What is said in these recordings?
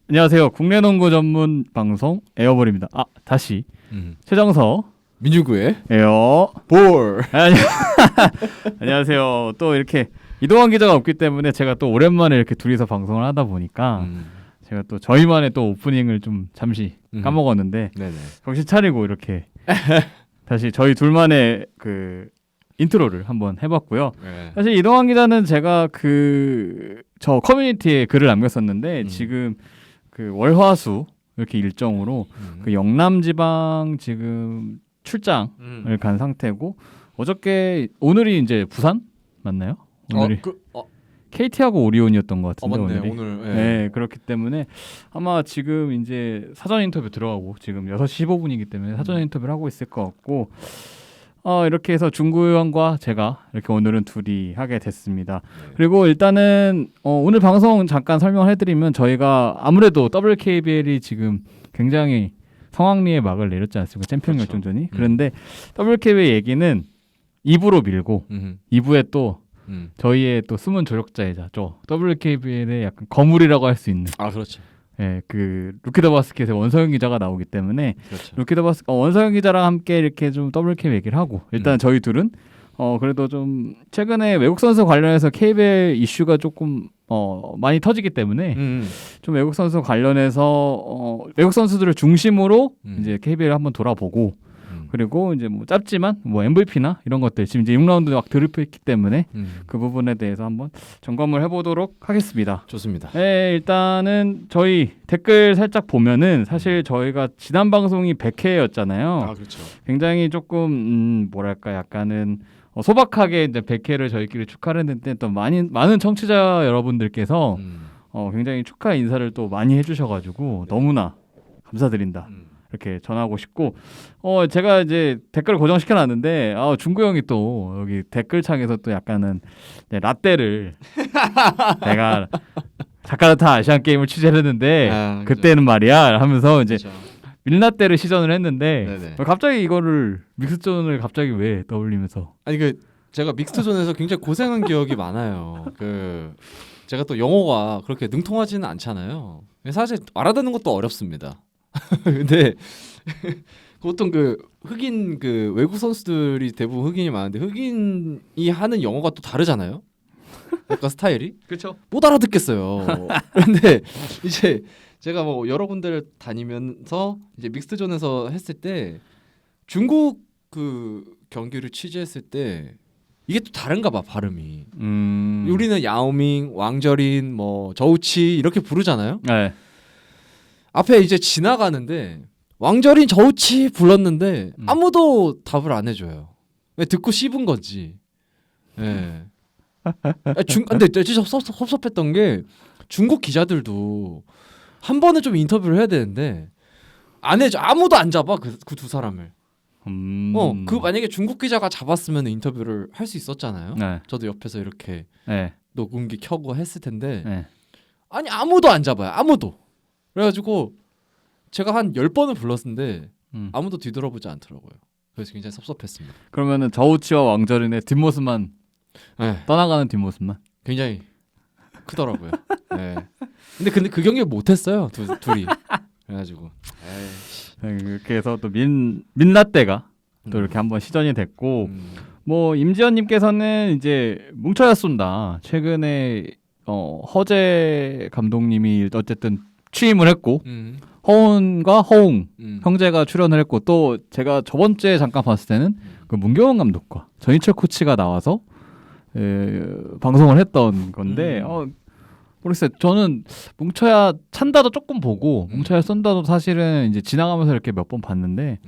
안녕하세요. 국내 농구 전문 방송 에어볼입니다. 다시 최정서 민주구의 에어 볼. 안녕하세요. 또 이렇게 이동환 기자가 없기 때문에 제가 또 오랜만에 이렇게 둘이서 방송을 하다 보니까 제가 또 저희만의 또 오프닝을 좀 잠시 까먹었는데 네네. 정신 차리고 이렇게 다시 저희 둘만의 그 인트로를 한번 해봤고요. 네. 사실 이동환 기자는 제가 저 커뮤니티에 글을 남겼었는데 지금 그 월화수 이렇게 일정으로 그 영남 지방 지금 출장을 간 상태고 오늘이 이제 부산 맞나요? 오늘이 KT하고 오리온이었던 것 같은데 맞네, 오늘이. 오늘. 네, 그렇기 때문에 아마 지금 이제 사전 인터뷰 들어가고 지금 6시 15분이기 때문에 사전 인터뷰를 하고 있을 것 같고 이렇게 해서 중구 형과 제가 이렇게 오늘은 둘이 하게 됐습니다. 네. 그리고 일단은 오늘 방송 잠깐 설명을 해드리면 저희가 아무래도 WKBL이 지금 굉장히 성황리에 막을 내렸지 않습니까? 챔피언 그렇죠. 결정전이. 그런데 WKBL 얘기는 2부로 밀고 2부에 또 저희의 또 숨은 조력자이자 WKBL의 약간 거물이라고 할 수 있는 그렇죠. 예, 그 루키 더 바스켓의 원서영 기자가 나오기 때문에 그렇죠. 루키 더 바스켓 원서영 기자랑 함께 이렇게 좀 WKBL 얘기를 하고 일단 저희 둘은 그래도 좀 최근에 외국 선수 관련해서 KBL 이슈가 조금 많이 터지기 때문에 좀 외국 선수 관련해서 외국 선수들을 중심으로 이제 KBL 한번 돌아보고 그리고 이제 뭐 짧지만 뭐 MVP나 이런 것들 지금 이제 6라운드 막 드리프했기 때문에 그 부분에 대해서 한번 점검을 해보도록 하겠습니다. 좋습니다. 네, 일단은 저희 댓글 살짝 보면은 사실 저희가 지난 방송이 100회였잖아요. 그렇죠. 굉장히 조금 뭐랄까 약간은 소박하게 이제 100회를 저희끼리 축하를 했는데 또 많은 청취자 여러분들께서 굉장히 축하 인사를 또 많이 해주셔가지고 너무나 감사드린다. 이렇게 전하고 싶고 제가 이제 댓글을 고정시켜놨는데 중구 형이 또 여기 댓글창에서 또 약간은 라떼를 내가 자카르타 아시안 게임을 취재를 했는데 그때는 말이야 하면서 이제 그렇죠. 밀라떼를 시전을 했는데 네네. 갑자기 이거를 믹스존을 갑자기 왜 떠올리면서 아니 제가 믹스트존에서 굉장히 고생한 기억이 많아요. 제가 또 영어가 그렇게 능통하지는 않잖아요. 사실 알아듣는 것도 어렵습니다. 근데 보통 흑인 외국 선수들이 대부분 흑인이 많은데 흑인이 하는 영어가 또 다르잖아요. 약간 스타일이 그렇죠. 못 알아듣겠어요. 근데 이제 제가 뭐 여러 군데를 다니면서 이제 믹스존에서 했을 때 중국 경기를 취재했을 때 이게 또 다른가 봐 발음이. 우리는 야오밍, 왕저린, 뭐 저우치 이렇게 부르잖아요. 네. 앞에 이제 지나가는데 왕저린 저우치 불렀는데 아무도 답을 안 해줘요. 왜 듣고 씹은 건지. 예. 근데 진짜 섭섭했던 게 중국 기자들도 한 번은 좀 인터뷰를 해야 되는데 안 해줘. 아무도 안 잡아 그 두 사람을. 만약에 중국 기자가 잡았으면 인터뷰를 할 수 있었잖아요. 네. 저도 옆에서 이렇게 네. 녹음기 켜고 했을 텐데 네. 아니 아무도 안 잡아요. 아무도. 그래가지고 제가 한 10번을 불렀는데 아무도 뒤돌아보지 않더라고요. 그래서 굉장히 섭섭했습니다. 그러면은 저우치와 왕저린의 뒷모습만 네. 떠나가는 뒷모습만 굉장히 크더라고요. 네. 근데 그 경기를 못했어요. 둘이. 그래가지고 네, 이렇게 해서 또 민라떼가 또 이렇게 한번 시전이 됐고 뭐 임지연님께서는 이제 뭉쳐야 쏜다. 최근에 허재 감독님이 어쨌든 취임을 했고 허운과 허웅 형제가 출연을 했고 또 제가 저번 주에 잠깐 봤을 때는 그 문경원 감독과 전희철 코치가 나와서 방송을 했던 건데 모르겠어요. 저는 뭉쳐야 찬다도 조금 보고 뭉쳐야 쏜다도 사실은 이제 지나가면서 이렇게 몇 번 봤는데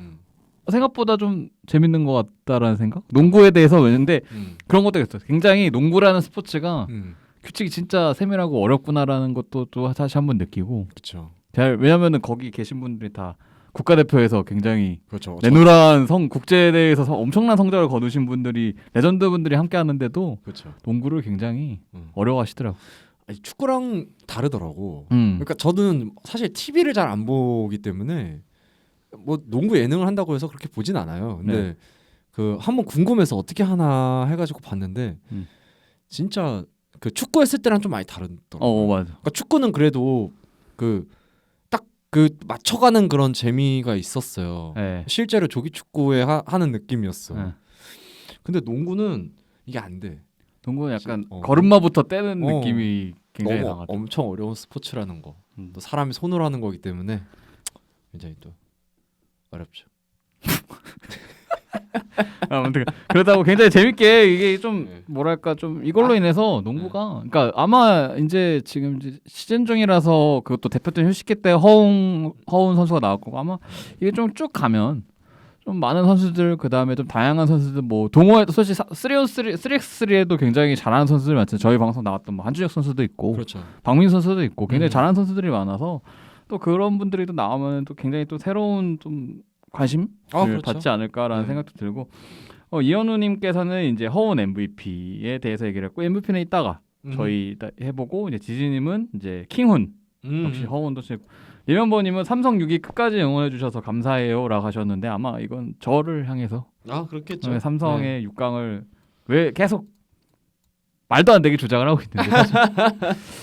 생각보다 좀 재밌는 것 같다라는 생각? 농구에 대해서 왜는데 그런 것도 있어요. 굉장히 농구라는 스포츠가 규칙이 진짜 세밀하고 어렵구나라는 것도 또 다시 한번 느끼고 그렇죠. 왜냐면은 거기 계신 분들이 다 국가대표에서 굉장히 그렇죠. 내노란 국제대회에서 엄청난 성적을 거두신 분들이 레전드 분들이 함께 하는데도 그렇죠. 농구를 굉장히 어려워하시더라고요. 아니, 축구랑 다르더라고. 그러니까 저는 사실 TV를 잘 안 보기 때문에 뭐 농구 예능을 한다고 해서 그렇게 보진 않아요. 근데 한번 궁금해서 어떻게 하나 해가지고 봤는데 진짜 축구 했을 때랑 좀 많이 다르더라고요. 맞아. 그러니까 축구는 그래도 그 맞춰가는 그런 재미가 있었어요. 네. 실제로 조기 축구에 하는 느낌이었어. 네. 근데 농구는 이게 안 돼. 농구는 약간 어. 걸음마부터 떼는 어. 느낌이 굉장히 너무 강하죠. 엄청 어려운 스포츠라는 거. 또 사람이 손으로 하는 거기 때문에 굉장히 또 어렵죠. 아무튼 그러다고 굉장히 재밌게 이게 좀 네. 뭐랄까 좀 이걸로 인해서 농구가 그러니까 아마 이제 지금 이제 시즌 중이라서 그것도 대표팀 휴식기 때 허운 선수가 나올 거고 아마 이게 좀 쭉 가면 좀 많은 선수들 그 다음에 좀 다양한 선수들 뭐 동호회도 사실 3x3에도 굉장히 잘하는 선수들 많잖아요. 저희 방송 나왔던 뭐 한준혁 선수도 있고 그렇죠. 박민 선수도 있고 굉장히 음. 잘하는 선수들이 많아서 또 그런 분들이 또 나오면 또 굉장히 또 새로운 좀 관심을 그렇죠. 받지 않을까라는 네. 생각도 들고 이현우님께서는 이제 허운 MVP에 대해서 얘기를 했고 MVP는 이따가 저희 이따 해보고 이제 지지님은 이제 킹훈 역시 허운도 치고 리멤버님은 삼성 6위 끝까지 응원해 주셔서 감사해요라고 하셨는데 아마 이건 저를 향해서 그렇겠죠. 삼성의 6강을 왜 계속 말도 안 되게 주장을 하고 있는데 사실.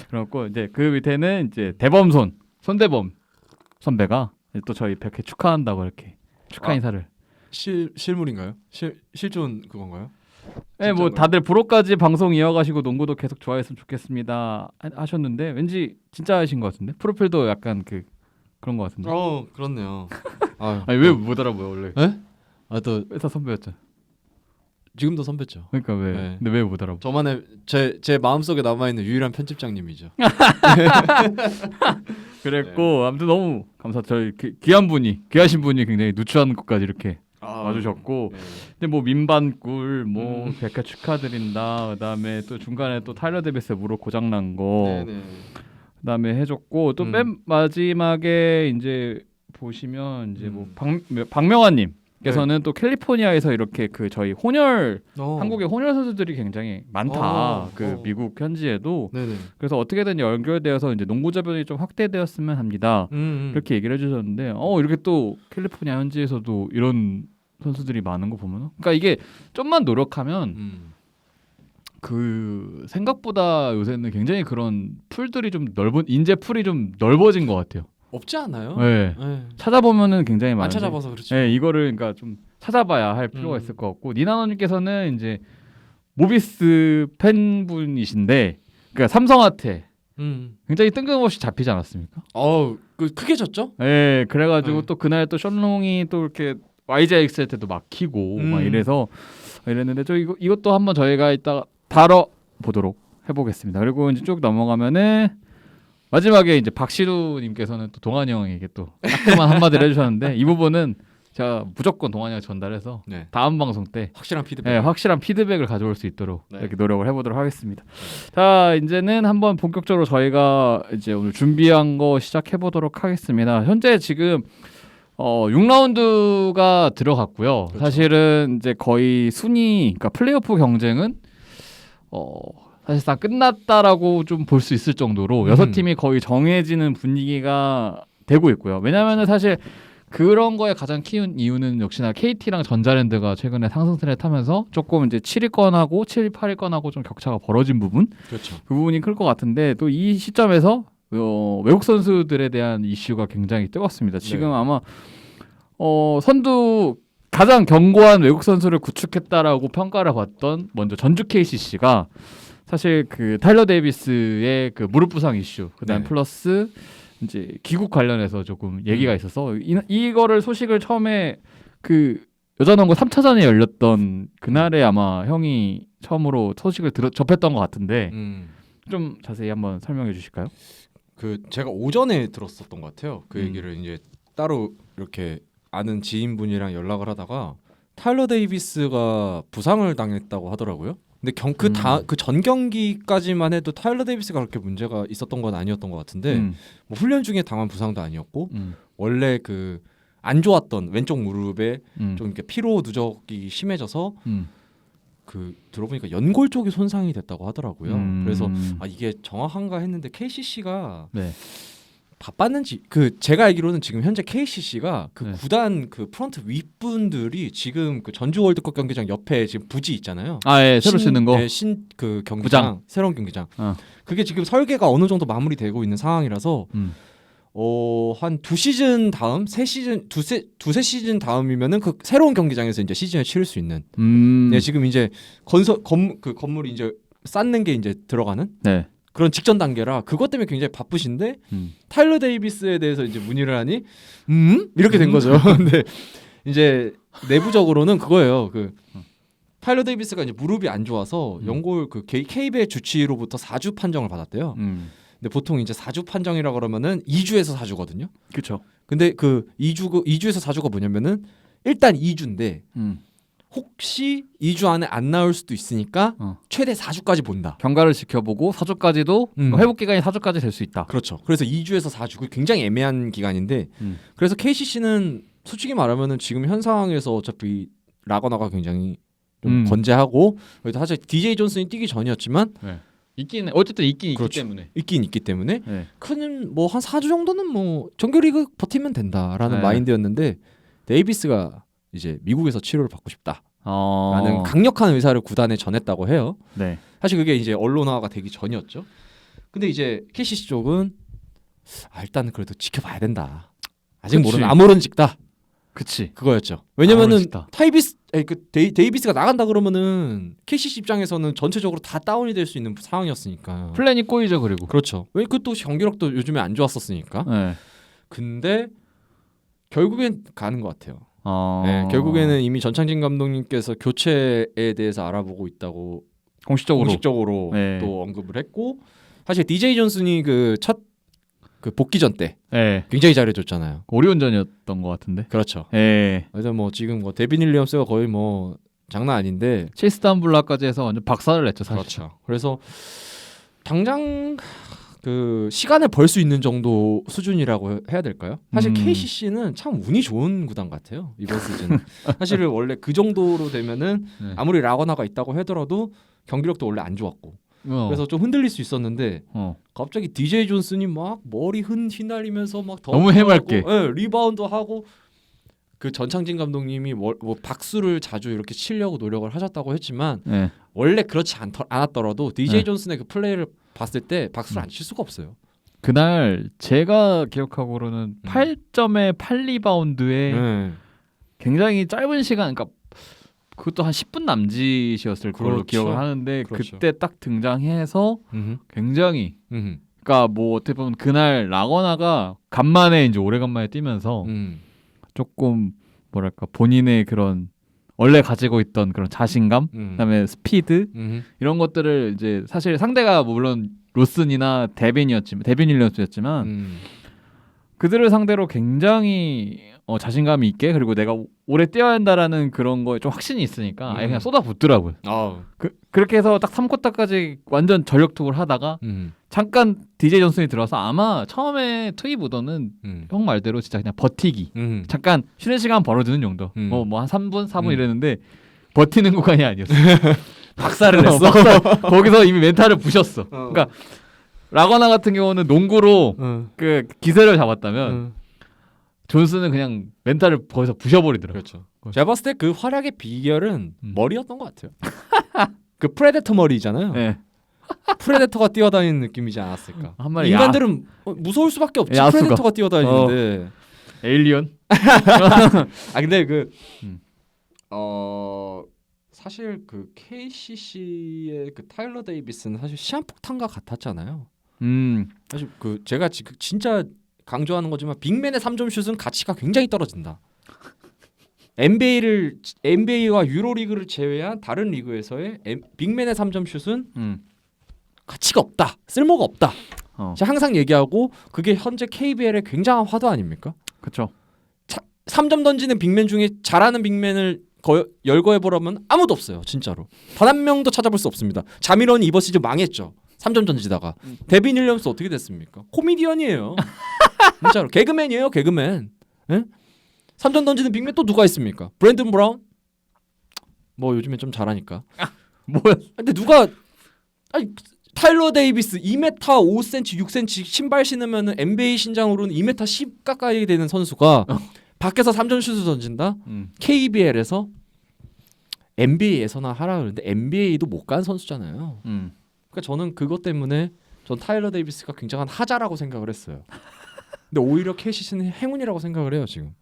그렇고 이제 그 밑에는 이제 대범손 손대범 선배가 또 저희 100회 축하한다고 이렇게 축하 인사를. 실물인가요? 실존 그건가요? 네, 뭐 진짜인가요? 다들 프로까지 방송 이어가시고 농구도 계속 좋아했으면 좋겠습니다 하셨는데 왠지 진짜 하신 것 같은데 프로필도 약간 그런 것 같은데. 그렇네요. 아니 왜 못 알아보여 원래? 네? 또 회사 선배였잖아. 지금도 선배죠. 그러니까 왜? 네. 근데 왜 못 알아보? 저만의 제 마음속에 남아 있는 유일한 편집장님이죠. 그랬고 아무튼 너무 감사. 저희 귀하신 분이 굉장히 누추한 것까지 이렇게 와주셨고. 네. 근데 뭐 민반꿀 뭐 100회 축하드린다. 그다음에 또 중간에 또 타일러 데비스 무릎 고장 난 거. 네네. 그다음에 해줬고 또 맨 마지막에 이제 보시면 이제 뭐 박명환님께서는 또 캘리포니아에서 이렇게 저희 혼혈 한국의 혼혈 선수들이 굉장히 많다. 미국 현지에도. 네네. 그래서 어떻게든 연결되어서 이제 농구 자본이 좀 확대되었으면 합니다. 이렇게 얘기를 해주셨는데 이렇게 또 캘리포니아 현지에서도 이런 선수들이 많은 거 보면 그러니까 이게 좀만 노력하면 생각보다 요새는 굉장히 그런 풀들이 좀 인재 풀이 좀 넓어진 것 같아요. 없지 않아요? 네. 네. 찾아보면은 굉장히 안 많은데. 찾아봐서 그렇죠. 네, 이거를 그러니까 좀 찾아봐야 할 필요가 있을 것 같고 니나노님께서는 이제 모비스 팬분이신데 그러니까 삼성한테 굉장히 뜬금없이 잡히지 않았습니까? 크게 졌죠? 네, 그래가지고 네. 또 그날 또 션롱이 또 이렇게 YJXL 때도 막히고 막 이래서 이랬는데 이것도 한번 저희가 이따가 다뤄 보도록 해보겠습니다. 그리고 이제 쭉 넘어가면은 마지막에 이제 박시루님께서는 또 동환이 형에게 또 따끔한 한마디를 해주셨는데 이 부분은 제가 무조건 동환이 형 전달해서 네. 다음 방송 때 확실한 피드백. 네, 확실한 피드백을 가져올 수 있도록 네. 이렇게 노력을 해보도록 하겠습니다. 자, 이제는 한번 본격적으로 저희가 이제 오늘 준비한 거 시작해 보도록 하겠습니다. 현재 지금 6라운드가 들어갔고요. 그렇죠. 사실은 이제 거의 그러니까 플레이오프 경쟁은 사실상 끝났다라고 좀 볼 수 있을 정도로 6팀이 거의 정해지는 분위기가 되고 있고요. 왜냐하면은 사실 그런 거에 가장 큰 이유는 역시나 KT랑 전자랜드가 최근에 상승세를 타면서 조금 이제 7위권하고 7, 8위권하고 좀 격차가 벌어진 부분, 그렇죠. 그 부분이 클 것 같은데 또 이 시점에서 외국 선수들에 대한 이슈가 굉장히 뜨겁습니다. 지금 네. 아마 선두 가장 견고한 외국 선수를 구축했다라고 평가를 받던 먼저 전주 KCC가 사실 타일러 데이비스의 무릎 부상 이슈, 그다음 네. 플러스 이제 귀국 관련해서 조금 얘기가 있어서 이거를 소식을 처음에 여자농구 3차전에 열렸던 그날에 아마 형이 처음으로 소식을 접했던 것 같은데 좀 자세히 한번 설명해 주실까요? 제가 오전에 들었었던 것 같아요. 그 음. 얘기를 이제 따로 이렇게 아는 지인분이랑 연락을 하다가 타일러 데이비스가 부상을 당했다고 하더라고요. 근데 그 전 경기까지만 해도 타일러 데이비스가 그렇게 문제가 있었던 건 아니었던 것 같은데 뭐 훈련 중에 당한 부상도 아니었고 원래 안 좋았던 왼쪽 무릎에 좀 이렇게 피로 누적이 심해져서 들어보니까 연골 쪽이 손상이 됐다고 하더라고요. 그래서 이게 정확한가 했는데 KCC가 네. 바빴는지 제가 알기로는 지금 현재 KCC가 네. 구단 프런트 윗분들이 지금 전주 월드컵 경기장 옆에 지금 부지 있잖아요. 예, 새로 쓰는 거. 네, 경기장 새로운 경기장. 어. 그게 지금 설계가 어느 정도 마무리되고 있는 상황이라서 한 2시즌 다음, 3시즌 두세 시즌 다음이면은 그 새로운 경기장에서 이제 시즌을 치를 수 있는. 네, 지금 이제 그 건물이 이제 쌓는 게 이제 들어가는 네. 그런 직전 단계라 그것 때문에 굉장히 바쁘신데 타일러 데이비스에 대해서 이제 문의를 하니 이렇게 된 거죠. 근데 이제 내부적으로는 그거예요. 그 타일러 데이비스가 이제 무릎이 안 좋아서 연골 그 KBL 주치의로부터 4주 판정을 받았대요. 근데 보통 이제 4주 판정이라 그러면은 2주에서 4주거든요. 그렇죠. 근데 그 2주에서 4주가 뭐냐면은 일단 2주인데 혹시 2주 안에 안 나올 수도 있으니까 최대 4주까지 본다. 경과를 지켜보고 4주까지도 회복 기간이 4주까지 될 수 있다. 그렇죠. 그래서 2주에서 4주 굉장히 애매한 기간인데 그래서 KCC는 솔직히 말하면은 지금 현 상황에서 어차피 라거나가 굉장히 좀 건재하고 사실 DJ 존슨이 뛰기 전이었지만 어쨌든 있긴 그렇죠. 있기 때문에 네. 큰 뭐 한 4주 정도는 뭐 정규리그 버티면 된다라는 네. 마인드였는데 데이비스가 이제 미국에서 치료를 받고 싶다라는 어... 강력한 의사를 구단에 전했다고 해요. 네. 사실 그게 이제 언론화가 되기 전이었죠. 근데 이제 KCC 쪽은 일단 그래도 지켜봐야 된다. 아직 그치. 모르는 아모른직다. 그치. 그거였죠. 왜냐면은 아모른직다. 데이비스가 나간다 그러면은 KCC 입장에서는 전체적으로 다 다운이 될 수 있는 상황이었으니까. 플랜이 꼬이죠 그리고. 그렇죠. 왜 그것도 경기력도 요즘에 안 좋았었으니까. 네. 근데 결국엔 가는 것 같아요. 네, 결국에는 이미 전창진 감독님께서 교체에 대해서 알아보고 있다고 공식적으로 네. 또 언급을 했고 사실 DJ 존슨이 그 첫 그 복귀전 때 네. 굉장히 잘해줬잖아요. 오리온전이었던 것 같은데. 그렇죠. 네. 그래서 뭐 지금 뭐 데빈 윌리엄스가 거의 뭐 장난 아닌데 체이스 담블라까지 해서 완전 박살을 냈죠 사실. 그렇죠. 그래서 당장 그 시간을 벌 수 있는 정도 수준이라고 해야 될까요? 사실 KCC는 참 운이 좋은 구단 같아요 이번 시즌. 사실은 원래 그 정도로 되면은 아무리 라거나가 있다고 하더라도 경기력도 원래 안 좋았고 그래서 좀 흔들릴 수 있었는데 갑자기 DJ 존슨이 막 머리 휘날리면서 막 너무 해맑게 리바운드 하고 그 전창진 감독님이 뭐 박수를 자주 이렇게 치려고 노력을 하셨다고 했지만 원래 그렇지 않았더라도 DJ 존슨의 그 플레이를 봤을 때 박수를 안 칠 수가 없어요. 그날 제가 기억하고로는 8점에 8리바운드에 굉장히 짧은 시간, 그러니까 그것도 한 10분 남짓이었을 걸로 그렇죠. 기억을 하는데 그렇죠. 그때 딱 등장해서 굉장히 그러니까 뭐 어떻게 보면 그날 라거나가 간만에 이제 오래간만에 뛰면서 조금 뭐랄까 본인의 그런 원래 가지고 있던 그런 자신감, 그다음에 스피드 이런 것들을 이제 사실 상대가 물론 로슨이나 데빈 윌리엄스였지만 그들을 상대로 굉장히 자신감이 있게 그리고 내가 오래 뛰어야 한다라는 그런 거에 좀 확신이 있으니까 아예 그냥 쏟아붓더라고요. 그렇게 해서 딱 3쿼터까지 완전 전력 투구를 하다가 잠깐 DJ 존슨이 들어서 아마 처음에 투입 우도는 형 말대로 진짜 그냥 버티기 잠깐 쉬는 시간 벌어주는 정도 뭐 한 3분 4분 이랬는데 버티는 구간이 아니었어. 박살을 냈어. 거기서 이미 멘탈을 부셨어. 그러니까 라거나 같은 경우는 농구로 그 기세를 잡았다면 존슨은 그냥 멘탈을 거기서 부셔버리더라고요. 그렇죠. 제가 봤을 때 그 활약의 비결은 머리였던 것 같아요. 그 프레데터 머리잖아요. 네. 프레데터가 뛰어다니는 느낌이지 않았을까. 한 마리 인간들은 무서울 수밖에 없지. 야수가. 프레데터가 뛰어다니는데. 에일리언? 근데 사실 그 KCC의 그 타일러 데이비스는 사실 시한폭탄과 같았잖아요. 사실 그 제가 지금 진짜 강조하는 거지만 빅맨의 3점 슛은 가치가 굉장히 떨어진다. NBA와 유로리그를 제외한 다른 리그에서의 빅맨의 3점 슛은 가치가 없다. 쓸모가 없다. 제가 항상 얘기하고 그게 현재 KBL의 굉장한 화두 아닙니까? 그렇죠. 3점 던지는 빅맨 중에 잘하는 빅맨을 열거해보라면 아무도 없어요. 진짜로. 단 한 명도 찾아볼 수 없습니다. 자미런이 이번 시즌 망했죠. 3점 던지다가. 데빈 윌리엄스 어떻게 됐습니까? 코미디언이에요. 진짜로. 개그맨이에요. 개그맨. 예? 3점 던지는 빅맨 또 누가 있습니까? 브랜든 브라운? 뭐 요즘에 좀 잘하니까. 뭐야? 근데 타일러 데이비스 2m 5cm 6cm 신발 신으면 NBA 신장으로는 2m 10 가까이 되는 선수가 밖에서 3점 슛을 던진다? KBL에서 NBA에서나 하라 그러는데 NBA도 못 간 선수잖아요. 그러니까 저는 그것 때문에 전 타일러 데이비스가 굉장한 하자라고 생각을 했어요. 근데 오히려 KCC는 행운이라고 생각을 해요 지금.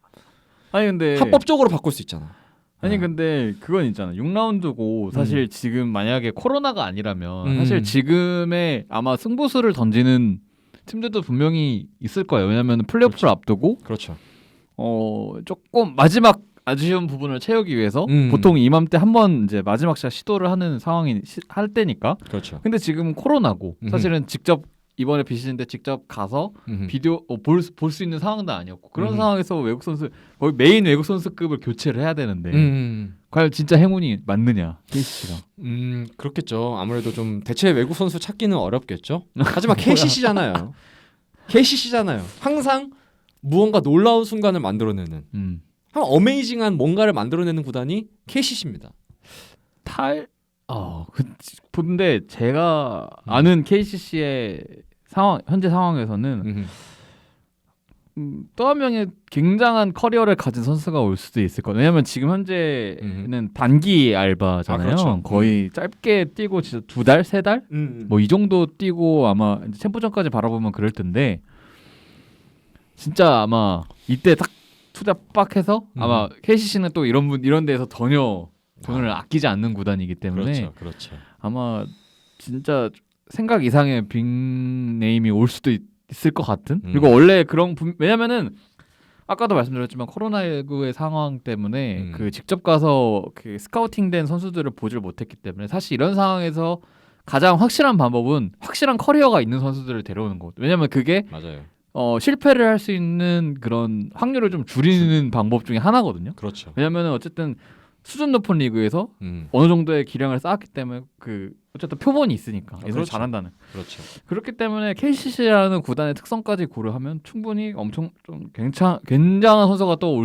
아니 근데 합법적으로 바꿀 수 있잖아. 아니 근데 그건 있잖아. 6라운드고 사실 지금 만약에 코로나가 아니라면 사실 지금의 아마 승부수를 던지는 팀들도 분명히 있을 거예요. 왜냐면 플레이오프를 그렇죠. 앞두고 그렇죠. 조금 마지막 아쉬운 부분을 채우기 위해서 보통 이맘때 한번 이제 마지막 샷 시도를 하는 상황이 할 때니까. 그렇죠. 근데 지금 코로나고 사실은 직접 이번에 비시즌 때 직접 가서 비디오 볼 수 있는 상황도 아니었고 그런 상황에서 외국 선수 거의 메인 외국 선수급을 교체를 해야 되는데 과연 진짜 행운이 맞느냐 KCC가. 그렇겠죠. 아무래도 좀 대체 외국 선수 찾기는 어렵겠죠. 하지만 KCC잖아요. KCC잖아요. 항상 무언가 놀라운 순간을 만들어내는 한 어메이징한 뭔가를 만들어내는 구단이 KCC입니다. 근데 제가 아는 KCC의 현재 상황에서는 또 한 명의 굉장한 커리어를 가진 선수가 올 수도 있을 거예요. 왜냐면 지금 현재는 단기 알바잖아요. 그렇죠. 거의 짧게 뛰고 진짜 2달, 3달? 뭐 이 정도 뛰고 아마 이제 챔프전까지 바라보면 그럴 텐데 진짜 아마 이때 딱 투자 빡 해서 아마 KCC는 또 이런 데에서 전혀 돈을 아끼지 않는 구단이기 때문에 그렇죠. 아마 진짜 생각 이상의 빅네임이 올 수도 있을 것 같은. 그리고 원래 왜냐면은 아까도 말씀드렸지만 코로나19의 상황 때문에 그 직접 가서 그 스카우팅된 선수들을 보질 못했기 때문에 사실 이런 상황에서 가장 확실한 방법은 확실한 커리어가 있는 선수들을 데려오는 거. 왜냐면 그게 맞아요. 실패를 할 수 있는 그런 확률을 좀 줄이는 방법 중에 하나거든요. 그렇죠. 왜냐면은 어쨌든 수준 높은 리그에서 어느 정도의 기량을 쌓았기 때문에 그 어쨌든 표본이 있으니까 예선 그렇죠. 잘한다는. 그렇죠. 그렇기 때문에 KCC라는 구단의 특성까지 고려하면 충분히 엄청 좀 굉장한 선수가 또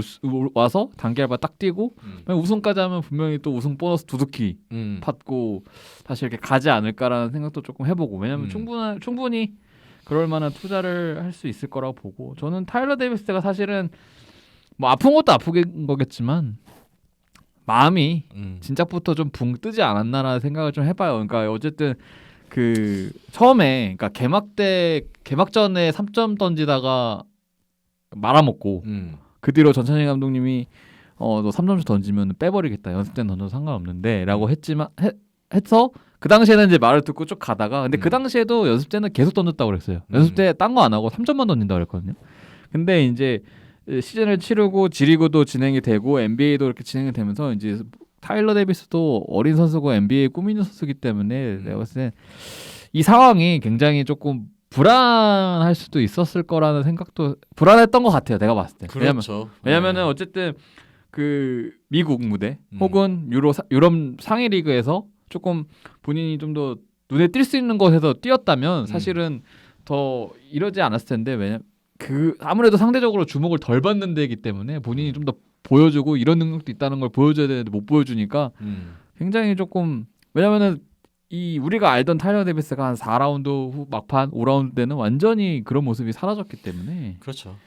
와서 단기 알바 딱 뛰고 우승까지 하면 분명히 또 우승 보너스 두둑히 받고 다시 이렇게 가지 않을까라는 생각도 조금 해보고. 왜냐면 충분히 그럴 만한 투자를 할 수 있을 거라고 보고, 저는 타일러 데이비스가 사실은 뭐 아픈 것도 아픈 거겠지만 마음이 진작부터 좀 붕 뜨지 않았나라는 생각을 좀 해봐요. 그러니까 어쨌든 그 처음에 그러니까 개막전에 3점 던지다가 말아먹고 그 뒤로 전찬희 감독님이 너 3점씩 던지면 빼버리겠다. 연습 때는 던져도 상관없는데라고 해서 그 당시에는 이제 말을 듣고 쭉 가다가 근데 그 당시에도 연습 때는 계속 던졌다고 그랬어요. 연습 때 딴 거 안 하고 3점만 던진다고 그랬거든요. 근데 이제 시즌을 치르고 G리그도 진행이 되고 NBA도 이렇게 진행이 되면서 이제 타일러 데이비스도 어린 선수고 NBA 꿈 있는 선수기 때문에 내가 봤을 때 이 상황이 굉장히 조금 불안할 수도 있었을 거라는 생각도 불안했던 것 같아요. 내가 봤을 때. 그렇죠. 왜냐면은 어쨌든 그 미국 무대 혹은 유럽 상위 리그에서 조금 본인이 좀 더 눈에 띌 수 있는 곳에서 뛰었다면 사실은 더 이러지 않았을 텐데 왜냐 그 아무래도 상대적으로 주목을 덜 받는 데이기 때문에 본인이 좀 더 보여주고 이런 능력도 있다는 걸 보여줘야 되는데 못 보여주니까 굉장히 조금 왜냐면은 이 우리가 알던 타일러 데이비스가 한 4라운드 후 막판 5라운드 때는 완전히 그런 모습이 사라졌기 때문에 그렇죠.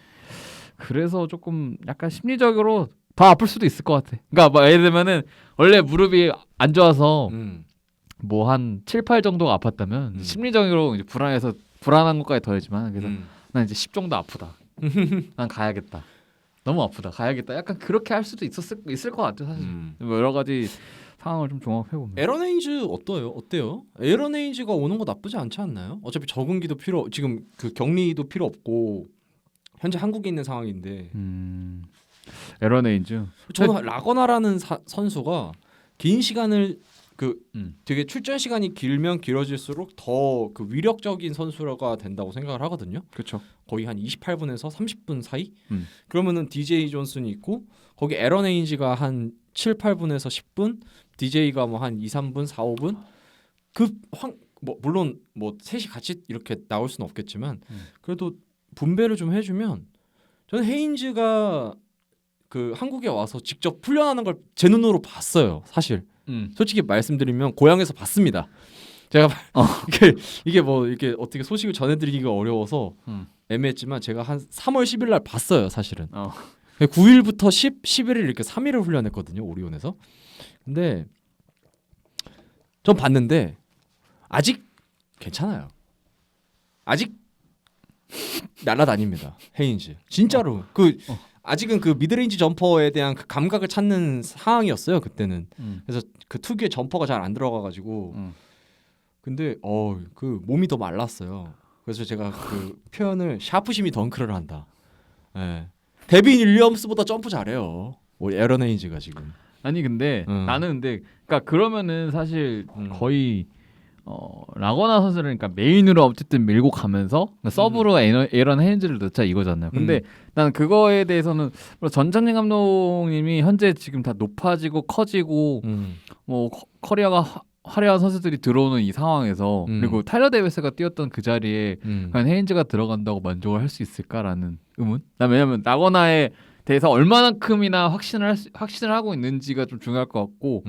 그래서 조금 약간 심리적으로 더 아플 수도 있을 것 같아. 그러니까 뭐 예를 들면은 원래 무릎이 안 좋아서 뭐 한 7, 8 정도가 아팠다면 심리적으로 이제 불안한 것까지 더해지만 그래서 난 이제 10 정도 아프다. 난 가야겠다. 너무 아프다. 가야겠다. 약간 그렇게 할 수도 있을 것 같아 사실. 뭐 여러 가지 상황을 좀 종합해 보면. 에런 헤인즈 어때요? 에런 헤인즈가 오는 거 나쁘지 않지 않나요? 어차피 적응기도 지금 그 격리도 필요 없고 현재 한국에 있는 상황인데. 에런 헤인즈. 저는 라거나라는 선수가 긴 시간을 되게 출전 시간이 길면 길어질수록 더 그 위력적인 선수가 된다고 생각을 하거든요. 그렇죠. 거의 한 28분에서 30분 사이. 그러면은 DJ 존슨이 있고 거기 에런 헤인즈가 한 7, 8분에서 10분, DJ가 뭐 한 2, 3분, 4, 5분. 뭐 물론 뭐 셋이 같이 이렇게 나올 수는 없겠지만 그래도 분배를 좀 해주면 저는 헤인즈가 그 한국에 와서 직접 훈련하는 걸 제 눈으로 봤어요. 사실. 솔직히 말씀드리면 고향에서 봤습니다. 제가 이게 뭐 이렇게 어떻게 소식을 전해드리기가 어려워서 애매했지만 제가 한 3월 10일 날 봤어요. 사실은 9일부터 11일 이렇게 3일을 훈련했거든요. 오리온에서. 근데 전 봤는데 아직 괜찮아요. 아직 날아다닙니다. 헤인즈. 진짜로. 그 아직은 그 미드레인지 점퍼에 대한 그 감각을 찾는 상황이었어요. 그때는. 그래서 그 특유의 점퍼가 잘 안 들어가 가지고 근데 그 몸이 더 말랐어요. 그래서 제가 그 표현을 샤프심이 덩크를 한다. 예. 데빈 윌리엄스보다 점프 잘해요. 우리 에런 헤인즈가 지금. 아니 근데 나는 근데 그러니까 그러면은 사실 거의 라거나 선수를 그러니까 메인으로 어쨌든 밀고 가면서 그러니까 서브로 에런 헤인즈를 넣자 이거잖아요. 근데 나는 그거에 대해서는 전창진 감독님이 현재 지금 다 높아지고 커지고 뭐 커리어가 화려한 선수들이 들어오는 이 상황에서 그리고 타일러 데이비스가 뛰었던 그 자리에 과연 헤인즈가 들어간다고 만족을 할 수 있을까라는 의문. 난 왜냐면 라거나에 대해서 얼마만큼이나 확신을 하고 있는지가 좀 중요할 것 같고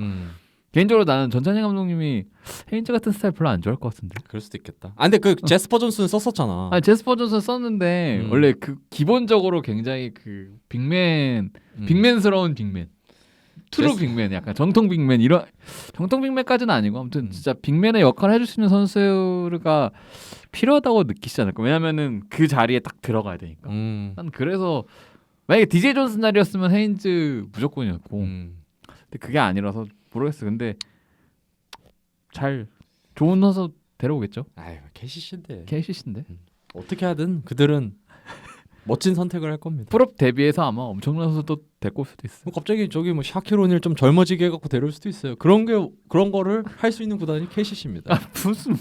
개인적으로 나는 전찬희 감독님이 헤인즈 같은 스타일 별로 안 좋아할 것 같은데. 그럴 수도 있겠다. 근데 그 제스퍼 존슨 썼었잖아. 아니 제스퍼 존슨 썼는데 원래 그 기본적으로 굉장히 그 빅맨스러운 빅맨. 트루 빅맨, 약간 정통 빅맨 이런 정통 빅맨까지는 아니고 아무튼 진짜 빅맨의 역할을 해줄 수 있는 선수가 필요하다고 느끼지 않을까. 왜냐면은 그 자리에 딱 들어가야 되니까. 난 그래서 만약에 DJ 존슨 자리였으면 헤인즈 무조건이었고 근데 그게 아니라서 모르겠어. 근데 잘 좋은 선수 데려오겠죠. 아유 KCC인데. KCC인데 어떻게 하든 그들은 멋진 선택을 할 겁니다. 프롭 데뷔해서 아마 엄청난 선수도 데리고 올 수도 있어. 갑자기 저기 뭐 샤키로니를 좀 젊어지게 해갖고 데려올 수도 있어요. 그런 거를 할 수 있는 구단이 KCC입니다. 무슨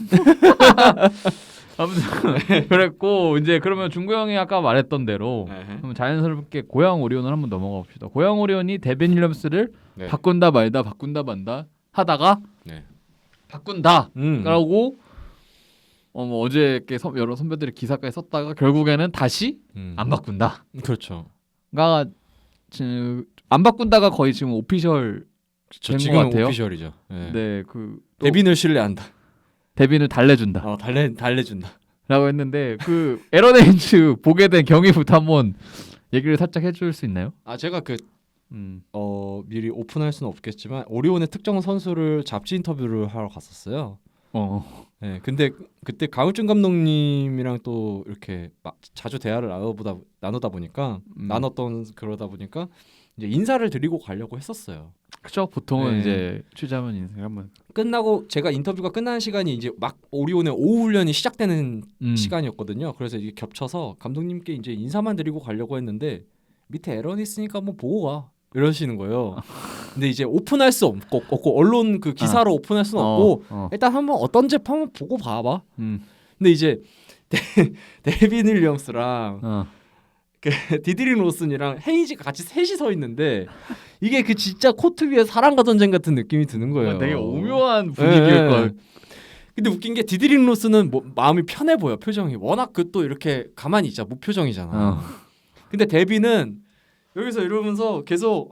아무튼 그랬고 이제 그러면 중구 형이 아까 말했던 대로 그럼 자연스럽게 고양 오리온을 한번 넘어가 봅시다. 고양 오리온이 데빈 윌리엄스를 바꾼다 말다 하다가 바꾼다라고 뭐 어저께 여러 선배들이 기사까지 썼다가 결국에는 다시 안 바꾼다. 그렇죠. 안 바꾼다가 거의 지금 오피셜 된 것 같아요. 오피셜이죠. 네, 그 데빈을 신뢰한다. 데빈을 달래준다. 달래준다. 라고 했는데 그 에런 헤인즈 보게 된 경위부터 한번 얘기를 살짝 해줄 수 있나요? 제가 미리 오픈할 수는 없겠지만 오리온의 특정 선수를 잡지 인터뷰를 하러 갔었어요. 네, 근데 그때 강우준 감독님이랑 또 이렇게 자주 대화를 나누다 보니까 그러다 보니까 이제 인사를 드리고 가려고 했었어요. 그렇죠. 보통은 이제 취재하면 인사 한번 끝나고 제가 인터뷰가 끝나는 시간이 이제 막 오리온의 오후 훈련이 시작되는 시간이었거든요. 그래서 이게 겹쳐서 감독님께 이제 인사만 드리고 가려고 했는데 밑에 에런 있으니까 한번 보고 가 이러시는 거예요. 근데 이제 오픈할 수 없고 언론 그 기사로 오픈할 수는 없고 일단 한번 어떤 재판 한번 보고 봐봐. 근데 이제 데빈 윌리엄스랑 그 디드릭 로슨이랑 헤이지가 같이 셋이 서 있는데 이게 그 진짜 코트 위에 사랑과 전쟁 같은 느낌이 드는 거예요. 되게 오묘한 분위기일 걸. 근데 웃긴 게 디드릭 로슨은 마음이 편해 보여. 표정이 워낙 그 또 이렇게 가만히 있자 무표정이잖아. 근데 데빈은 여기서 이러면서 계속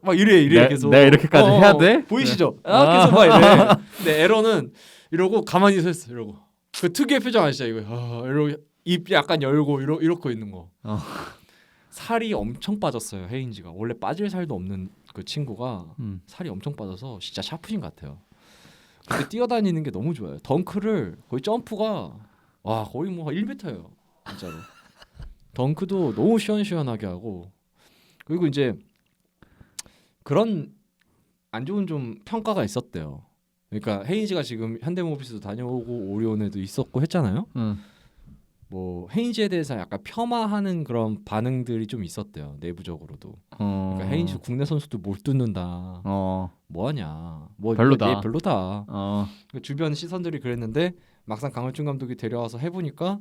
막 이래 계속. 내가 이렇게까지 해야 돼? 보이시죠? 계속 막 이래. 근데 에런은 이러고 가만히 서 있어. 이러고 그 특유의 표정 아시죠? 이거 이러고 입 약간 열고 이러고 있는 거. 살이 엄청 빠졌어요. 헤인지가 원래 빠질 살도 없는 그 친구가 살이 엄청 빠져서 진짜 샤프신 같아요. 근데 뛰어다니는 게 너무 좋아요. 덩크를 거의 점프가 거의 뭐 1m예요. 진짜로. 덩크도 너무 시원시원하게 하고 그리고 이제 그런 안 좋은 좀 평가가 있었대요. 그러니까 헤인지가 지금 현대모비스도 다녀오고 오리온에도 있었고 했잖아요. 뭐 헤인즈에 대해서 약간 폄하하는 그런 반응들이 좀 있었대요. 내부적으로도. 그러니까 헤인즈 국내 선수도 못 뚫는다. 뭐하냐. 뭐 별로다. 얘 별로다. 주변 시선들이 그랬는데 막상 강원준 감독이 데려와서 해보니까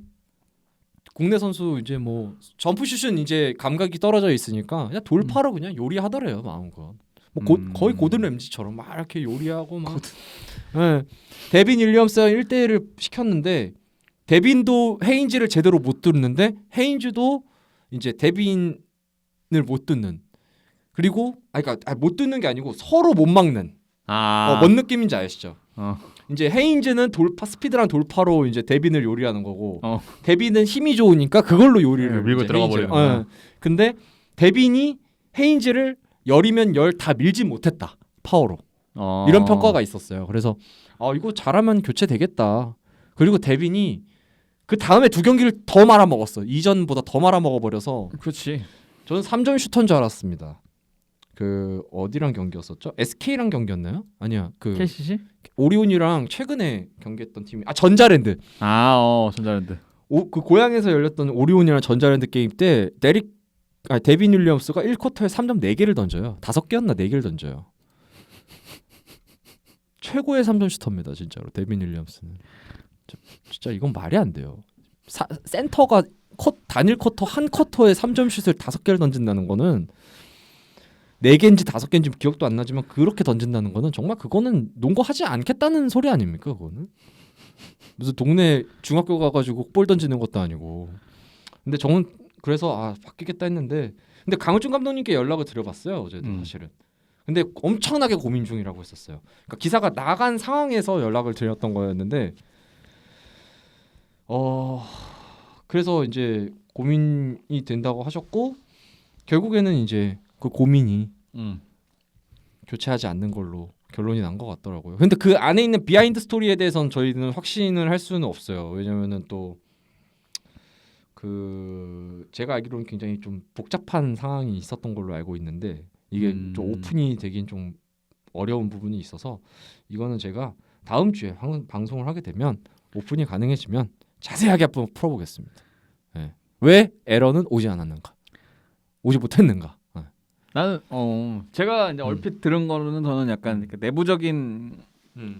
국내 선수 이제 뭐 점프슛은 이제 감각이 떨어져 있으니까 그냥 돌파로 그냥 요리하더래요. 마음껏. 뭐 거의 고든 램지처럼 막 이렇게 요리하고 막. 데빈 윌리엄스와 1대1을 시켰는데 데빈도 헤인즈를 제대로 못 뚫는데 헤인즈도 이제 데빈을 못 뚫는. 그리고 그러니까 못 뚫는 게 아니고 서로 못 막는. 뭔 느낌인지 아시죠? 이제 헤인즈는 스피드랑 돌파로 이제 데빈을 요리하는 거고 데빈은 힘이 좋으니까 그걸로 요리를 밀고 들어가 버리는. 근데 데빈이 헤인즈를 열이면 열 다 밀지 못했다. 파워로. 이런 평가가 있었어요. 그래서 이거 잘하면 교체 되겠다. 그리고 데빈이 그 다음에 두 경기를 더 말아먹었어. 이전보다 더 말아먹어버려서 그렇지. 저는 3점 슈터인 줄 알았습니다. 그 어디랑 경기였었죠? SK랑 경기였나요? 아니야. 그 KCC? 오리온이랑 최근에 경기했던 팀이 전자랜드. 전자랜드. 그 고향에서 열렸던 오리온이랑 전자랜드 게임 때 데빈 윌리엄스가 1쿼터에 3점 4개를 던져요. 5개였나 4개를 던져요. 최고의 3점 슈터입니다, 진짜로. 데빈 윌리엄스는. 진짜 이건 말이 안 돼요. 센터가 단일 쿼터 한 쿼터에 3점 슛을 5개를 던진다는 거는 4개인지 5개인지 기억도 안 나지만 그렇게 던진다는 거는 정말 그거는 농구하지 않겠다는 소리 아닙니까? 그거는 무슨 동네 중학교 가가지고 볼 던지는 것도 아니고. 근데 저는 그래서 바뀌겠다 했는데, 근데 강을준 감독님께 연락을 드려봤어요 어제도 사실은. 근데 엄청나게 고민 중이라고 했었어요. 그러니까 기사가 나간 상황에서 연락을 드렸던 거였는데, 그래서 이제 고민이 된다고 하셨고, 결국에는 이제 그 고민이 교체하지 않는 걸로 결론이 난 것 같더라고요. 근데 그 안에 있는 비하인드 스토리에 대해서는 저희는 확신을 할 수는 없어요. 왜냐면은 또 제가 알기로는 굉장히 좀 복잡한 상황이 있었던 걸로 알고 있는데, 이게 좀 오픈이 되긴 좀 어려운 부분이 있어서, 이거는 제가 다음 주에 방송을 하게 되면 오픈이 가능해지면 자세하게 한번 풀어보겠습니다. 네. 왜 에러는 오지 않았는가, 오지 못했는가. 네. 나는 제가 이제 얼핏 들은 거는 저는 약간 내부적인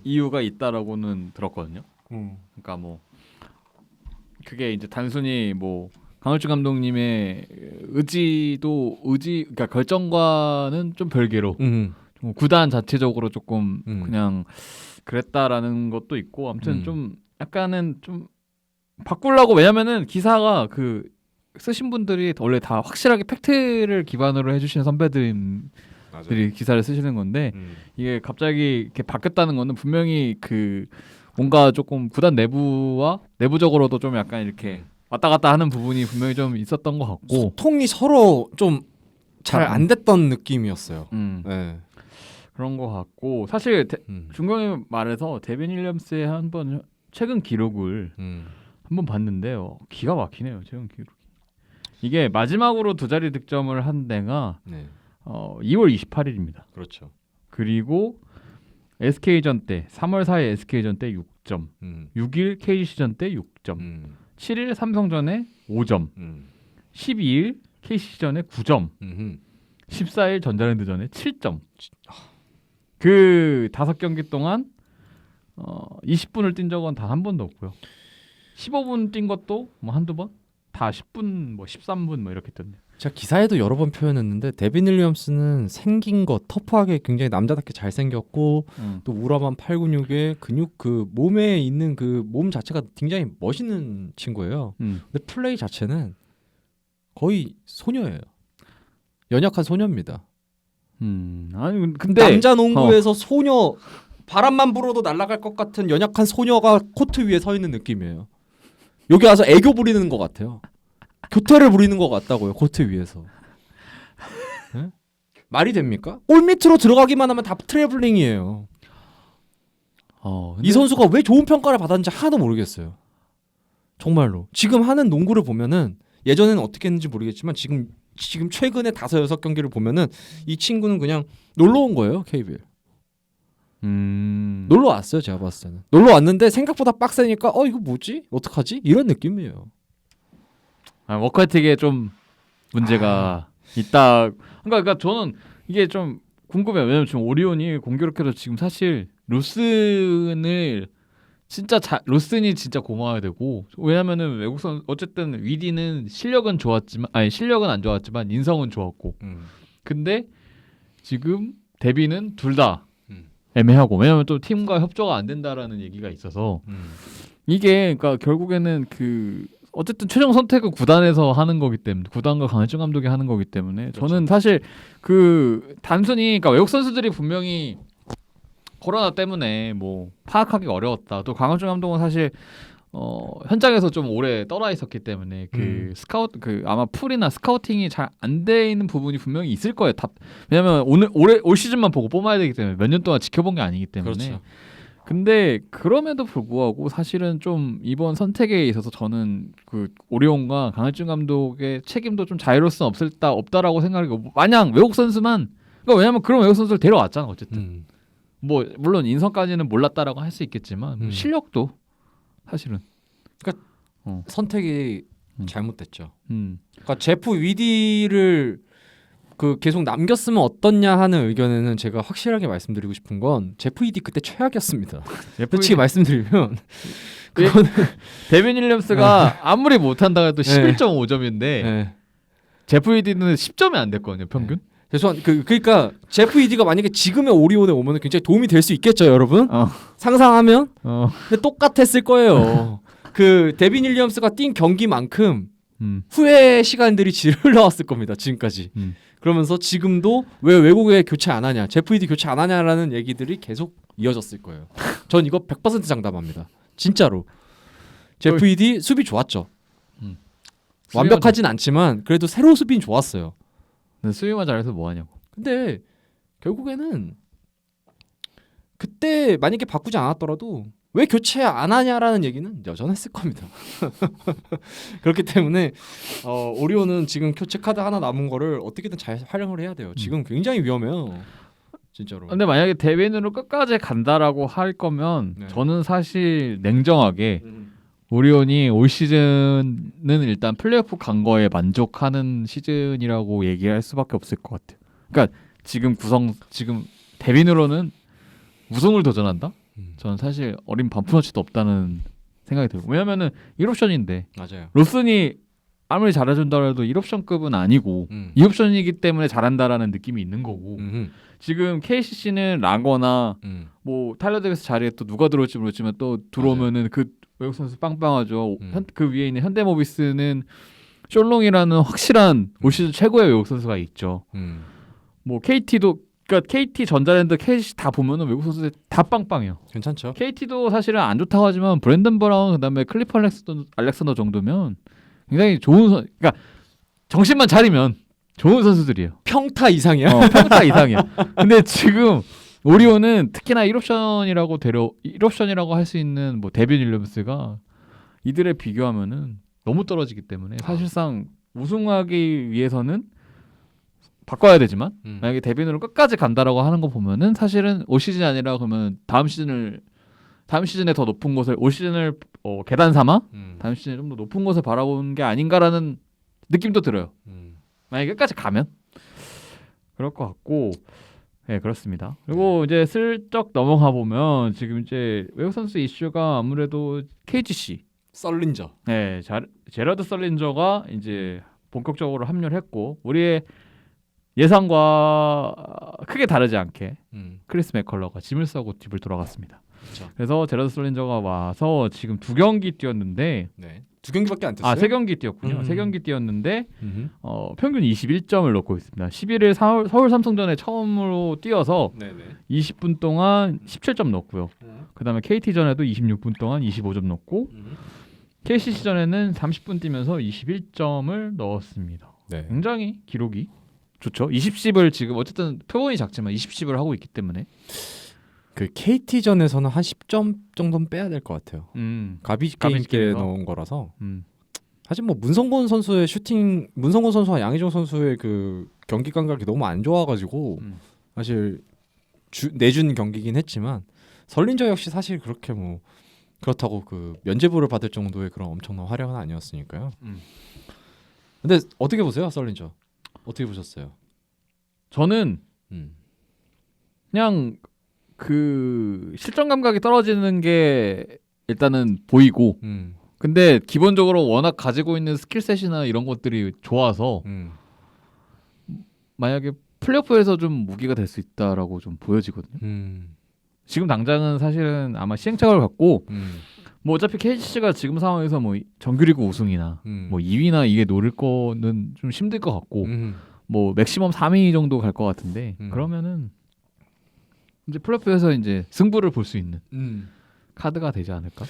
이유가 있다라고는 들었거든요. 그러니까 뭐 그게 이제 단순히 뭐 강을준 감독님의 그러니까 결정과는 좀 별개로 좀 구단 자체적으로 조금 그냥 그랬다라는 것도 있고, 아무튼 좀 약간은 좀 바꾸려고. 왜냐면은 기사가 쓰신 분들이 원래 다 확실하게 팩트를 기반으로 해주시는 선배들이 맞아요. 기사를 쓰시는 건데, 이게 갑자기 이렇게 바뀌었다는 거는 분명히 뭔가 조금 구단 내부적으로도 좀 약간 이렇게 왔다 갔다 하는 부분이 분명히 좀 있었던 것 같고, 소통이 서로 좀 잘 안 됐던 느낌이었어요. 네. 그런 것 같고, 사실 중경이 말해서 데빈 윌리엄스의 한번 최근 기록을 한번 봤는데요, 기가 막히네요. 최근 기록. 이게 마지막으로 두 자리 득점을 한 데가 2월 28일입니다. 그렇죠. 그리고 SK전 때 3월 4일 SK전 때 6점, 6일 KC전 때 6점, 7일 삼성전에 5점, 12일 KC전에 9점, 14일 전자랜드전에 7점. 그 5경기 동안 20분을 뛴 적은 단 한 번도 없고요. 15분 뛴 것도 뭐 한두 번? 다 10분, 뭐 13분 뭐 이렇게 떴네요. 제가 기사에도 여러 번 표현했는데, 데빈 윌리엄스는 생긴 거 터프하게 굉장히 남자답게 잘생겼고, 또 우람한 팔 근육에 몸에 있는 그 몸 자체가 굉장히 멋있는 친구예요. 근데 플레이 자체는 거의 소녀예요. 연약한 소녀입니다. 아니 근데 남자 농구에서 소녀, 바람만 불어도 날아갈 것 같은 연약한 소녀가 코트 위에 서 있는 느낌이에요. 여기 와서 애교 부리는 것 같아요. 교태를 부리는 것 같다고요, 코트 위에서. 네? 말이 됩니까? 골 밑으로 들어가기만 하면 다 트래블링이에요. 이 선수가 왜 좋은 평가를 받았는지 하나도 모르겠어요. 정말로. 지금 하는 농구를 보면은, 예전에는 어떻게 했는지 모르겠지만 지금 최근에 5-6경기를 보면은 이 친구는 그냥 놀러 온 거예요, KBL. 놀러 왔어요, 제가 봤을 때는. 놀러 왔는데 생각보다 빡세니까 이거 뭐지? 어떡하지? 이런 느낌이에요. 워크에틱에 좀 문제가 있다. 그러니까 저는 이게 좀 궁금해요. 왜냐면 지금 오리온이 공교롭게도 지금 사실 로슨이 진짜 고마워야 되고, 왜냐면은 외국선 어쨌든 위디는 실력은 안 좋았지만 인성은 좋았고, 근데 지금 데뷔는 둘 다 애매하고, 왜냐면 또 팀과 협조가 안 된다라는 얘기가 있어서 이게 그러니까 결국에는 어쨌든 최종 선택은 구단에서 하는 거기 때문에, 구단과 강일준 감독이 하는 거기 때문에, 그렇죠. 저는 사실 단순히 그러니까 외국 선수들이 분명히 코로나 때문에 뭐 파악하기 어려웠다. 또 강일준 감독은 사실 현장에서 좀 오래 떨어 있었기 때문에 아마 풀이나 스카우팅이 잘 안 돼 있는 부분이 분명히 있을 거예요. 왜냐면 올 시즌만 보고 뽑아야 되기 때문에, 몇 년 동안 지켜본 게 아니기 때문에. 그렇죠. 근데 그럼에도 불구하고 사실은 좀 이번 선택에 있어서 저는 그 오리온과 강일준 감독의 책임도 좀 자유로울 수는 없다라고 생각하고 마냥 외국 선수만 그러니까 왜냐면 그런 외국 선수를 데려왔잖아 어쨌든 뭐 물론 인성까지는 몰랐다라고 할 수 있겠지만 실력도 사실은 선택이 음. 잘못됐죠. 그러니까 제프 위디를 그 계속 남겼으면 어떻냐 하는 의견에는 제가 확실하게 말씀드리고 싶은 건 제프 위디 그때 최악이었습니다. 솔직히 말씀드리면 그거는 데빈 윌리엄스가 아무리 못한다 해도 11.5점인데 제프 위디는 10점이 안 됐거든요 평균. 그러니까 제프 위디가 만약에 지금의 오리온에 오면 굉장히 도움이 될 수 있겠죠, 여러분. 상상하면. 근데 똑같았을 거예요. 그 데빈 윌리엄스가 뛴 경기만큼 후회 시간들이 흘러왔을 겁니다. 지금까지. 그러면서 지금도 왜 외국에 교체 안 하냐, 제프 위디 교체 안 하냐라는 얘기들이 계속 이어졌을 거예요. 전 이거 100% 장담합니다. 진짜로. 제프 위디 수비 좋았죠. 완벽하진 않지만 그래도 새로 수비는 좋았어요. 수비만 잘해서 뭐 하냐고. 근데 결국에는 그때 만약에 바꾸지 않았더라도 왜 교체 안 하냐라는 얘기는 여전했을 겁니다. 그렇기 때문에 오리온은 지금 교체 카드 하나 남은 거를 어떻게든 잘 활용을 해야 돼요. 지금 굉장히 위험해요. 진짜로. 근데 만약에 대회으로 끝까지 간다라고 할 거면 저는 사실 냉정하게 오리온이 올 시즌은 일단 플레이오프 간 거에 만족하는 시즌이라고 얘기할 수밖에 없을 것 같아요. 그러니까 지금 데빈으로는 우승을 도전한다? 저는 사실 어린 반푼어치도 없다는 생각이 들고 왜냐면은 1옵션인데 맞아요. 로슨이 아무리 잘해준다 해도 1옵션급은 아니고 2옵션이기 때문에 잘한다라는 느낌이 있는 거고 지금 KCC는 랑거나 뭐 타일러 데이비스 자리에 또 누가 들어올지 모르지만 또 들어오면은 그 외국 선수 빵빵하죠. 그 위에 있는 현대모비스는 숄롱이라는 확실한 올 시즌 최고의 외국 선수가 있죠. 뭐 KT도 그러니까 KT, 전자랜드, KC 다 보면은 외국 선수들 다 빵빵해요. 괜찮죠. KT도 사실은 안 좋다고 하지만 브랜든 브라운 그다음에 클리프 알렉산더 정도면 굉장히 좋은 그러니까 정신만 차리면 좋은 선수들이에요. 평타 이상이야. 평타 이상이야. 근데 지금 오리온은 특히나 1옵션이라고 할 수 있는 뭐 데빈 윌리엄스가 이들에 비교하면은 너무 떨어지기 때문에 사실상 우승하기 위해서는 바꿔야 되지만 만약에 데빈으로 끝까지 간다라고 하는 거 보면은 사실은 올 시즌이 아니라 그러면 다음 시즌에 더 높은 곳을 올 시즌을 계단 삼아 다음 시즌에 좀 더 높은 곳을 바라보는 게 아닌가라는 느낌도 들어요. 만약에 끝까지 가면 그럴 것 같고 네 그렇습니다. 그리고 이제 슬쩍 넘어가 보면 지금 이제 외국 선수 이슈가 아무래도 KGC 썰린저. 네 제러드 썰린저가 이제 본격적으로 합류를 했고 우리의 예상과 크게 다르지 않게 크리스 맥컬러가 짐을 싸고 뒷을 돌아갔습니다. 그쵸. 그래서 제러드 솔린저가 와서 지금 2경기 뛰었는데 2경기밖에 안 뛰었어요? 3경기 뛰었군요. 3경기 뛰었는데 평균 21점을 넣고 있습니다. 11일 서울 삼성전에 처음으로 뛰어서 20분 동안 17점 넣었고요. 그다음에 KT전에도 26분 동안 25점 넣고 KCC전에는 30분 뛰면서 21점을 넣었습니다. 굉장히 기록이 좋죠. 20십을 지금 어쨌든 표본이 작지만 20십을 하고 있기 때문에 그 KT전에서는 한 10점 정도는 빼야 될 것 같아요. 가비지 게임 때 넣은 거라서. 사실 뭐 문성곤 선수의 문성곤 선수와 양희종 선수의 그 경기 감각이 너무 안 좋아가지고 사실 내준 경기긴 했지만 설린저 역시 사실 그렇게 뭐 그렇다고 그 면죄부를 받을 정도의 그런 엄청난 활약은 아니었으니까요. 근데 어떻게 보세요, 설린저? 어떻게 보셨어요? 저는 그냥 그 실전 감각이 떨어지는 게 일단은 보이고 근데 기본적으로 워낙 가지고 있는 스킬셋이나 이런 것들이 좋아서 만약에 플레이오프에서 좀 무기가 될 수 있다라고 좀 보여지거든요. 지금 당장은 사실은 아마 시행착오를 갖고 뭐 어차피 KCC가 지금 상황에서 뭐 정규리그 우승이나 뭐 2위나 이게 노릴 거는 좀 힘들 것 같고 뭐 맥시멈 3위 정도 갈 것 같은데 그러면은 이제 플레이오프에서 이제 승부를 볼 수 있는 카드가 되지 않을까?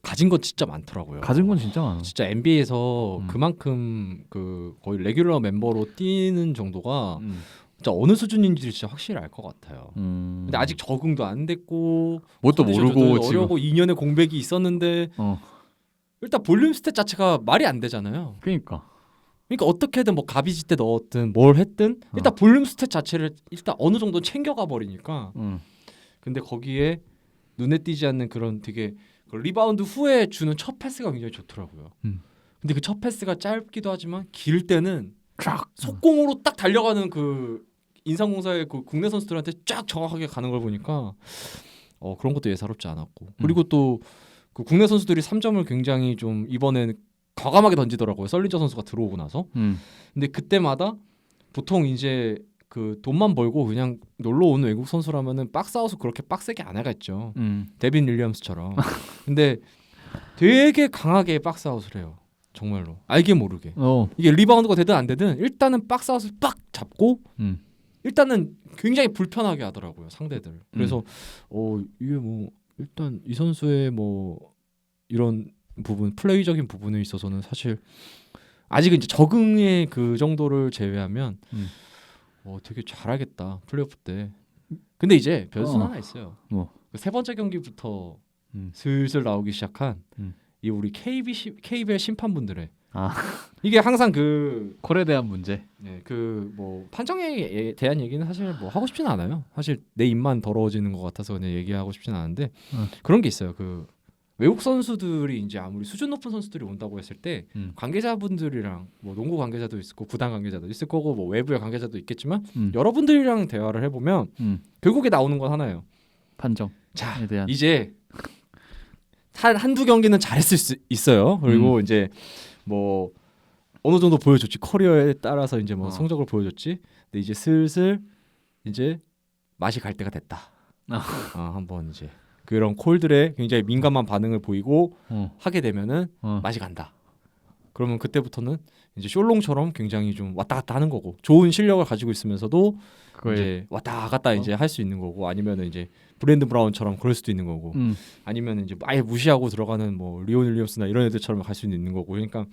가진 건 진짜 많더라고요. 가진 건 진짜 많아. 진짜 NBA에서 그만큼 그 거의 레귤러 멤버로 뛰는 정도가 진짜 어느 수준인지 진짜 확실히 알 것 같아요. 근데 아직 적응도 안 됐고 뭣도 모르고 지금 어려고 2년의 공백이 있었는데 일단 볼륨 스탯 자체가 말이 안 되잖아요. 그러니까 어떻게든 뭐 가비지 때 넣었든 뭘 했든 일단 볼륨 스탯 자체를 일단 어느 정도 챙겨가 버리니까. 근데 거기에 눈에 띄지 않는 그런 되게 그 리바운드 후에 주는 첫 패스가 굉장히 좋더라고요. 근데 그 첫 패스가 짧기도 하지만 길 때는 쫙 속공으로 딱 달려가는 그 인삼공사의 그 국내 선수들한테 쫙 정확하게 가는 걸 보니까 그런 것도 예사롭지 않았고 그리고 또 그 국내 선수들이 3점을 굉장히 좀 이번에는 과감하게 던지더라고요. 썰린저 선수가 들어오고 나서. 근데 그때마다 보통 이제 그 돈만 벌고 그냥 놀러 오는 외국 선수라면은 박스아웃을 그렇게 빡세게 안 하겠죠. 데빈 윌리엄스처럼. 근데 되게 강하게 박스아웃을 해요. 정말로 알게 모르게. 이게 리바운드가 되든 안 되든 일단은 박스아웃을 빡 잡고 일단은 굉장히 불편하게 하더라고요 상대들. 그래서 이게 뭐 일단 이 선수의 뭐 이런 부분 플레이적인 부분에 있어서는 사실 아직은 이제 적응의 그 정도를 제외하면 되게 잘하겠다 플레이오프 때. 근데 이제 변수는 하나 있어요. 그 세 번째 경기부터 슬슬 나오기 시작한 이 우리 KBL 심판분들의 이게 항상 그 콜에 대한 문제. 그 뭐 판정에 대한 얘기는 사실 뭐 하고 싶지는 않아요. 사실 내 입만 더러워지는 것 같아서 그냥 얘기하고 싶지는 않은데 그런 게 있어요. 그 외국 선수들이 이제 아무리 수준 높은 선수들이 온다고 했을 때 관계자분들이랑 뭐 농구 관계자도 있고 구단 관계자도 있을 거고 뭐 외부의 관계자도 있겠지만 여러분들이랑 대화를 해보면 결국에 나오는 건 하나예요. 판정. 자 대한. 이제 한두 경기는 잘했을 수 있어요. 그리고 이제 뭐 어느 정도 보여줬지. 커리어에 따라서 이제 뭐 성적을 보여줬지. 근데 이제 슬슬 이제 맛이 갈 때가 됐다. 한번 이제 그런 콜들에 굉장히 민감한 반응을 보이고 하게 되면은 맛이 간다. 그러면 그때부터는 이제 숄롱처럼 굉장히 좀 왔다 갔다 하는 거고 좋은 실력을 가지고 있으면서도 이제 왔다 갔다 이제 할 수 있는 거고 아니면은 이제 브랜드 브라운처럼 그럴 수도 있는 거고 아니면 이제 아예 무시하고 들어가는 뭐 리온 윌리엄스나 이런 애들처럼 갈 수도 있는 거고 그러니까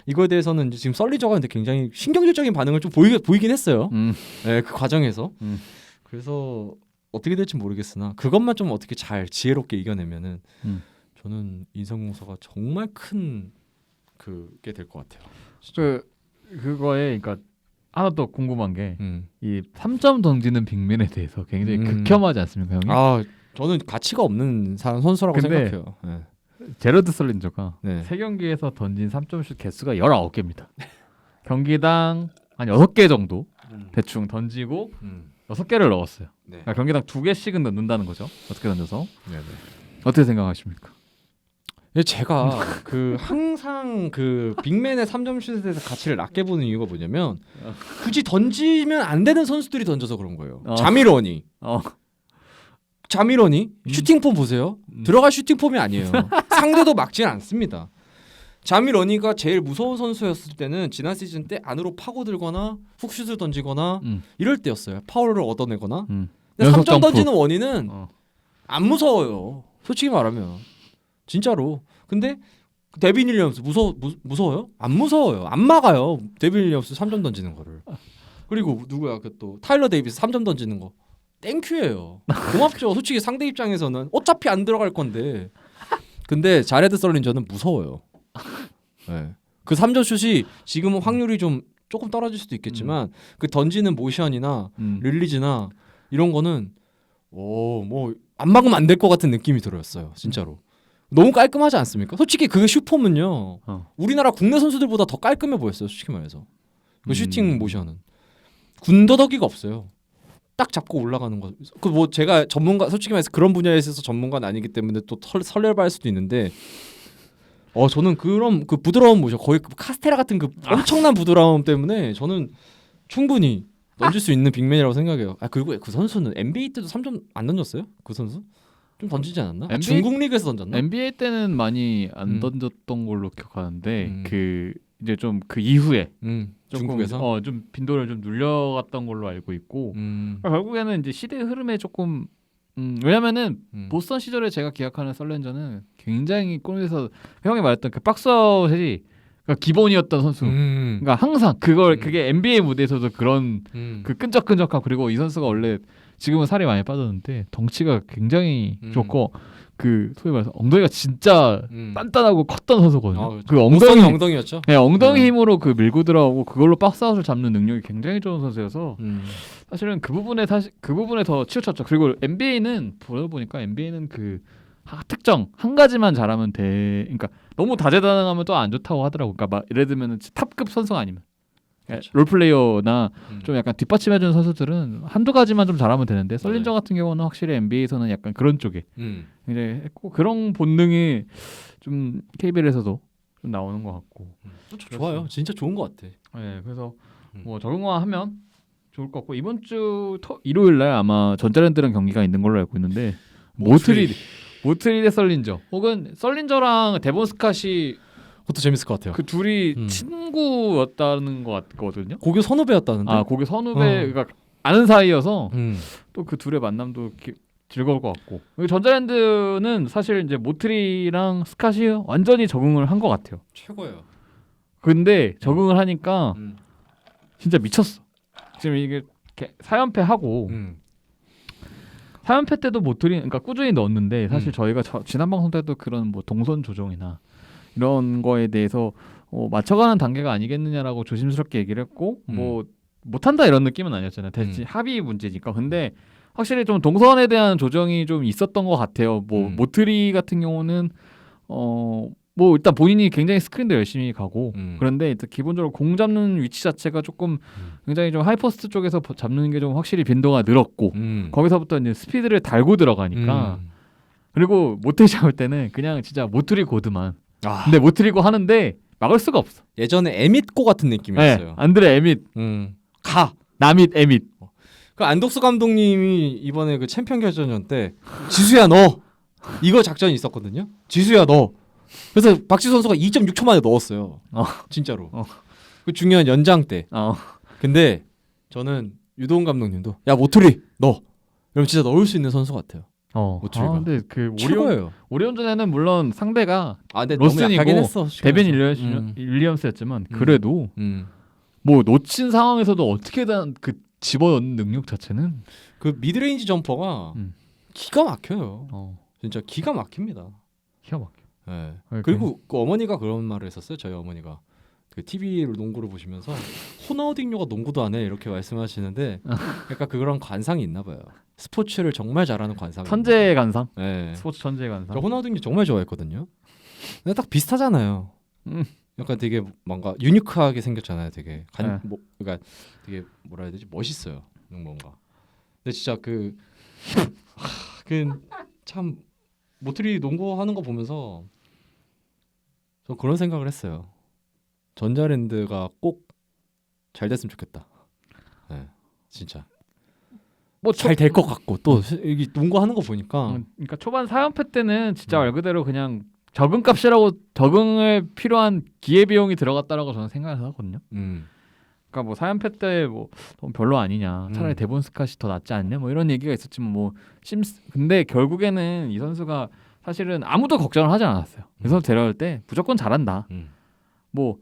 이거에 대해서는 이제 지금 썰리저가 근데 굉장히 신경질적인 반응을 좀 보이긴 했어요. 네, 그 과정에서. 그래서 어떻게 될지 모르겠으나 그것만 좀 어떻게 잘 지혜롭게 이겨내면은 저는 인삼공사가 정말 큰 그게 될 것 같아요. 그거에 그러니까 하나 더 궁금한 게 이 3점 던지는 빅맨에 대해서 굉장히 극혐하지 않습니까, 형님? 저는 가치가 없는 선수라고 생각해요. 네. 제러드 설린저가 네. 3경기에서 던진 3점슛 개수가 19개입니다. 경기당 한 6개 정도 대충 던지고 6개를 넣었어요. 네. 그러니까 경기당 2개씩은 넣는다는 거죠. 어떻게 던져서. 네네. 어떻게 생각하십니까? 제가 그 항상 그 빅맨의 3점슛에 대해서 가치를 낮게 보는 이유가 뭐냐면 굳이 던지면 안 되는 선수들이 던져서 그런 거예요. 자미런이 슈팅폼 보세요. 들어갈 슈팅폼이 아니에요. 상대도 막지는 않습니다. 자미런이가 제일 무서운 선수였을 때는 지난 시즌 때 안으로 파고들거나 훅슛을 던지거나 이럴 때였어요. 파울을 얻어내거나. 근데 3점 던지는 원인은 안 무서워요. 솔직히 말하면. 진짜로. 근데 데빈 윌리엄스 무서워요? 안 무서워요. 안 막아요. 데빈 윌리엄스 3점 던지는 거를. 그리고 누구야? 그 또 타일러 데이비스 3점 던지는 거. 땡큐예요. 고맙죠. 솔직히 상대 입장에서는 어차피 안 들어갈 건데. 근데 자레드 썰린저는 무서워요. 네. 그 3점 슛이 지금은 확률이 좀 조금 떨어질 수도 있겠지만 그 던지는 모션이나 릴리즈나 이런 거는 뭐 안 막으면 안 될 것 같은 느낌이 들었어요. 진짜로. 너무 깔끔하지 않습니까? 솔직히 그 슈퍼는요. 우리나라 국내 선수들보다 더 깔끔해 보였어요. 솔직히 말해서. 그 슈팅 모션은 군더더기가 없어요. 딱 잡고 올라가는 거. 그 뭐 제가 전문가 솔직히 말해서 그런 분야에 있어서 전문가는 아니기 때문에 또 설레발 수도 있는데 저는 그런 그 부드러운 모션 거의 그 카스테라 같은 그 엄청난 부드러움 때문에 저는 충분히 던질 수 있는 빅맨이라고 생각해요. 그리고 그 선수는 NBA 때도 3점 안 던졌어요? 그 선수? 좀 던지지 않았나? 중국 리그에서 던졌나? NBA 때는 많이 안 던졌던 걸로 기억하는데 그 이제 좀 그 이후에 중국에서 좀 빈도를 좀 눌려갔던 걸로 알고 있고 그러니까 결국에는 이제 시대의 흐름에 조금 왜냐면은 보스턴 시절에 제가 기억하는 썰렌저는 굉장히 골에서 형이 말했던 그 박스아웃이 기본이었던 선수. 그러니까 항상 그게 NBA 무대에서도 그런 그 끈적끈적하고 그리고 이 선수가 원래 지금은 살이 많이 빠졌는데 덩치가 굉장히 좋고 그 소위 말해서 엉덩이가 진짜 단단하고 컸던 선수거든요. 아, 그 엉덩이였죠. 네, 엉덩이 힘으로 그 밀고 들어가고 그걸로 박스아웃을 잡는 능력이 굉장히 좋은 선수여서 사실은 그 부분에 더 치우쳤죠. 그리고 NBA는 보니까 NBA는 그 특정 한 가지만 잘하면 돼. 그러니까 너무 다재다능하면 또 안 좋다고 하더라고. 그러니까 막 예를 들면 탑급 선수가 아니면 그렇죠. 롤플레이어나 좀 약간 뒷받침해주는 선수들은 한두 가지만 좀 잘하면 되는데 썰린저 같은 경우는 확실히 NBA에서는 약간 그런 쪽에 굉장히 했고 그런 본능이 좀 KBL에서도 좀 나오는 것 같고 좋아요. 진짜 좋은 것 같아. 네, 그래서 뭐 적응화하면 좋을 것 같고 이번 주 일요일 날 아마 전자랜드랑 경기가 있는 걸로 알고 있는데 모트리 대 썰린저 혹은 썰린저랑 데본 스캇이 그것도 재밌을 것 같아요. 그 둘이 친구였다는 것 같거든요. 고교 선후배였다는데. 아 고교 선후배 그러니까 아는 사이여서 또 그 둘의 만남도 즐거울 것 같고 그리고 전자랜드는 사실 이제 모트리랑 스캇이 완전히 적응을 한 것 같아요. 최고예요. 근데 적응을 하니까 음. 진짜 미쳤어. 지금 이게 4연패 하고 4연패 때도 모트리 그러니까 꾸준히 넣었는데 사실 저희가 지난 방송 때도 그런 뭐 동선 조정이나 이런 거에 대해서 맞춰가는 단계가 아니겠느냐라고 조심스럽게 얘기를 했고 뭐 못한다 이런 느낌은 아니었잖아요. 대신 합의 문제니까. 근데 확실히 좀 동선에 대한 조정이 좀 있었던 것 같아요. 뭐 모트리 같은 경우는 뭐 일단 본인이 굉장히 스크린도 열심히 가고 그런데 일단 기본적으로 공 잡는 위치 자체가 조금 굉장히 좀 하이포스트 쪽에서 잡는 게 좀 확실히 빈도가 늘었고 거기서부터 이제 스피드를 달고 들어가니까 그리고 모트리 잡을 때는 그냥 진짜 모트리 고드만 근데 모트리고 하는데 막을 수가 없어. 예전에 에밋고 같은 느낌이었어요. 네, 안드레 에밋 나밋 에밋. 그 안독수 감독님이 이번에 그 챔피언 결정전 때 지수야 너 이거 작전이 있었거든요. 지수야 너. 그래서 박지수 선수가 2.6초 만에 넣었어요. 진짜로. 그 중요한 연장 때. 근데 저는 유도훈 감독님도 야 모트리 너. 그럼 진짜 넣을 수 있는 선수 같아요. 모트리가. 근데 그 최고예요. 오리온전에는 물론 상대가 근데 로슨이고 데빈 음. 윌리엄스였지만 그래도 뭐 놓친 상황에서도 어떻게든 그 집어넣는 능력 자체는 그 미드레인지 점퍼가 기가 막혀요. 진짜 기가 막힙니다. 기가 막혀. 네. 그리고 그 어머니가 그런 말을 했었어요. 저희 어머니가 그 TV 농구를 보시면서 호나우딩요가 농구도 안 해 이렇게 말씀하시는데 약간 그런 관상이 있나 봐요. 스포츠를 정말 잘하는 관상. 천재 관상. 네. 스포츠 천재 관상. 저 호나우딩요 정말 좋아했거든요. 근데 딱 비슷하잖아요. 약간 되게 뭔가 유니크하게 생겼잖아요. 되게 그러니까 되게 뭐라 해야 되지? 멋있어요. 뭔가. 근데 진짜 그 참 모트리 농구하는 거 보면서 저 그런 생각을 했어요. 전자랜드가 꼭 잘 됐으면 좋겠다. 네, 진짜. 뭐 잘 될 것 같고 또 여기 농구하는 거 보니까. 그러니까 초반 4연패 때는 진짜 말 그대로 그냥 적응값이라고 적응을 필요한 기회 비용이 들어갔다라고 저는 생각을 하거든요. 그러니까 뭐 4연패 때 뭐 별로 아니냐. 차라리 데본 스캇이 더 낫지 않냐. 뭐 이런 얘기가 있었지만 뭐 근데 결국에는 이 선수가 사실은 아무도 걱정을 하지 않았어요. 이 선수 데려올 때 무조건 잘한다. 뭐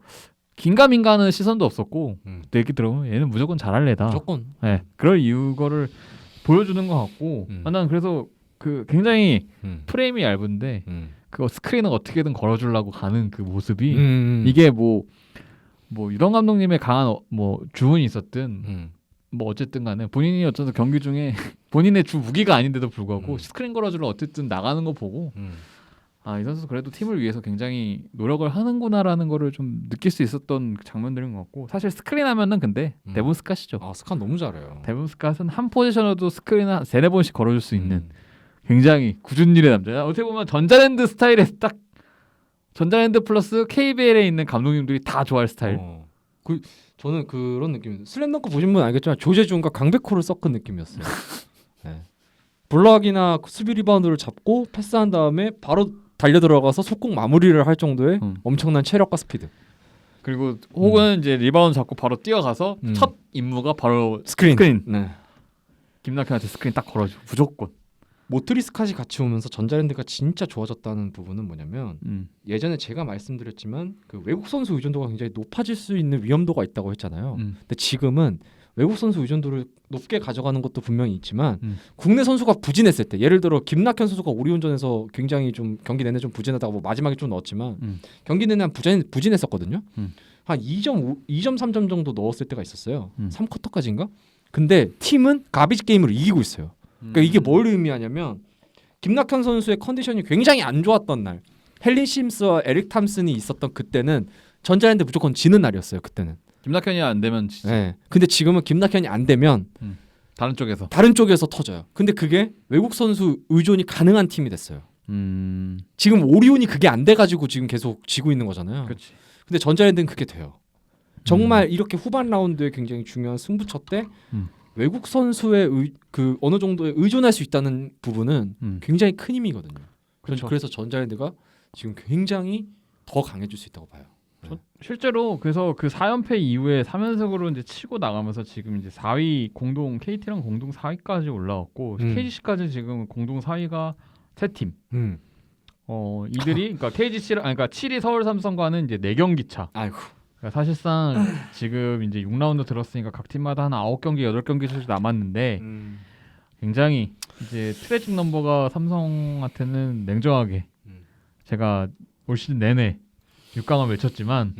긴가민가하는 시선도 없었고 또 얘기 들어보면 얘는 무조건 잘할 애다. 무조건. 네, 그럴 이유를 보여주는 것 같고 난 그래서 그 굉장히 프레임이 얇은데 그거 스크린을 어떻게든 걸어주려고 가는 그 모습이 이게 뭐 유동 감독님의 강한 뭐 주문이 있었든 뭐 어쨌든 간에 본인이 어쩌든 경기 중에 본인의 주 무기가 아닌데도 불구하고 스크린 걸어주려 어쨌든 나가는 거 보고 이 선수 그래도 팀을 위해서 굉장히 노력을 하는구나라는 거를 좀 느낄 수 있었던 장면들인 것 같고 사실 스크린 하면은 근데 데본 스캇이죠. 스캇 너무 잘해요. 데본 스캇은 한 포지션으로도 스크린 한 3-4번씩 걸어줄 수 있는 굉장히 굳은 일의 남자. 어떻게 보면 전자랜드 스타일에 딱 전자랜드 플러스 KBL에 있는 감독님들이 다 좋아할 스타일. 저는 그런 느낌. 슬램덩크 보신 분 알겠지만 조재준과 강백호를 섞은 느낌이었어요. 네. 블락이나 수비 리바운드를 잡고 패스한 다음에 바로 달려 들어가서 속공 마무리를 할 정도의 엄청난 체력과 스피드. 그리고 혹은 이제 리바운드 잡고 바로 뛰어가서 첫 임무가 바로 스크린. 네. 김낙현한테 스크린 딱 걸어줘. 무조건. 모트리스까지 같이 오면서 전자랜드가 진짜 좋아졌다는 부분은 뭐냐면 음. 예전에 제가 말씀드렸지만 그 외국 선수 의존도가 굉장히 높아질 수 있는 위험도가 있다고 했잖아요. 근데 지금은 외국 선수 의존도를 높게 가져가는 것도 분명히 있지만 국내 선수가 부진했을 때 예를 들어 김낙현 선수가 오리온전에서 굉장히 좀 경기 내내 좀 부진하다가 뭐 마지막에 좀 넣었지만 경기 내내 부진했었거든요. 한 2.5, 2.3점 정도 넣었을 때가 있었어요. 3쿼터까지인가? 근데 팀은 가비지 게임으로 이기고 있어요. 그러니까 이게 뭘 의미하냐면 김낙현 선수의 컨디션이 굉장히 안 좋았던 날 헨리 심스와 에릭 탐슨이 있었던 그때는 전자랜드 무조건 지는 날이었어요. 그때는. 김낙현이 안 되면 진짜 네. 근데 지금은 김낙현이 안 되면 다른 쪽에서 다른 쪽에서 터져요. 근데 그게 외국 선수 의존이 가능한 팀이 됐어요. 지금 오리온이 그게 안 돼가지고 지금 계속 지고 있는 거잖아요. 그렇지. 근데 전자랜드는 그게 돼요. 정말 이렇게 후반 라운드에 굉장히 중요한 승부처 때 외국 선수의 그 어느 정도에 의존할 수 있다는 부분은 굉장히 큰 힘이거든요. 그렇죠. 그래서 전자랜드가 지금 굉장히 더 강해질 수 있다고 봐요. 실제로 그래서 그 4연패 이후에 3연승으로 이제 치고 나가면서 지금 이제 4위 공동 KT랑 공동 4위까지 올라왔고 KGC까지 지금 공동 4위가 세 팀. 이들이 그러니까 KGC랑 그러니까 7위 서울 삼성과는 이제 4경기 차. 아이고. 그러니까 사실상 지금 이제 6라운드 들었으니까 각 팀마다 한 9경기, 8경기씩 남았는데 굉장히 이제 트래직 넘버가 삼성한테는 냉정하게 제가 올 시즌 내내 6강을 외쳤지만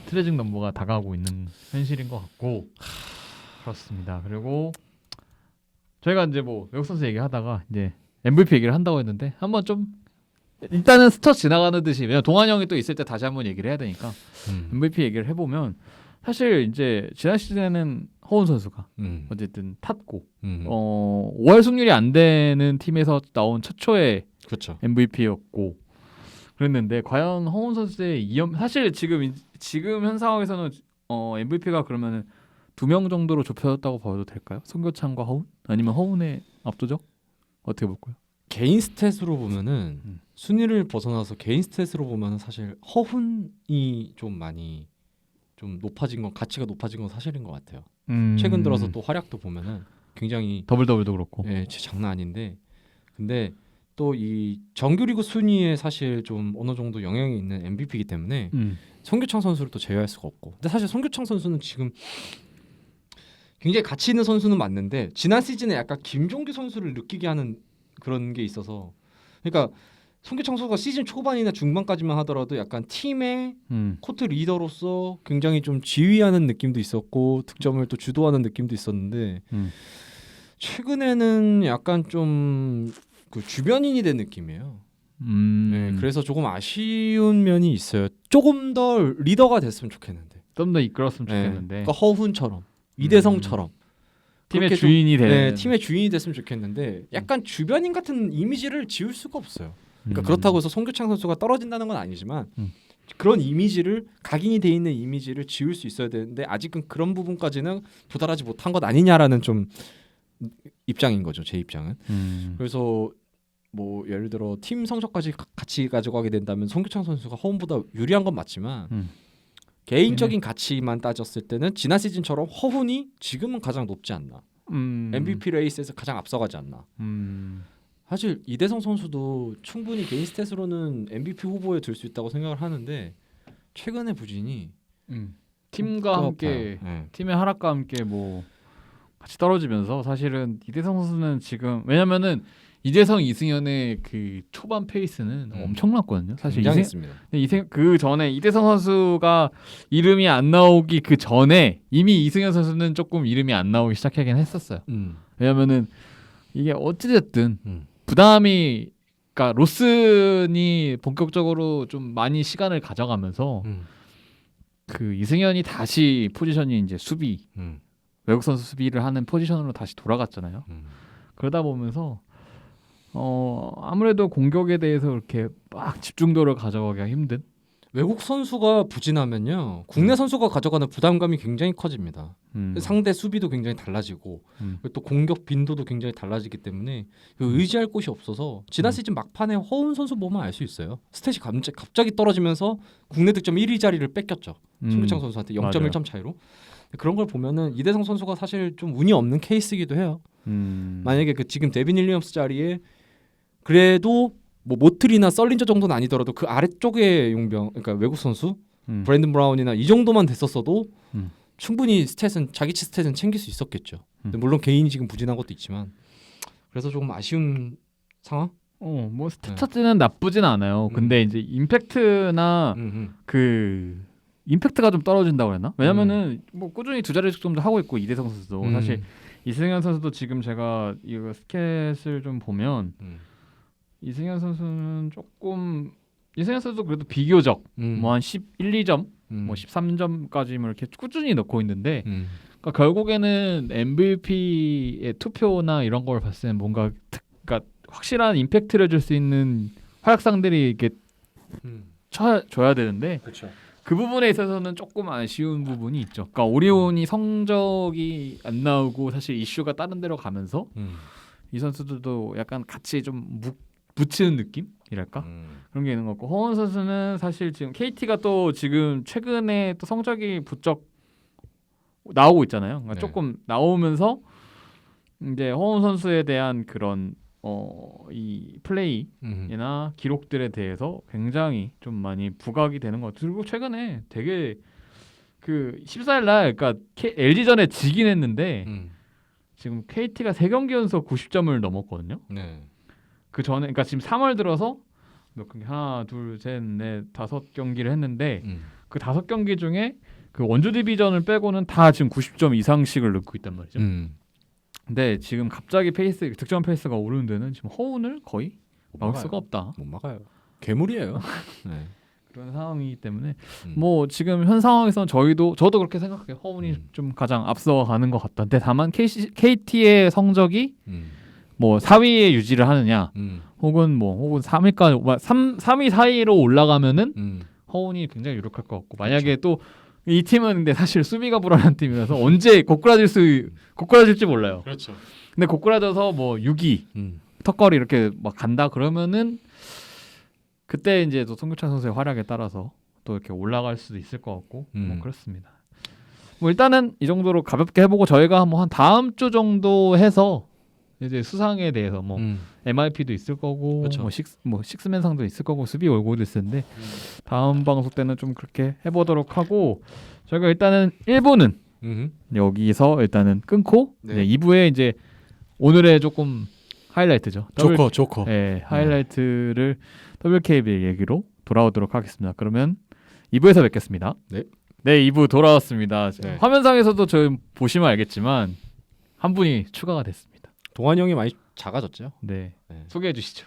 트래직 넘버가 다가오고 있는 현실인 것 같고 그렇습니다. 그리고 저희가 이제 뭐 외국 선수 얘기하다가 이제 MVP 얘기를 한다고 했는데 한번 좀 일단은 스쳐 지나가는 듯이 왜냐면 동환 형이 또 있을 때 다시 한번 얘기를 해야 되니까 MVP 얘기를 해보면 사실 이제 지난 시즌에는 허운 선수가 어쨌든 탔고 5할 승률이 안 되는 팀에서 나온 최초의 그렇죠. MVP였고 그랬는데 과연 허운 선수의 사실 지금 현 상황에서는 MVP가 그러면은 2명 정도로 좁혀졌다고 봐도 될까요? 송교창과 허운? 아니면 허운의 압도적? 어떻게 볼까요? 개인 스탯으로 보면은 순위를 벗어나서 개인 스탯으로 보면은 사실 허훈이 좀 많이 좀 높아진 건 가치가 높아진 건 사실인 것 같아요. 최근 들어서 또 활약도 보면은 굉장히 더블도 그렇고. 예, 장난 아닌데 근데 또 이 정규리그 순위에 사실 좀 어느 정도 영향이 있는 MVP이기 때문에 송교창 선수를 또 제외할 수가 없고. 근데 사실 송교창 선수는 지금 굉장히 가치 있는 선수는 맞는데 지난 시즌에 약간 김종규 선수를 느끼게 하는 그런 게 있어서 그러니까 송교창 선수가 시즌 초반이나 중반까지만 하더라도 약간 팀의 코트 리더로서 굉장히 좀 지휘하는 느낌도 있었고 득점을 또 주도하는 느낌도 있었는데 최근에는 약간 좀 그 주변인이 된 느낌이에요. 네, 그래서 조금 아쉬운 면이 있어요. 조금 더 리더가 됐으면 좋겠는데. 좀 더 이끌었으면 좋겠는데. 그러니까 허훈처럼 이대성처럼 팀의 주인이 되는. 네, 팀의 주인이 됐으면 좋겠는데 약간 주변인 같은 이미지를 지울 수가 없어요. 그러니까 그렇다고 해서 송교창 선수가 떨어진다는 건 아니지만 그런 이미지를 각인이 돼 있는 이미지를 지울 수 있어야 되는데 아직은 그런 부분까지는 도달하지 못한 것 아니냐라는 좀 입장인 거죠. 제 입장은. 그래서 뭐 예를 들어 팀 성적까지 같이 가져가게 된다면 송교창 선수가 허훈보다 유리한 건 맞지만 개인적인 가치만 따졌을 때는 지난 시즌처럼 허훈이 지금은 가장 높지 않나. MVP 레이스에서 가장 앞서가지 않나. 사실 이대성 선수도 충분히 개인 스탯으로는 MVP 후보에 들 수 있다고 생각을 하는데 최근의 부진이 팀과 함께 팀의 하락과 함께 뭐 같이 떨어지면서 사실은 이대성 선수는 지금 왜냐면은 이대성 이승현의 그 초반 페이스는 엄청났거든요. 사실 그 전에 이대성 선수가 이름이 안 나오기 그 전에 이미 이승현 선수는 조금 이름이 안 나오기 시작하긴 했었어요. 왜냐면은 이게 어찌됐든 부담이 그러니까 로슨이 본격적으로 좀 많이 시간을 가져가면서 그 이승현이 다시 포지션이 이제 수비 외국 선수 수비를 하는 포지션으로 다시 돌아갔잖아요. 그러다 보면서 아무래도 공격에 대해서 이렇게 막 집중도를 가져가기가 힘든 외국 선수가 부진하면요 국내 선수가 가져가는 부담감이 굉장히 커집니다. 상대 수비도 굉장히 달라지고 또 공격 빈도도 굉장히 달라지기 때문에 의지할 곳이 없어서 지난 시즌 막판에 허운 선수 보면 알 수 있어요. 스탯이 갑자기 떨어지면서 국내 득점 1위 자리를 뺏겼죠. 송교창 선수한테 0.1점 차이로. 그런 걸 보면은 이대성 선수가 사실 좀 운이 없는 케이스이기도 해요. 만약에 그 지금 데빈 윌리엄스 자리에 그래도 뭐 모틀이나 썰린저 정도는 아니더라도 그 아래쪽에 용병, 그러니까 외국 선수 브랜든 브라운이나 이 정도만 됐었어도 충분히 스탯은 자기치 스탯은 챙길 수 있었겠죠. 근데 물론 개인이 지금 부진한 것도 있지만 그래서 조금 아쉬운 상황? 뭐 스tats 나쁘진 않아요. 근데 이제 임팩트나 그 임팩트가 좀 떨어진다고 그랬나? 왜냐면은 뭐 꾸준히 두 자릿수 정도 하고 있고 이대성 선수도 사실 이승현 선수도 지금 제가 이거 스탯을 좀 보면 이승현 선수는 조금 이승현 선수도 그래도 비교적 뭐 한 11, 2점, 뭐 13점까지 이렇게 꾸준히 넣고 있는데 그러니까 결국에는 MVP의 투표나 이런 걸 봤을 때는 뭔가 그러니까 확실한 임팩트를 줄 수 있는 활약상들이 이렇게 줘야 되는데 그렇죠. 그 부분에 있어서는 조금 아쉬운 부분이 있죠. 그러니까 오리온이 성적이 안 나오고 사실 이슈가 다른 데로 가면서 이 선수들도 약간 같이 좀 묻히는 느낌이랄까 그런 게 있는 것 같고 허원 선수는 사실 지금 KT가 또 지금 최근에 또 성적이 부쩍 나오고 있잖아요. 그러니까 네. 조금 나오면서 이제 허원 선수에 대한 그런 이 플레이나 기록들에 대해서 굉장히 좀 많이 부각이 되는 것 같아요. 그리고 최근에 되게 그 14일 날 그러니까 LG전에 지긴 했는데 지금 KT가 3경기 연속 90점을 넘었거든요. 네. 그 전에 그러니까 지금 3월 들어서 몇 경기 하나, 둘, 셋, 넷, 5경기를 했는데 그 5경기 중에 그 원주 디비전을 빼고는 다 지금 90점 이상씩을 넣고 있단 말이죠. 근데 지금 갑자기 득점 페이스가 오르는 데는 지금 허운을 거의 막을 수가 없다. 못 막아요. 괴물이에요. 네. 그런 상황이기 때문에 뭐 지금 현 상황에서는 저도 그렇게 생각해요. 허운이 좀 가장 앞서가는 것 같다. 근데 다만 KT의 성적이 뭐 4위에 유지를 하느냐, 혹은 3위까지 3위 사이로 올라가면은 허운이 굉장히 유력할 것 같고 만약에 또 이 팀은 근데 사실 수비가 불안한 팀이라서 언제 고꾸라질지 몰라요. 그렇죠. 근데 고꾸라져서 뭐 6위 턱걸이 이렇게 막 간다 그러면은 그때 이제 또 송교창 선수의 활약에 따라서 또 이렇게 올라갈 수도 있을 것 같고 뭐 그렇습니다. 뭐 일단은 이 정도로 가볍게 해보고 저희가 뭐 한 다음 주 정도 해서 이제 수상에 대해서 뭐 MIP도 있을 거고 그렇죠. 뭐 식스맨상도 있을 거고 수비 월고도 있을 텐데 다음 방송 때는 좀 그렇게 해보도록 하고 저희가 일단은 1부는 여기서 일단은 끊고 네. 2부에 이제 오늘의 조금 하이라이트죠. 조커. 네, 하이라이트를 WKBL 얘기로 돌아오도록 하겠습니다. 그러면 2부에서 뵙겠습니다. 네. 네, 2부 돌아왔습니다. 네. 화면상에서도 저 보시면 알겠지만 한 분이 추가가 됐습니다. 동환이 형이 많이 작아졌죠? 네, 네. 소개해 주시죠.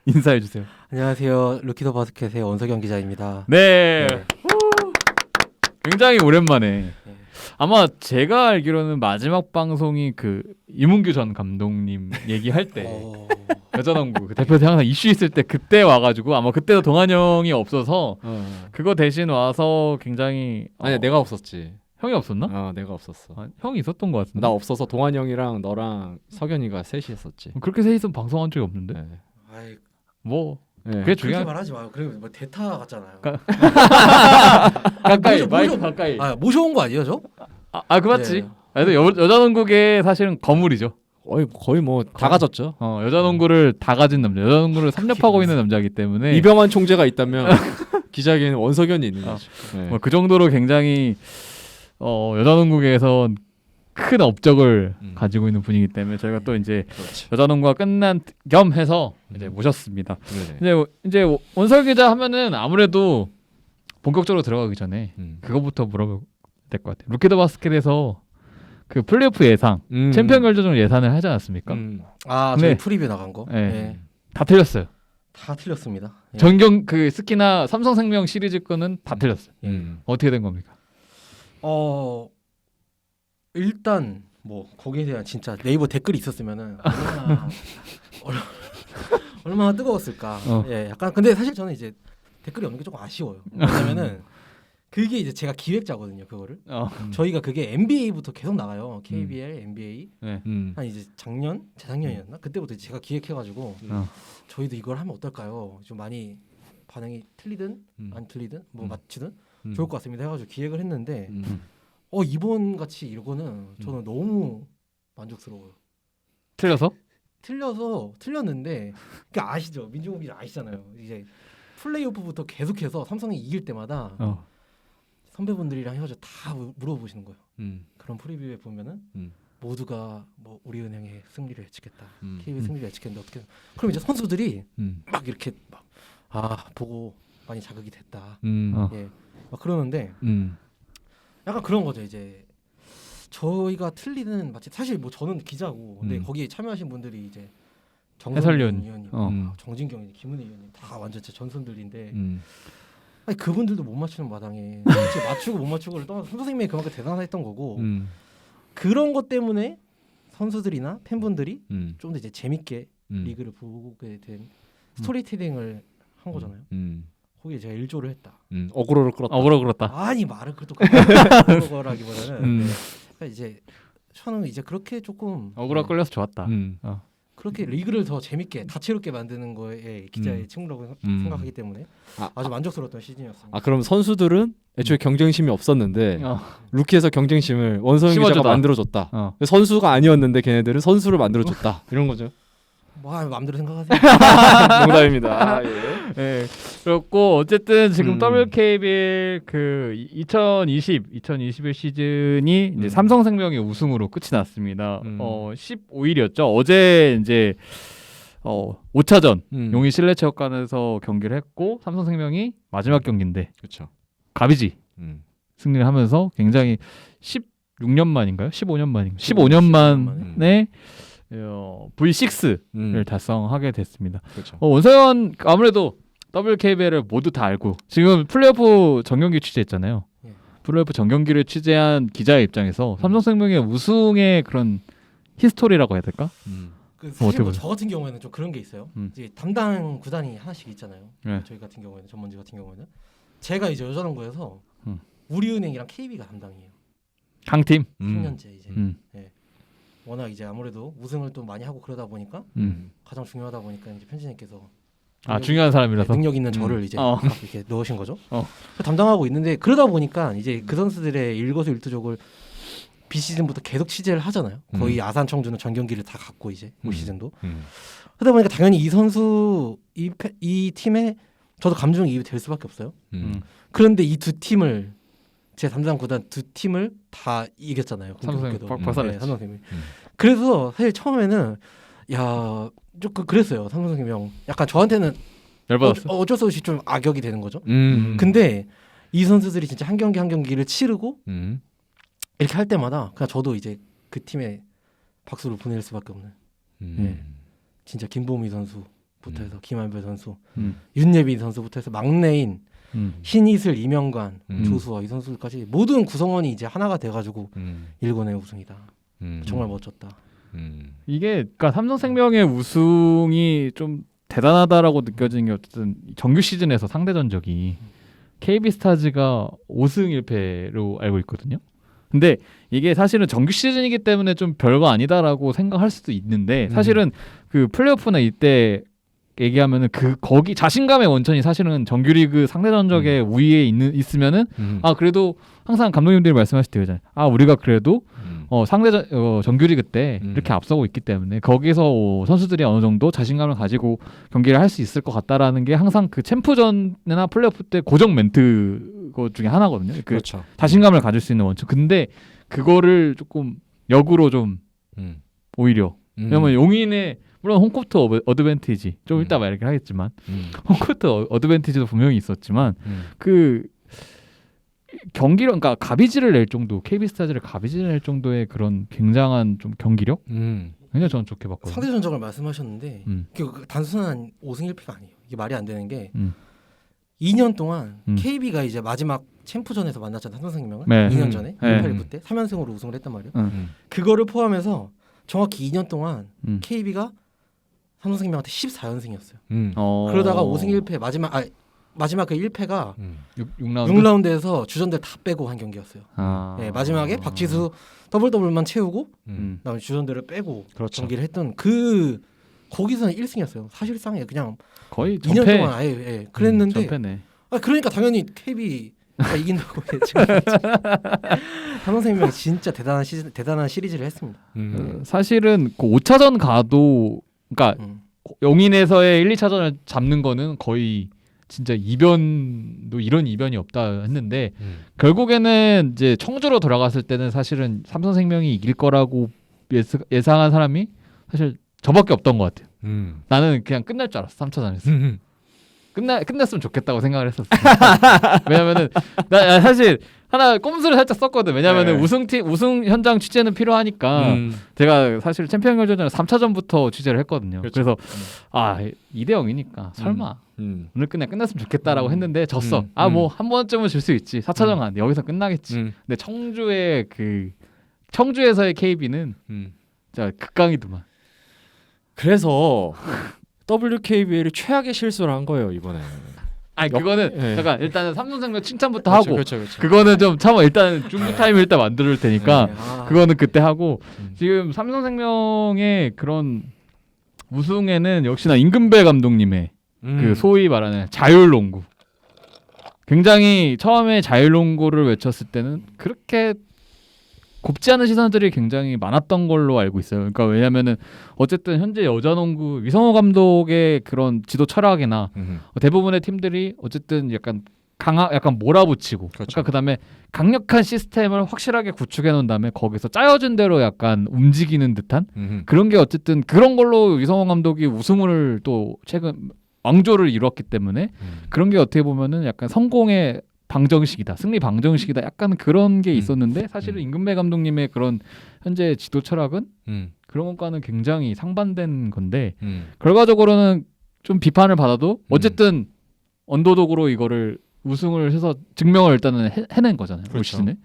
인사해 주세요. 안녕하세요. 루키더 바스켓의 원석영 기자입니다. 네. 네. 굉장히 오랜만에. 네. 아마 제가 알기로는 마지막 방송이 그 이문규 전 감독님 얘기할 때 여자농구 그 대표팀 항상 이슈 있을 때 그때 와가지고 아마 그때도 동환 형이 없어서 그거 대신 와서 굉장히 아니 내가 없었지. 형이 없었나? 내가 없었어. 형이 있었던 것 같은데. 나 없어서 동환 형이랑 너랑 석연이가 셋이 했었지. 그렇게 세 있으면 방송한 적이 없는데. 네. 아이, 뭐 네. 그게 그렇게 중요한. 말하지 마요. 그리고 뭐 대타 같잖아요. 가까이 마이크 가까이. 모셔온 거 아니에요, 저? 그 맞지. 네. 그래도 여자농구계 사실은 거물이죠. 거의 뭐 다 가졌죠. 여자농구를 다 가진 남자. 여자농구를 섭렵하고 있는 남자이기 때문에 이병환 총재가 있다면 기자계에는 원석연이 있는 거죠. 네. 뭐 그 정도로 굉장히 여자농구계에서 큰 업적을 가지고 있는 분이기 때문에 저희가 또 이제 그렇지. 여자농구가 끝난 겸 해서 이제 모셨습니다. 네. 이제 원석 기자 하면은 아무래도 본격적으로 들어가기 전에 그거부터 물어볼 될 것 같아요. 루키더 바스켓에서 그 플레이오프 예상, 챔피언 결정전 예산을 하지 않았습니까? 저희 네. 프리뷰 나간 거. 네. 네. 다 틀렸어요. 다 틀렸습니다. 예. 전경 그 스키나 삼성생명 시리즈 거는 다 틀렸어요. 어떻게 된 겁니까? 일단 뭐 거기에 대한 진짜 네이버 댓글이 있었으면은 얼마나 뜨거웠을까. 예, 약간 근데 사실 저는 이제 댓글이 없는 게 조금 아쉬워요. 왜냐면은 그게 이제 제가 기획자거든요, 그거를. 저희가 그게 NBA부터 계속 나가요. KBL, NBA. 네. 한 이제 재작년이었나? 그때부터 제가 기획해가지고 저희도 이걸 하면 어떨까요? 좀 많이 반응이 틀리든 안 틀리든 뭐 맞히든 좋을 것 같습니다 해가지고 기획을 했는데 이번 같이 이거는 저는 너무 만족스러워요. 틀렸는데 그 아시죠? 민중국이 아시잖아요. 이제 플레이오프부터 계속해서 삼성이 이길 때마다 선배분들이랑 헤어져 다 물어보시는 거예요. 그런 프리뷰에 보면은 모두가 뭐 우리은행의 승리를 예측했다. KBS 승리를 예측했는데 어떻게? 그럼 이제 선수들이 막 이렇게 보고 많이 자극이 됐다. 예, 막 그러는데 약간 그런 거죠. 이제 저희가 틀리는 마치 사실 뭐 저는 기자고 근데 거기에 참여하신 분들이 이제 해설위원 의원님, 정진경 의원님, 김은혜 의원님 다 완전 제 전선들인데 아니, 그분들도 못 맞추는 마당에 도대체 맞추고 못 맞추고를 떠나서 선생님이 그만큼 대단했던 거고 그런 것 때문에 선수들이나 팬분들이 좀 더 이제 재밌게 리그를 보게 된 스토리텔링을 한 거잖아요. 거기에 제가 일조를 했다. 어그로를 끌었다. 어그로 끌었다. 아니 말을 그런 거라기보다는 그러니까 이제 저는 이제 그렇게 조금 어그로 끌려서 좋았다. 그렇게 리그를 더 재밌게 다채롭게 만드는 거에 기자의 책무라고 생각하기 때문에 아주 만족스러웠던 시즌이었습니다. 그럼 선수들은 애초에 경쟁심이 없었는데 루키에서 경쟁심을 원성희 기자가 만들어줬다. 선수가 아니었는데 걔네들은 선수를 만들어줬다. 이런 거죠. 뭐 마음대로 생각하세요. 농담입니다. 예. 그렇고 어쨌든 지금 WKBL 그 2021 시즌이 이제 삼성생명의 우승으로 끝이 났습니다. 15일이었죠. 어제 이제 5차전 용인 실내체육관에서 경기를 했고 삼성생명이 마지막 경기인데 그렇죠. 가비지 승리를 하면서 굉장히 16년 만인가요? 15년 만인가요? 15년 만에 V6를 달성하게 됐습니다. 그렇죠. 원서현 아무래도 WKBL을 모두 다 알고 지금 플레이오프 전경기 취재했잖아요. 플레이오프 전경기를 취재한 기자의 입장에서 삼성생명의 우승의 그런 히스토리라고 해야 될까? 사실 저 같은 경우에는 좀 그런 게 있어요. 이제 담당 구단이 하나씩 있잖아요. 저희 같은 경우에는 전문지 같은 경우에는 제가 이제 여자농구에서 우리은행이랑 KB가 담당이에요. 강팀 10년째 이제. 네. 워낙 이제 아무래도 우승을 또 많이 하고 그러다 보니까 가장 중요하다 보니까 이제 편집장님께서 중요한 사람이라서 능력 있는 저를 이제 이렇게 넣으신 거죠. 담당하고 있는데 그러다 보니까 이제 그 선수들의 일거수일투족을 비시즌부터 계속 취재를 하잖아요. 거의 아산 청주는 전 경기를 다 갖고 이제 올 시즌도. 그러다 보니까 당연히 이 선수 이 팀에 저도 감정이입이 될 수밖에 없어요. 그런데 이 두 팀을 제 담당 구단 두 팀을 다 이겼잖아요. 삼성생명. 그래서 사실 처음에는 좀 그랬어요. 삼성생명. 약간 저한테는 열받았어. 어쩔 수 없이 좀 악역이 되는 거죠. 근데 이 선수들이 진짜 한 경기 한 경기를 치르고 이렇게 할 때마다 그냥 저도 이제 그 팀에 박수를 보낼 수밖에 없는. 네. 진짜 김보미 선수부터 해서 김한별 선수, 윤예빈 선수부터 해서 막내인 신이슬, 이명관, 조수아 이 선수들까지 모든 구성원이 이제 하나가 돼가지고 일본의 우승이다. 정말 멋졌다. 이게 그러니까 삼성생명의 우승이 좀 대단하다라고 느껴지는 게 어쨌든 정규 시즌에서 상대 전적이 KB스타즈가 5승 1패로 알고 있거든요. 근데 이게 사실은 정규 시즌이기 때문에 좀 별거 아니다라고 생각할 수도 있는데 사실은 그 플레이오프나 이때 얘기하면은 거기 자신감의 원천이 사실은 정규리그 상대 전적의 우위에 있으면은 그래도 항상 감독님들이 말씀하실 때 그러잖아요. 우리가 그래도 정규리그 때 이렇게 앞서고 있기 때문에 거기서 선수들이 어느 정도 자신감을 가지고 경기를 할 수 있을 것 같다라는 게 항상 그 챔프전이나 플레이오프 때 고정 멘트 것 중에 하나거든요. 그렇죠. 자신감을 가질 수 있는 원천. 근데 그거를 조금 역으로 좀 오히려 왜냐면 용인의 물론 홈코트 어드밴티지 좀 이따 말 이렇게 하겠지만 홈코트 어드밴티지도 분명히 있었지만 그 경기력 그러니까 가비지를 낼 정도 KB스타즈를 가비지를 낼 정도의 그런 굉장한 좀 경기력 굉장히 저는 좋게 봤거든요. 상대 전적을 말씀하셨는데 단순한 5승 1패가 아니에요. 이게 말이 안 되는 게 2년 동안 KB가 이제 마지막 챔프전에서 만났잖아요. 삼성생명을 2년 전에 1패를 때 3연승으로 우승을 했단 말이에요. 그거를 포함해서 정확히 2년 동안 KB가 삼성생명한테 14연승이었어요. 그러다가 5승 1패 마지막 그 1패가 6라운드에서 주전들 다 빼고 한 경기였어요. 네, 마지막에 박지수 더블만 채우고 그다음에 주전들을 빼고 경기를 했던 거기서는 1승이었어요. 사실상에 그냥 거의 2년 동안 아예 그랬는데 전패네. 그러니까 당연히 KB 이긴다고 지금 삼성생명이 진짜 대단한 시리즈를 했습니다. 사실은 그 5차전 가도 그러니까 용인에서의 1, 2차전을 잡는 거는 거의 진짜 이변도 이런 이변이 없다 했는데 결국에는 이제 청주로 돌아갔을 때는 사실은 삼성생명이 이길 거라고 예상한 사람이 사실 저밖에 없던 것 같아요. 나는 그냥 끝날 줄 알았어. 3차전에서. 끝냈으면 좋겠다고 생각을 했었어. 왜냐면은 나 사실 하나 꼼수를 살짝 썼거든. 왜냐면은 우승 현장 취재는 필요하니까 제가 사실 챔피언 결전전 3차전부터 취재를 했거든요. 그렇죠. 그래서 2대 0이니까 설마 오늘 끝냈으면 좋겠다라고 했는데 졌어. 뭐 한 번쯤은 질 수 있지. 4차전 가는데 여기서 끝나겠지. 근데 청주에서의 KB는 진짜 극강이더만. 그래서 WKBL이 최악의 실수를 한 거예요 이번에. 아니 그거는 예. 잠깐 일단은 삼성생명 칭찬부터 그렇죠, 하고 그렇죠. 그거는 좀 참아. 일단 중부 타임 일단 만들 테니까 네. 그거는 그때 하고 지금 삼성생명의 그런 우승에는 역시나 임금배 감독님의 그 소위 말하는 자율농구. 굉장히 처음에 자율농구를 외쳤을 때는 그렇게 곱지 않은 시선들이 굉장히 많았던 걸로 알고 있어요. 그러니까 왜냐면은 어쨌든 현재 여자농구 위성호 감독의 그런 지도 철학이나 대부분의 팀들이 어쨌든 약간 몰아붙이고, 그렇죠. 그러니까 그다음에 강력한 시스템을 확실하게 구축해 놓은 다음에 거기서 짜여진 대로 약간 움직이는 듯한 그런 게 어쨌든 그런 걸로 위성호 감독이 우승을 또 최근 왕조를 이뤘기 때문에 그런 게 어떻게 보면은 약간 성공의 방정식이다, 승리 방정식이다, 약간 그런 게 있었는데 사실은 임금배 감독님의 그런 현재 지도 철학은 그런 것과는 굉장히 상반된 건데 결과적으로는 좀 비판을 받아도 어쨌든 언더독으로 이거를 우승을 해서 증명을 일단은 해낸 거잖아요. 올 시즌에.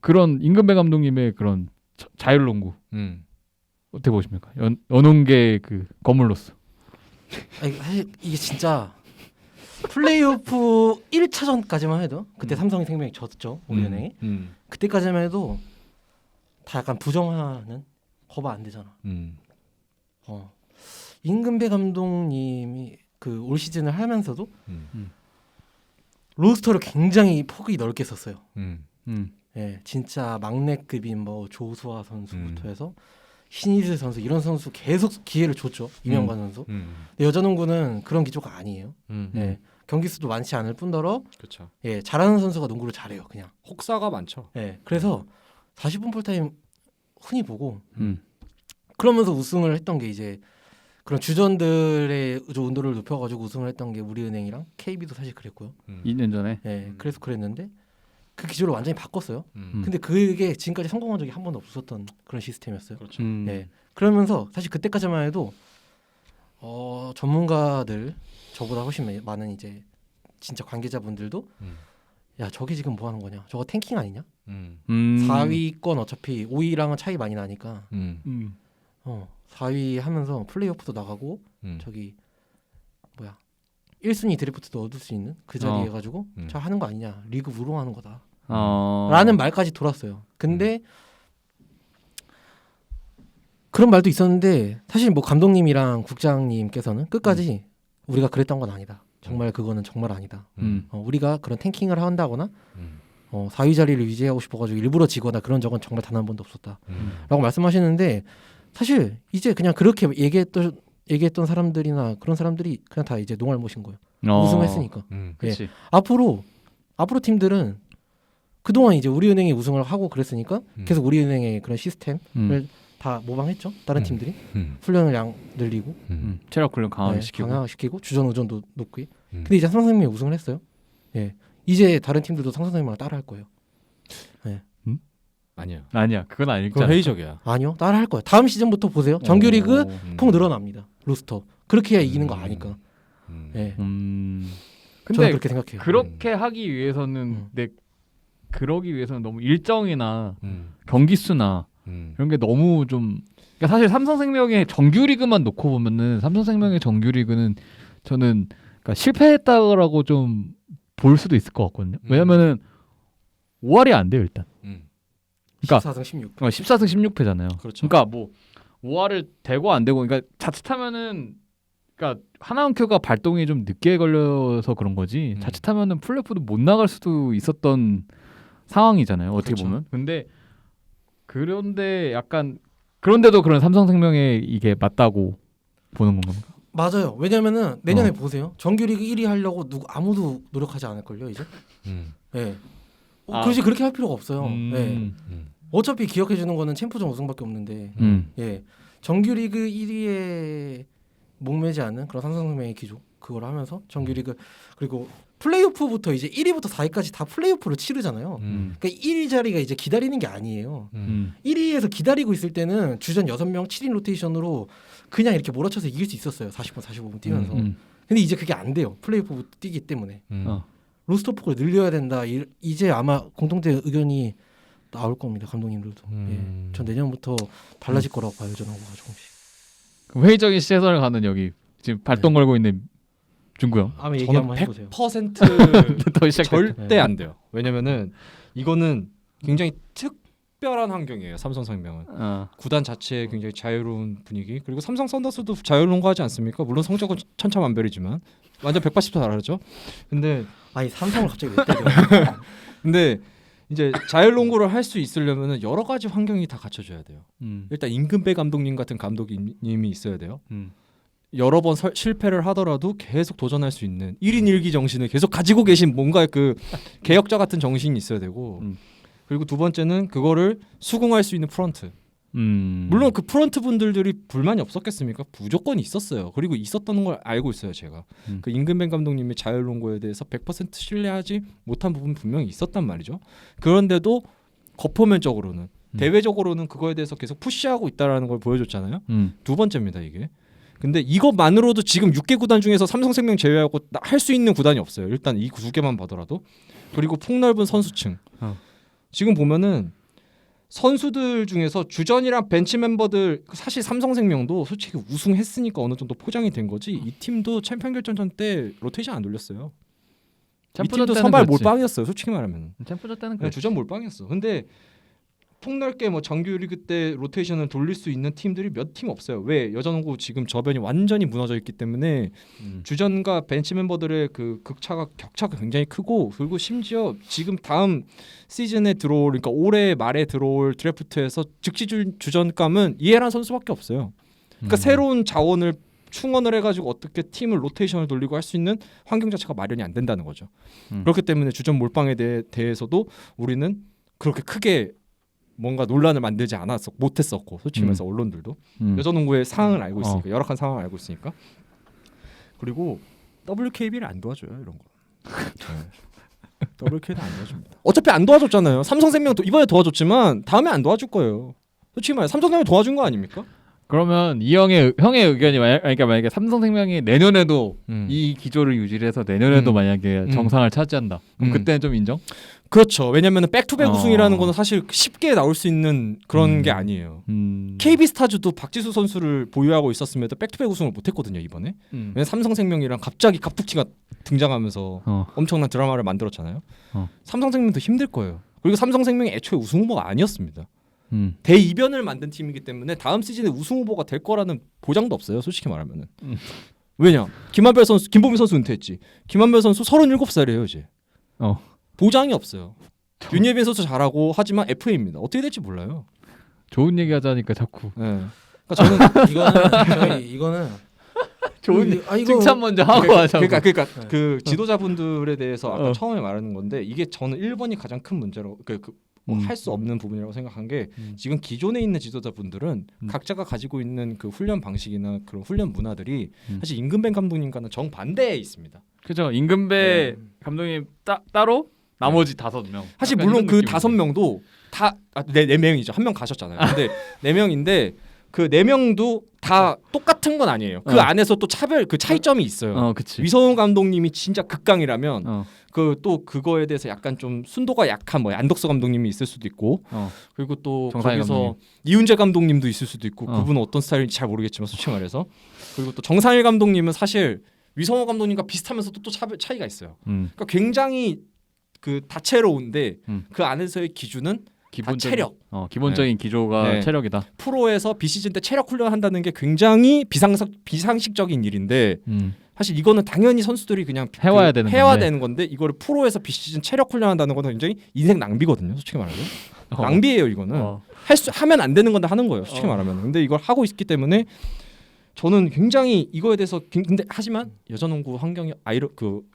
그런 임금배 감독님의 그런 자율농구 어떻게 보십니까? 연홍계 그 거물로서. 아니, 사실 이게 진짜 플레이오프 1차전까지만 해도 그때 삼성생명이 졌죠. 우리은행이. 그때까지만 해도 다 약간 부정하는 거봐 안 되잖아. 임금배 감독님이 그 올 시즌을 하면서도 로스터를 굉장히 폭이 넓게 썼어요. 예, 진짜 막내급인 뭐 조수아 선수부터 해서 신이슬 선수 이런 선수 계속 기회를 줬죠. 이명관 선수. 근데 여자농구는 그런 기조가 아니에요. 예, 경기 수도 많지 않을 뿐더러 그렇죠. 예, 잘하는 선수가 농구를 잘해요. 그냥. 혹사가 많죠. 예, 그래서 40분 풀타임 흔히 보고 그러면서 우승을 했던 게 이제 그런 주전들의 온도를 높여가지고 우승을 했던 게 우리은행이랑 KB도 사실 그랬고요. 2년 전에. 예, 그래서 그랬는데 그 기조를 완전히 바꿨어요. 근데 그게 지금까지 성공한 적이 한 번도 없었던 그런 시스템이었어요. 그렇죠. 예, 그러면서 사실 그때까지만 해도 전문가들 저보다 훨씬 많은 이제 진짜 관계자분들도 야 저게 지금 뭐 하는 거냐? 저거 탱킹 아니냐? 4위권 어차피 5위랑은 차이 많이 나니까 4위 하면서 플레이오프도 나가고 저기 뭐야 1순위 드래프트도 얻을 수 있는 그 자리 해가지고 저 하는 거 아니냐? 리그 우롱하는 거다. 라는 말까지 돌았어요. 근데 그런 말도 있었는데 사실 뭐 감독님이랑 국장님께서는 끝까지 우리가 그랬던 건 아니다. 정말 그거는 정말 아니다. 우리가 그런 탱킹을 한다거나 4위 자리를 유지하고 싶어가지고 일부러 지거나 그런 적은 정말 단 한 번도 없었다. 라고 말씀하시는데 사실 이제 그냥 그렇게 얘기했던 사람들이나 그런 사람들이 그냥 다 이제 농알못인 거예요. 우승했으니까. 그렇지. 예. 앞으로 팀들은 그동안 이제 우리은행이 우승을 하고 그랬으니까 계속 우리은행의 그런 시스템을 다 모방했죠. 다른 팀들이 훈련을 늘리고 체력 훈련 강화시키고 주전 의존도 높고. 근데 이제 삼성생명이 우승을 했어요. 예. 이제 다른 팀들도 삼성생명을 따라할 거예요. 예. 아니야. 그건 아니지. 그건 회의적이야. 아니요. 따라할 거예요. 다음 시즌부터 보세요. 정규리그 폭 늘어납니다. 로스터. 그렇게 해야 이기는 거 아니까. 예. 저는 근데 그렇게 생각해요. 그렇게 하기 위해서는 그러기 위해서는 너무 일정이나 경기 수나 이런 게 너무 좀 그러니까 사실 삼성생명의 정규리그만 놓고 보면은 삼성생명의 정규리그는 저는 그러니까 실패했다고 좀 볼 수도 있을 것 같거든요. 왜냐면은 5할이 안 돼요 일단. 그러니까 14승 16. 14승 16패잖아요. 그렇죠. 그러니까 뭐 5할을 되고 안 되고 그러니까 자칫하면은 그러니까 하나원 큐가 발동이 좀 늦게 걸려서 그런 거지. 자칫하면은 플레이오프도 못 나갈 수도 있었던 상황이잖아요. 어떻게 그렇죠. 보면. 근데 그런데 약간 그런데도 그런 삼성생명에 이게 맞다고 보는 건가? 맞아요. 왜냐면은 내년에 보세요. 정규리그 1위 하려고 아무도 노력하지 않을걸요 이제. 예. 굳이 그렇게 할 필요가 없어요. 예. 어차피 기억해 주는 거는 챔프전 우승밖에 없는데. 예. 정규리그 1위에 목매지 않는 그런 삼성생명의 기조 그걸 하면서 정규리그 그리고 플레이오프부터 이제 1위부터 4위까지 다 플레이오프를 치르잖아요. 그러니까 1위 자리가 이제 기다리는 게 아니에요. 1위에서 기다리고 있을 때는 주전 6명 7인 로테이션으로 그냥 이렇게 몰아쳐서 이길 수 있었어요. 40분 45분 뛰면서. 근데 이제 그게 안 돼요. 플레이오프 뛰기 때문에. 로스터 폭을 늘려야 된다. 이제 아마 공통된 의견이 나올 겁니다. 감독님들도. 예. 전 내년부터 달라질 거라고 봐요. 저는 조금씩. 회의적인 시선을 가는 여기 지금 발동 걸고 있는 준구 형. 아마 얘기 저는 한번 해보세요. 100% 더 시작. 절대 안 돼요. 왜냐면은 이거는 굉장히 특별한 환경이에요. 삼성생명은 구단 자체에 굉장히 자유로운 분위기 그리고 삼성 썬더스도 자유로운 거 하지 않습니까? 물론 성적은 천차만별이지만 완전 180도 다르죠. 근데 아니 삼성을 갑자기 왜 때려? 근데 이제 자율농구를 할 수 있으려면은 여러 가지 환경이 다 갖춰져야 돼요. 일단 임금배 감독님 같은 감독님이 있어야 돼요. 여러 번 실패를 하더라도 계속 도전할 수 있는 1인 1기 정신을 계속 가지고 계신 뭔가 그 개혁자 같은 정신이 있어야 되고 그리고 두 번째는 그거를 수긍할 수 있는 프런트. 물론 그 프런트 분들이 불만이 없었겠습니까? 무조건 있었어요. 그리고 있었던 걸 알고 있어요, 제가. 그 임금벤 감독님의 자율농구에 대해서 100% 신뢰하지 못한 부분 분명히 있었단 말이죠. 그런데도 거포면적으로는 대외적으로는 그거에 대해서 계속 푸시하고 있다라는 걸 보여줬잖아요. 두 번째입니다, 이게. 근데 이것만으로도 지금 6개 구단 중에서 삼성생명 제외하고 할 수 있는 구단이 없어요. 일단 이 두 개만 봐더라도. 그리고 폭넓은 선수층. 지금 보면은 선수들 중에서 주전이랑 벤치 멤버들 사실 삼성생명도 솔직히 우승했으니까 어느 정도 포장이 된 거지 이 팀도 챔피언 결정전 때 로테이션 안 돌렸어요. 이 팀도 선발 몰빵이었어요. 솔직히 말하면. 챔프전 때는 그냥 주전 몰빵이었어. 근데 폭넓게 뭐 정규리그 때 로테이션을 돌릴 수 있는 팀들이 몇 팀 없어요. 왜? 여자농구 지금 저변이 완전히 무너져 있기 때문에 주전과 벤치 멤버들의 그 격차가 굉장히 크고 그리고 심지어 지금 다음 시즌에 들어올 그러니까 올해 말에 들어올 드래프트에서 즉시 주전감은 이해란 선수밖에 없어요. 그러니까 새로운 자원을 충원을 해가지고 어떻게 팀을 로테이션을 돌리고 할 수 있는 환경 자체가 마련이 안 된다는 거죠. 그렇기 때문에 주전 몰빵에 대해서도 우리는 그렇게 크게 뭔가 논란을 만들지 못했었고 솔직히 말해서 언론들도 여자농구의 상황을 알고 있으니까 열악한 상황을 알고 있으니까 그리고 WKB를 안 도와줘요 이런 거. WKB는 안 도와줍니다. 어차피 안 도와줬잖아요. 삼성생명도 이번에 도와줬지만 다음에 안 도와줄 거예요. 솔직히 말해 삼성생명 도와준 거 아닙니까? 그러면 이 형의 의견이 만약에 삼성생명이 내년에도 이 기조를 유지해서 내년에도 만약에 정상을 차지한다. 그럼 그때는 좀 인정? 그렇죠. 왜냐면은 백투백 우승이라는 거는 사실 쉽게 나올 수 있는 그런 게 아니에요. KB스타즈도 박지수 선수를 보유하고 있었음에도 백투백 우승을 못했거든요 이번에. 왜냐면 삼성생명이랑 갑자기 갑툭튀가 등장하면서 엄청난 드라마를 만들었잖아요. 삼성생명도 힘들 거예요. 그리고 삼성생명이 애초에 우승 후보가 아니었습니다. 대이변을 만든 팀이기 때문에 다음 시즌에 우승 후보가 될 거라는 보장도 없어요. 솔직히 말하면은. 왜냐? 김보민 선수 은퇴했지. 김한별 선수 37살이에요 이제. 보장이 없어요. 윤예빈 선수 잘하고 하지만 FA입니다. 어떻게 될지 몰라요. 좋은 얘기 하자니까 자꾸. 네. 그러니까 저는 이거는 좋은 칭찬 먼저 하고 하자고. 그러니까 그 지도자분들에 대해서 아까 처음에 말하는 건데 이게 저는 1번이 가장 큰 문제로 할 수 없는 부분이라고 생각한 게 지금 기존에 있는 지도자분들은 각자가 가지고 있는 그 훈련 방식이나 그런 훈련 문화들이 사실 임금벤 감독님과는 정반대에 있습니다. 그죠. 임금배 감독님 따로 나머지 5명. 사실 물론 그 5명도 다 4명이죠. 1명 가셨잖아요. 근데 4명인데 그 4명도 다 똑같은 건 아니에요. 그 안에서 또 차이점이 있어요. 위성훈 감독님이 진짜 극강이라면 그 또 그거에 대해서 약간 좀 순도가 약한 안덕서 감독님이 있을 수도 있고 그리고 또 거기서 감독님. 이훈재 감독님도 있을 수도 있고 그분은 어떤 스타일인지 잘 모르겠지만 솔직히 말해서 그리고 또 정상일 감독님은 사실 위성호 감독님과 비슷하면서도 또 차이가 있어요. 그러니까 굉장히 그 다채로운데 그 안에서의 기준은 기본적인 체력. 기본적인 기조가 네. 체력이다. 프로에서 비시즌 때 체력 훈련한다는 게 굉장히 비상식적인 일인데 사실 이거는 당연히 선수들이 그냥 해와야 되는 건데 이거를 프로에서 비시즌 체력 훈련한다는 건 굉장히 인생 낭비거든요. 솔직히 말하면 낭비예요. 이거는 하면 안 되는 건데 하는 거예요. 솔직히 말하면. 근데 이걸 하고 있기 때문에 저는 굉장히 이거에 대해서 근데 하지만 여자농구 환경이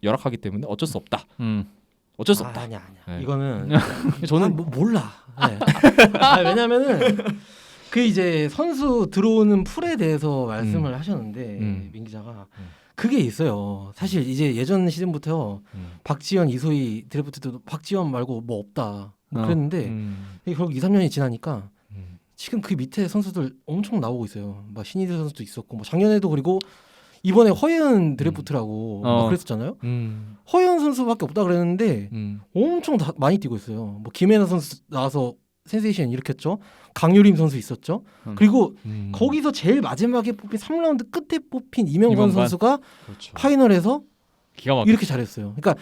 열악하기 때문에 어쩔 수 없다. 어쩔 수 없다. 아니야. 네. 이거는 저는 몰라. 네. 왜냐면은 그 이제 선수 들어오는 풀에 대해서 말씀을 하셨는데 민 기자가 그게 있어요. 사실 이제 예전 시즌부터 박지현, 이소희 드래프트 때도 박지현 말고 뭐 없다 그랬는데 이게 결국 2, 3년이 지나니까 지금 그 밑에 선수들 엄청 나오고 있어요. 막 신이들 선수도 있었고 뭐 작년에도 그리고 이번에 허예은 드래프트라고 막 그랬었잖아요. 허예은 선수밖에 없다 그랬는데 엄청 많이 뛰고 있어요. 뭐 김혜나 선수 나와서 센세이션 일으켰죠. 강유림 선수 있었죠. 그리고 거기서 제일 마지막에 뽑힌 3라운드 끝에 뽑힌 이명관 선수가 그렇죠. 파이널에서 기가 막혀. 이렇게 잘했어요. 그러니까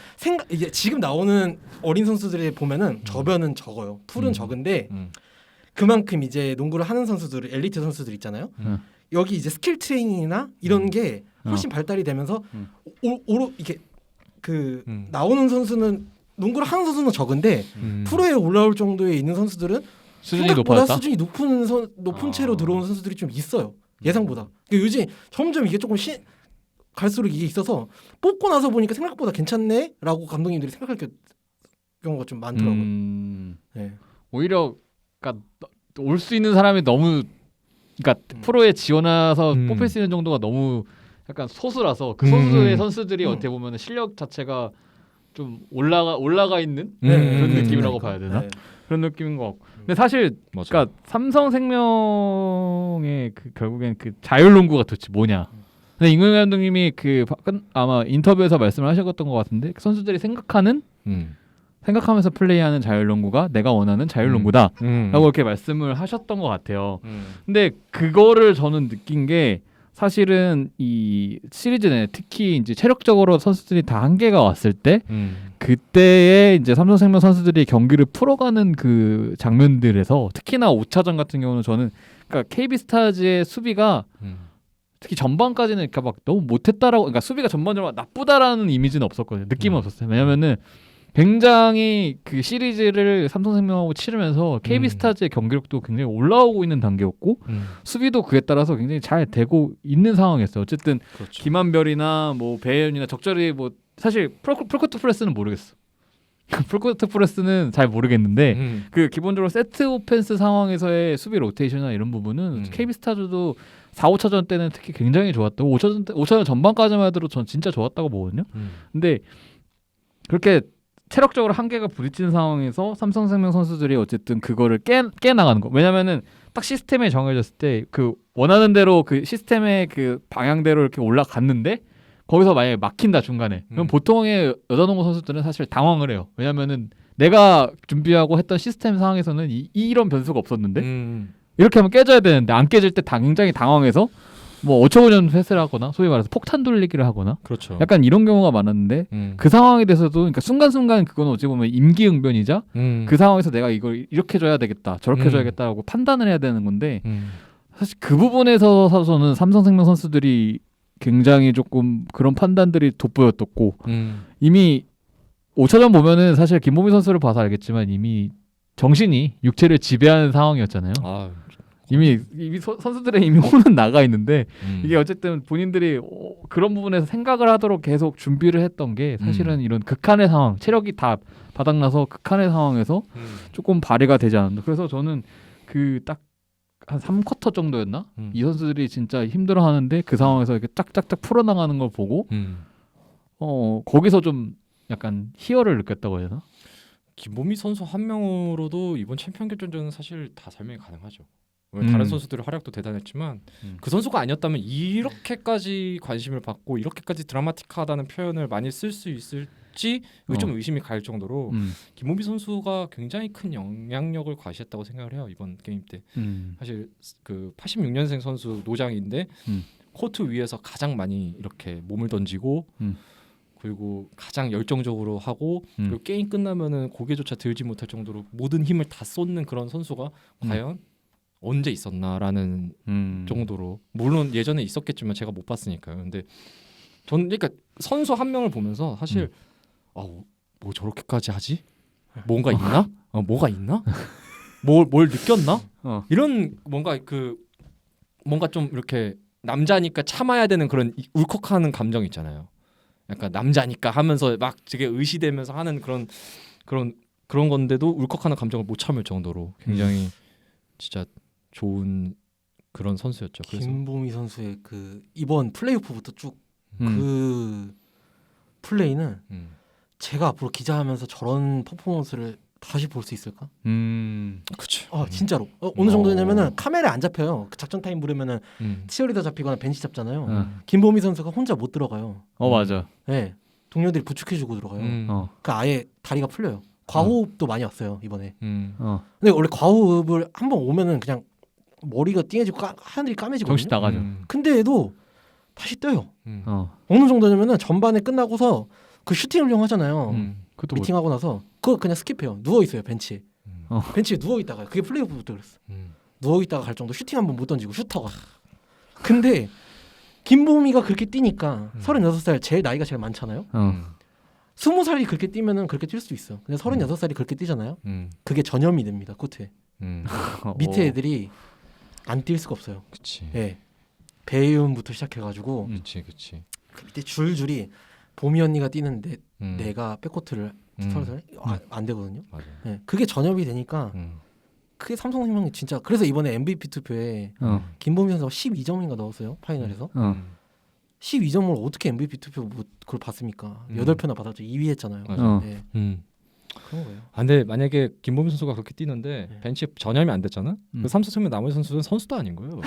이제 지금 나오는 어린 선수들이 보면은 저변은 적어요. 풀은 적은데 그만큼 이제 농구를 하는 선수들, 엘리트 선수들 있잖아요. 여기 이제 스킬 트레이닝이나 이런 게 훨씬 발달이 되면서 이렇게 그 나오는 선수는 농구를 하는 선수는 적은데 프로에 올라올 정도에 있는 선수들은 수준이 생각보다 높아졌다. 수준이 높은 채로 들어오는 선수들이 좀 있어요. 예상보다. 그러니까 요즘 점점 이게 조금 갈수록 이게 있어서 뽑고 나서 보니까 생각보다 괜찮네라고 감독님들이 생각할 경우가 좀 많더라고요. 네. 오히려 그러니까 올 수 있는 사람이 너무 그러니까 프로에 지원해서 뽑힐 수 있는 정도가 너무 약간 소수라서 그 소수의 선수들이 어떻게 보면 실력 자체가 좀 올라가 있는 그런 느낌이라고 봐야 되나? 네. 그런 느낌인 것 같고. 근데 사실 그러니까 삼성생명의 그 결국엔 그 자율농구가 도대체 뭐냐? 근데 임금 감독님이 아마 인터뷰에서 말씀을 하셨던 것 같은데 선수들이 생각하면서 플레이하는 자율농구가 내가 원하는 자율농구다라고 이렇게 말씀을 하셨던 것 같아요. 근데 그거를 저는 느낀 게 사실은 이 시리즈 내 특히 이제 체력적으로 선수들이 다 한계가 왔을 때 그때에 이제 삼성생명 선수들이 경기를 풀어가는 그 장면들에서 특히나 5차전 같은 경우는 저는 그러니까 KB스타즈의 수비가 특히 전반까지는 그러니까 막 너무 못했다라고 그러니까 수비가 전반적으로 나쁘다라는 이미지는 없었거든요. 느낌은 없었어요. 왜냐면은 굉장히 그 시리즈를 삼성생명하고 치르면서 KB스타즈의 경기력도 굉장히 올라오고 있는 단계였고 수비도 그에 따라서 굉장히 잘 되고 있는 상황이었어요. 어쨌든 그렇죠. 김한별이나 뭐 배혜연이나 적절히 뭐 사실 풀코트 프레스는 모르겠어. 풀코트 프레스는 잘 모르겠는데 그 기본적으로 세트 오펜스 상황에서의 수비 로테이션이나 이런 부분은 KB스타즈도 4, 5차전 때는 특히 굉장히 좋았고 5차전 전반까지만 해도 전 진짜 좋았다고 보거든요. 근데 그렇게 체력적으로 한계가 부딪히는 상황에서 삼성생명 선수들이 어쨌든 그거를 깨 나가는 거. 왜냐면은 딱 시스템에 정해졌을 때 그 원하는 대로 그 시스템의 그 방향대로 이렇게 올라갔는데 거기서 만약에 막힌다 중간에. 그럼 보통의 여자농구 선수들은 사실 당황을 해요. 왜냐면은 내가 준비하고 했던 시스템 상황에서는 이런 변수가 없었는데 이렇게 하면 깨져야 되는데 안 깨질 때 굉장히 당황해서 뭐 어처구니없는 패스를 하거나 소위 말해서 폭탄 돌리기를 하거나 그렇죠. 약간 이런 경우가 많았는데 그 상황에 대해서도 그러니까 순간순간 그건 어찌 보면 임기응변이자 그 상황에서 내가 이걸 이렇게 줘야 되겠다 저렇게 줘야겠다라고 판단을 해야 되는 건데 사실 그 부분에서는 삼성생명 선수들이 굉장히 조금 그런 판단들이 돋보였었고 이미 5차전 보면은 사실 김보미 선수를 봐서 알겠지만 이미 정신이 육체를 지배하는 상황이었잖아요. 이미 선수들의 이미 혼은 나가 있는데 이게 어쨌든 본인들이 그런 부분에서 생각을 하도록 계속 준비를 했던 게 사실은 이런 극한의 상황, 체력이 다 바닥나서 극한의 상황에서 조금 발휘가 되지 않았나. 그래서 저는 그 딱 한 3쿼터 정도였나? 이 선수들이 진짜 힘들어하는데 그 상황에서 이렇게 짝짝짝 풀어나가는 걸 보고 거기서 좀 약간 희열을 느꼈다고 해야 되나? 김보미 선수 한 명으로도 이번 챔피언 결정전은 사실 다 설명이 가능하죠. 다른 선수들의 활약도 대단했지만 그 선수가 아니었다면 이렇게까지 관심을 받고 이렇게까지 드라마틱하다는 표현을 많이 쓸 수 있을지 좀 의심이 갈 정도로 김보미 선수가 굉장히 큰 영향력을 과시했다고 생각을 해요. 이번 게임 때 사실 그 86년생 선수 노장인데 코트 위에서 가장 많이 이렇게 몸을 던지고 그리고 가장 열정적으로 하고 그리고 게임 끝나면은 고개조차 들지 못할 정도로 모든 힘을 다 쏟는 그런 선수가 과연 언제 있었나라는 정도로 물론 예전에 있었겠지만 제가 못 봤으니까요. 근데 전 그러니까 선수 한 명을 보면서 사실 뭐 저렇게까지 하지? 뭔가 있나? 뭐가 있나? 뭘 느꼈나? 이런 뭔가 뭔가 좀 이렇게 남자니까 참아야 되는 그런 울컥하는 감정 있잖아요. 약간 남자니까 하면서 막 되게 의시되면서 하는 그런 건데도 울컥하는 감정을 못 참을 정도로 굉장히 진짜 좋은 그런 선수였죠. 그래서 김보미 선수의 그 이번 플레이오프부터 쭉 그 플레이는 제가 앞으로 기자하면서 저런 퍼포먼스를 다시 볼 수 있을까? 그렇죠. 진짜로 어느 정도냐면은 카메라에 안 잡혀요. 그 작전 타임 부르면은 치어리더 잡히거나 벤치 잡잖아요. 김보미 선수가 혼자 못 들어가요. 맞아. 네, 동료들이 부축해주고 들어가요. 그러니까 아예 다리가 풀려요. 과호흡도 많이 왔어요 이번에. 근데 원래 과호흡을 한번 오면은 그냥 머리가 띵해지고 하늘이 까매지거든요. 정신 나가죠. 근데도 다시 떠요. 어느 정도냐면은 전반에 끝나고서 그 슈팅 훈련하잖아요. 그것도 미팅하고 나서 그거 그냥 스킵해요. 누워 있어요 벤치에. 벤치에 누워 있다가 그게 플레이오프부터 그랬어. 누워 있다가 갈 정도 슈팅 한번 못 던지고 슈터가. 근데 김보미가 그렇게 뛰니까 36살 제일 나이가 제일 많잖아요. 20살이 그렇게 뛰면은 그렇게 뛸 수 있어. 근데 36살이 그렇게 뛰잖아요. 그게 전염이 됩니다 코트에. 밑에 애들이 안 뛸 수가 없어요. 그치. 예. 배윤부터 시작해가지고 그치. 그 밑에 줄줄이 보미 언니가 뛰는데 내가 백코트를 서서 안 되거든요. 맞아. 예. 그게 전염이 되니까 그게 삼성생명이 진짜 그래서 이번에 MVP 투표에 김보미 선수가 12점인가 넣었어요 파이널에서. 12점을 어떻게 MVP 투표 그걸 받습니까? 8표나 받았죠. 2위 했잖아요. 네. 그런 거예요. 근데 만약에 김보미 선수가 그렇게 뛰는데 네. 벤치에 전염이 안 됐잖아? 그 삼성생명 나머지 선수는 선수도 아닌 거예요.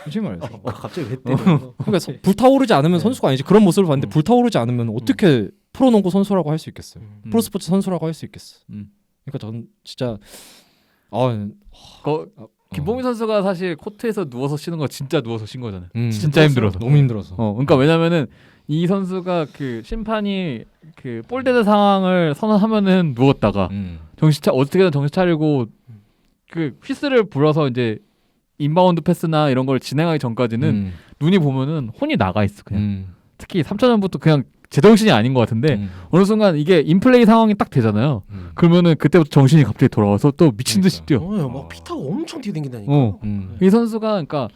솔직히 말해서. 갑자기 왜 때려? 그러니까 불타오르지 않으면 네. 선수가 아니지. 그런 모습을 봤는데 불타오르지 않으면 어떻게 프로농구 선수라고 할 수 있겠어요. 프로스포츠 선수라고 할 수 있겠어. 그러니까 저는 진짜 김보미 선수가 사실 코트에서 누워서 쉬는 거 진짜 누워서 쉰 거잖아요. 진짜 힘들어서. 너무 힘들어서. 그러니까 왜냐면은 이 선수가 그 심판이 그 볼데드 상황을 선언하면은 누웠다가 어떻게든 정신 차리고 그 휘스를 불어서 이제 인바운드 패스나 이런 걸 진행하기 전까지는 눈이 보면은 혼이 나가 있어 그냥. 특히 3차전부터 그냥 제정신이 아닌 것 같은데 어느 순간 이게 인플레이 상황이 딱 되잖아요. 그러면은 그때부터 정신이 갑자기 돌아와서 또 미친 듯이 뛰어. 막 피타고 엄청 뛰어댕긴다니까. 이 선수가 그러니까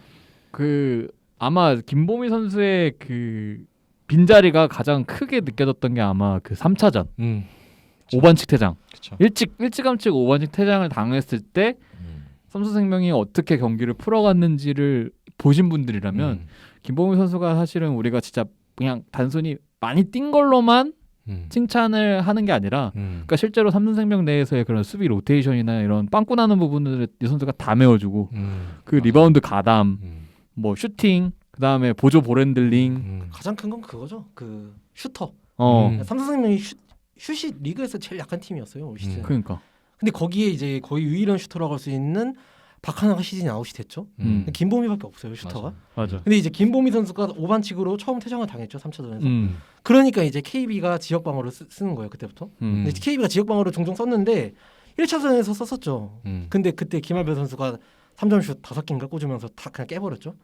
그 아마 김보미 선수의 그 빈자리가 가장 크게 느껴졌던 게 아마 그 3차전 5반칙 퇴장. 그쵸. 일찌감치 5반칙 퇴장을 당했을 때 삼성생명이 어떻게 경기를 풀어갔는지를 보신 분들이라면 김보미 선수가 사실은 우리가 진짜 그냥 단순히 많이 뛴 걸로만 칭찬을 하는 게 아니라 그러니까 실제로 삼성생명 내에서의 그런 수비 로테이션이나 이런 빵꾸 나는 부분들을 이 선수가 다 메워주고 그 리바운드 가담 뭐 슈팅 그다음에 보조 볼핸들링 가장 큰 건 그거죠. 그 슈터. 어 삼성생명이 슛이 리그에서 제일 약한 팀이었어요 올 시즌. 그러니까 근데 거기에 이제 거의 유일한 슈터라고 할 수 있는 박하나가 시즌 아웃이 됐죠. 김보미밖에 없어요 슈터가. 맞아. 근데 이제 김보미 선수가 5반칙으로 처음 퇴장을 당했죠 3차전에서. 그러니까 이제 KB가 지역 방어를 쓰는 거예요 그때부터. 근데 KB가 지역 방어를 종종 썼는데 1차전에서 썼었죠. 근데 그때 김한별 선수가 3점 슛 5개인가 꽂으면서 다 그냥 깨버렸죠.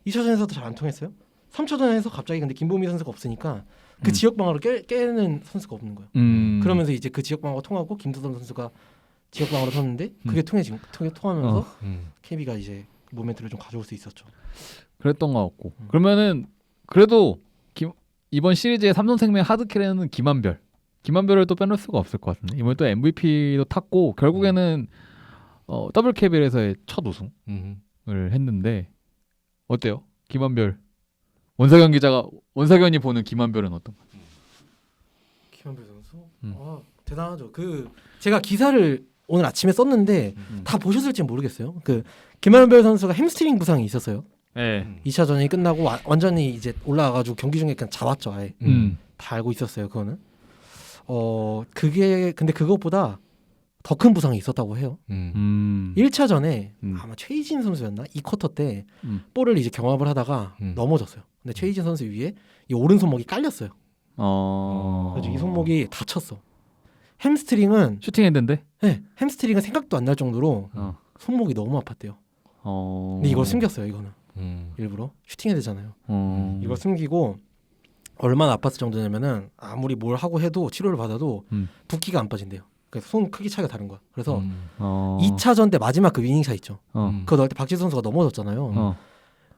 2차전에서도 잘 안 통했어요. 3차전에서 갑자기 근데 김보미 선수가 없으니까 그 지역 방어를 깨는 선수가 없는 거예요. 그러면서 이제 그 지역 방어가 통하고 김두선 선수가 지역 방어를 섰는데 그게 통하면서 KB가 이제 모멘트를 좀 가져올 수 있었죠. 그랬던 것 같고 그러면은 그래도 이번 시리즈의 삼성생명 하드캐리는 김한별을 또 빼놓을 수가 없을 것 같은데 이번에 또 MVP도 탔고 결국에는 더블 KBL에서의 첫 우승을 했는데 어때요? 김한별 원석연이 보는 김한별은 어떤 거? 김한별 선수 대단하죠. 그 제가 기사를 오늘 아침에 썼는데 다 보셨을지 모르겠어요. 그 김한별 선수가 햄스트링 부상이 있었어요. 네. 2차전이 끝나고 완전히 이제 올라와가지고 경기 중에 그냥 잡았죠. 아예 다 알고 있었어요. 그거는. 그게 근데 그것보다 더 큰 부상이 있었다고 해요. 1차전에 아마 최희진 선수였나? 2쿼터 때 볼을 이제 경합을 하다가 넘어졌어요. 근데 최희진 선수 위에 이 오른손목이 깔렸어요. 그래서 이 손목이 다쳤어. 햄스트링은 슈팅했는데. 네, 햄스트링은 생각도 안 날 정도로 손목이 너무 아팠대요. 근데 이걸 숨겼어요. 이거는 일부러 슈팅해야 되잖아요. 이걸 숨기고 얼마나 아팠을 정도냐면은 아무리 뭘 하고 해도 치료를 받아도 붓기가 안 빠진대요. 그래서 손 크기 차이가 다른 거야. 그래서 2차전 때 마지막 그 위닝샷 있죠. 그거 넣을 때 박지수 선수가 넘어졌잖아요.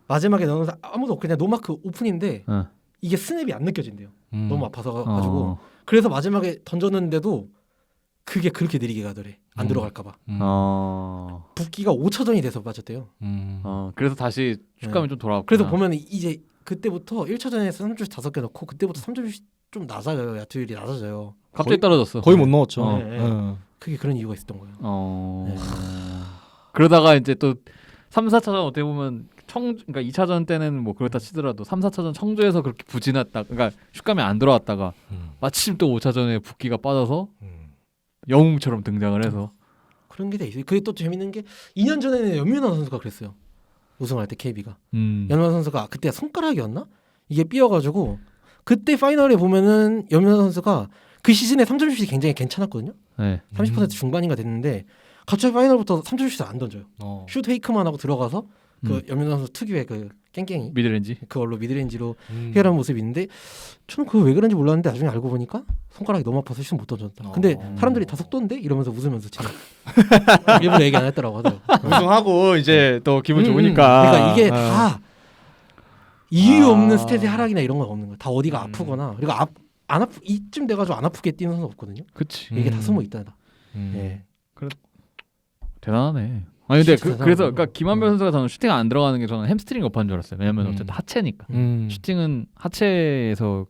마지막에 넣으면서 아무도 그냥 노마크 오픈인데 이게 스냅이 안 느껴진대요. 너무 아파서 가지고 그래서 마지막에 던졌는데도 그게 그렇게 느리게 가더래. 안 들어갈까 봐. 붓기가 5차전이 돼서 빠졌대요. 그래서 다시 슛감이 좀 돌아왔구나. 그래서 보면 이제 그때부터 1차전에서 3점슛 5개 넣고 그때부터 3점슛 좀 낮아져요. 야투율이 낮아져요. 갑자기 떨어졌어. 거의 못 넣었죠. 네. 그게 그런 이유가 있었던 거예요. 네. 그러다가 이제 또 3, 4차전 어떻게 보면 그러니까 2차전 때는 뭐 그렇다 치더라도 3, 4차전 청주에서 그렇게 부진했다. 그러니까 슛감이 안 들어왔다가 마침 또 5차전에 붓기가 빠져서 영웅처럼 등장을 해서 그런 게 돼 있어요. 그게 또 재밌는 게 2년 전에는 염윤아 선수가 그랬어요. 우승할 때 KB가 염윤아 선수가 그때 손가락이었나? 이게 삐어가지고 그때 파이널에 보면은 염윤아 선수가 그 시즌에 3점슛이 굉장히 괜찮았거든요. 네. 30% 중반인가 됐는데 갑자기 파이널부터 3점슛을 안 던져요. 슛 페이크만 하고 들어가서 그 염윤아 선수 특유의 그 깽깽이 미드렌지 그걸로 미드렌지로 해결한 모습이 있는데 저는 그거 왜 그런지 몰랐는데 나중에 알고 보니까 손가락이 너무 아파서 슛 못 던졌다. 근데 사람들이 다 속도인데 이러면서 웃으면서 지금 일부러 얘기 안 했더라고 하더라고. 우승하고 이제 또 기분 좋으니까. 그러니까 이게 다 이유 없는 스탯의 하락이나 이런 건 없는 거야. 다 어디가 아프거나 그리고 안 아프 이쯤 돼가지고 안 아프게 뛰는 선수 없거든요. 그치. 이게 다 숨어 있다. 예. 대단하네. 아니 근데 진짜 그래서 대단하다. 그러니까 김한별 선수가 저는 슈팅 안 들어가는 게 저는 햄스트링 여파인 줄 알았어요. 왜냐면 어쨌든 하체니까. 슈팅은 하체에서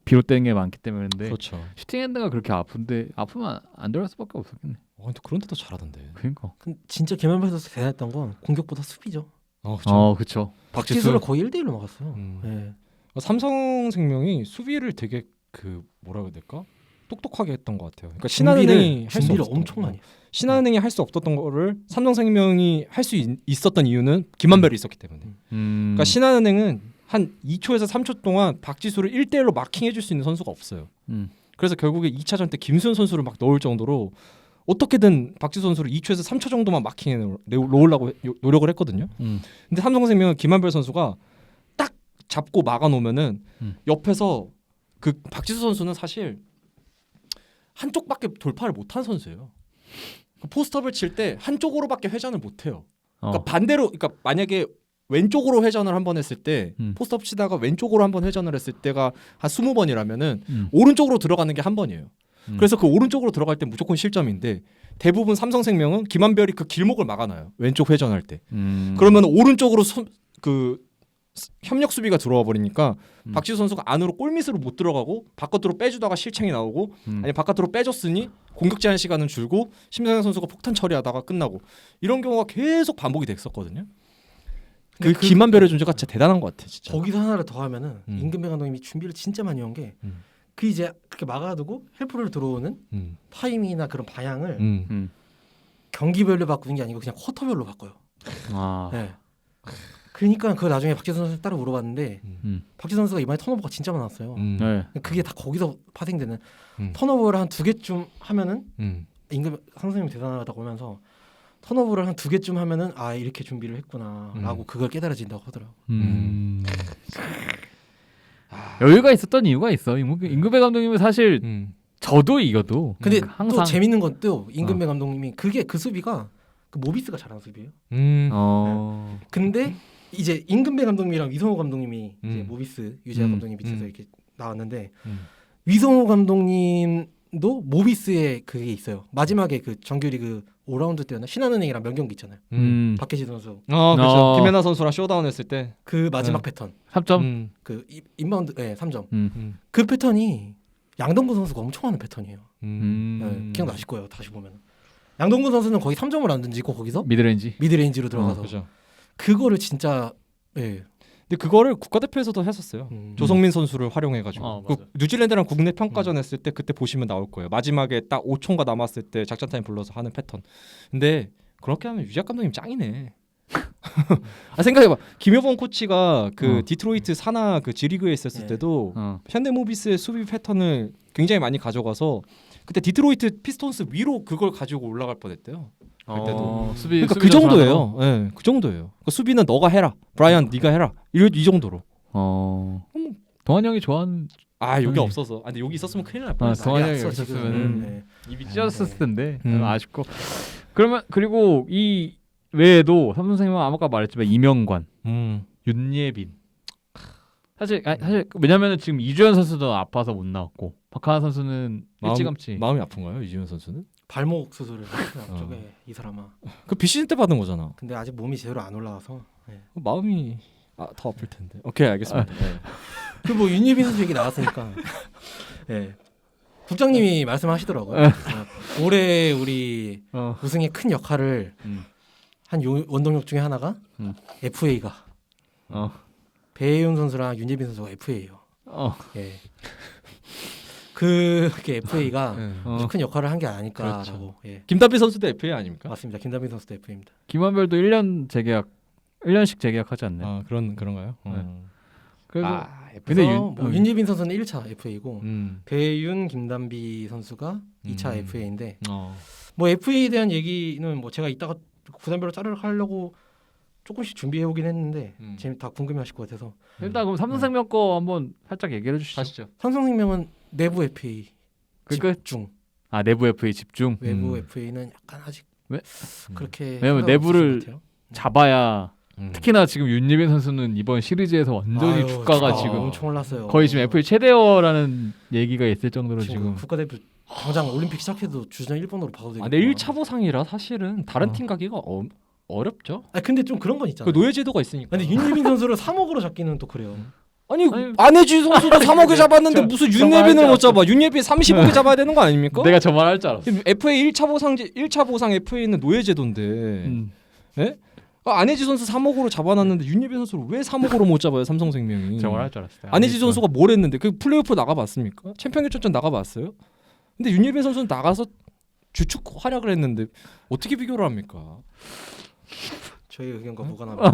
비롯되는 게 많기 때문인데 그렇죠. 슈팅 핸드가 그렇게 아픈데 아프면 안 들어갈 수밖에 없었겠네. 근데 그런데도 잘하던데. 그러니까. 근데 진짜 김한별 선수 대단했던 건 공격보다 수비죠. 그렇죠. 박지수를 거의 1대1로 막았어요. 예. 삼성생명이 수비를 되게 그 뭐라 해야 될까? 똑똑하게 했던 것 같아요. 그러니까 신한은행이 할 수 준비를 없었던 엄청 많이. 신한은행이 할 수 없었던 거를 삼성생명이 할 수 있었던 이유는 김한별이 있었기 때문에. 그러니까 신한은행은 한 2초에서 3초 동안 박지수를 1대1로 마킹해줄 수 있는 선수가 없어요. 그래서 결국에 2차전 때 김수현 선수를 막 넣을 정도로 어떻게든 박지수 선수를 2초에서 3초 정도만 마킹해 놓으려고 노력을 했거든요. 근데 삼성생명은 김한별 선수가 딱 잡고 막아놓으면은 옆에서 그 박지수 선수는 사실 한쪽밖에 돌파를 못한 선수예요. 포스트업을 칠 때 한쪽으로밖에 회전을 못해요. 그러니까 반대로, 그러니까 만약에 왼쪽으로 회전을 한번 했을 때 포스트업 치다가 왼쪽으로 한번 회전을 했을 때가 한 20번이라면은 오른쪽으로 들어가는 게 한 번이에요. 그래서 그 오른쪽으로 들어갈 때 무조건 실점인데 대부분 삼성생명은 김한별이 그 길목을 막아놔요. 왼쪽 회전할 때. 그러면 오른쪽으로 그 협력 수비가 들어와 버리니까 박지수 선수가 안으로 골밑으로 못 들어가고 바깥으로 빼주다가 실책이 나오고 아니 바깥으로 빼줬으니 공격 제한 시간은 줄고 심상현 선수가 폭탄 처리하다가 끝나고 이런 경우가 계속 반복이 됐었거든요. 그 김한별의 존재가 진짜 대단한 것 같아 진짜. 거기서 하나를 더 하면은 임금배 감독님이 준비를 진짜 많이 한 게 그 이제 그렇게 막아두고 헬프를 들어오는 타이밍이나 그런 방향을 경기별로 바꾸는 게 아니고 그냥 쿼터별로 바꿔요. 네. 그러니까 그 나중에 박지수 선수 따로 물어봤는데 박지수 선수가 이번에 턴오버가 진짜 많았어요. 네. 그게 다 거기서 파생되는 턴오버를 한 2개쯤 하면은 임금 선생님이 대단하다고 하면서 턴오버를 한 2개쯤 하면은 아 이렇게 준비를 했구나라고 그걸 깨달아진다고 하더라고. 여유가 있었던 이유가 있어. 임금배 감독님은 사실 저도 이겨도 근데 항상 또 재밌는 건 또 임금배 감독님이 그게 그 수비가 그 모비스가 잘하는 수비예요. 근데 이제 임금배 감독님이랑 위성호 감독님이 이제 모비스 유재하 감독님 밑에서 이렇게 나왔는데 위성호 감독님도 모비스에 그게 있어요. 마지막에 그 정규리그 5라운드 때였나 신한은행이랑 명경기 있잖아요. 박혜지 선수. 그렇죠. 김연아 선수랑 쇼다운 했을 때 그 마지막 패턴. 3점. 그 인바운드 3점. 그 패턴이 양동근 선수가 엄청 하는 패턴이에요. 네, 기억나실 거예요. 다시 보면. 양동근 선수는 거의 3점을 안 던지고 거기서 미드레인지로 들어가서 그렇죠. 그거를 진짜 근데 그거를 국가대표에서도 했었어요. 조성민 선수를 활용해가지고 그 뉴질랜드랑 국내 평가전 했을 때 그때 보시면 나올 거예요. 마지막에 딱 5초가 남았을 때 작전 타임 불러서 하는 패턴. 근데 그렇게 하면 유작 감독님 짱이네. 생각해봐. 김효범 코치가 그 어. 디트로이트 사나 그 G리그에 있었을 네. 때도 어. 현대모비스의 수비 패턴을 굉장히 많이 가져가서 그때 디트로이트 피스톤스 위로 그걸 가지고 올라갈 뻔했대요. 그때도. 수비 그러니까 수비 그 전술하는 정도예요. 예, 네, 그 정도예요. 그러니까 수비는 너가 해라, 브라이언 네가 해라. 이 정도로. 거. 동환 형이 좋아하는 아 여기 네. 없어서. 아, 근데 여기 있었으면 큰일 날 아, 뻔했어. 동환 형이 났어, 있었으면 지금. 네. 입이 찢어졌을 텐데 음. 아쉽고. 그러면 그리고 이 외에도 삼 선생님은 아까 말했지만 이명관, 윤예빈. 사실 왜냐면은 지금 이주연 선수도 아파서 못 나왔고 박하나 선수는 일찌감치. 마음이 아픈가요, 이지현 선수는? 발목 수술을 했어요. 저게 이 사람아. 그 비시즌 때 받은 거잖아. 근데 아직 몸이 제대로 안 올라와서. 네. 마음이 더 아플 텐데. 오케이 알겠습니다. 네. 그뭐 윤예빈 선수 얘기 나왔으니까. 네. 국장님이 말씀하시더라고요. 올해 우리 어. 우승에 큰 역할을 한 원동력 중에 하나가 FA가 어. 배혜윤 선수랑 윤예빈 선수가 FA예요. 어. 예. 그게 FA가 네. 어. 큰 역할을 한 게 아닐까라고. 그렇죠. 예. 김다빈 선수도 FA 아닙니까? 맞습니다. 김다빈 선수도 FA입니다. 김한별도 1년 재계약 1년씩 재계약하지 않나요? 아 그런가요? 그래서 근데 그래서 뭐 윤예빈 선수는 1차 FA고 음. 배윤, 김단비 선수가 2차 FA인데 어. 뭐 FA에 대한 얘기는 뭐 제가 이따가 구단별로 자르르 하려고 조금씩 준비해 오긴 했는데 재미 다 궁금해하실 것 같아서 일단 그럼 삼성생명 거 한번 살짝 얘기해 주시죠. 하시죠. 삼성생명은 내부 FA 그러니까 집중, 아 내부 FA 집중. 외부 FA는 약간 아직 왜? 그렇게 왜냐면 생각 내부를 없으신 것 같아요. 잡아야 특히나 지금 윤예빈 선수는 이번 시리즈에서 완전히 아유, 주가가 주가 지금 엄청 올랐어요. 거의 지금 FA 최대어라는 얘기가 있을 정도로 지금 지금 국가대표 당장 올림픽 시작해도 주전 1번으로 봐도 되겠다. 근데 1차 보상이라 사실은 다른 팀 가기가 어렵죠. 아 근데 좀 그런 건 그 있잖아요. 노예 제도가 있으니까. 근데 윤예빈 선수를 3억으로 잡기는 또 그래요. 아니 아니, 안혜지 선수도 3억에 잡았는데 저- 무슨 저 말할 윤예빈을 줄 못 잡아? 윤예빈 30억에 잡아야 되는 거 아닙니까? 내가 저 말 할 줄 알았어. FA 1차 보상 FA는 노예 제도인데. 예? 안혜지 선수 3억으로 잡아놨는데 윤예빈 선수를 왜 3억으로 못 잡아요? 삼성생명이. 저 말 할 줄 알았어요. 안혜지 선수가 뭘 했는데 그 플레이오프 나가봤습니까? 챔피언 결정전 나가봤어요? 근데 윤예빈 선수는 나가서 주축 활약을 했는데 어떻게 비교를 합니까? 저희 의견과 어? 무관합니다.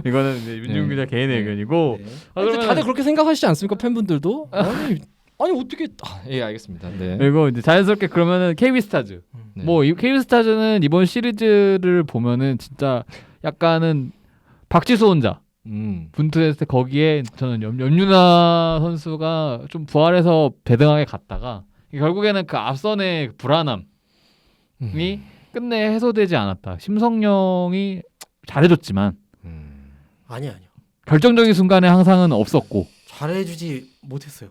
이거는 이제 윤중 기자 개인의 의견이고. 네. 아, 근데 그러면은- 다들 그렇게 생각하시지 않습니까? 팬분들도? 아니 어떻게? 예 알겠습니다. 네. 그리고 이제 자연스럽게 그러면은 KB스타즈. 네. 뭐 이 KB스타즈는 이번 시리즈를 보면은 진짜 약간은 박지수 혼자 분투했을 때 거기에 저는 염윤아 선수가 좀 부활해서 배등하게 갔다가 결국에는 그 앞선의 불안함이 끝내 해소되지 않았다. 심성령이 잘해줬지만 아니요. 결정적인 순간에 항상은 없었고 잘해주지 못했어요.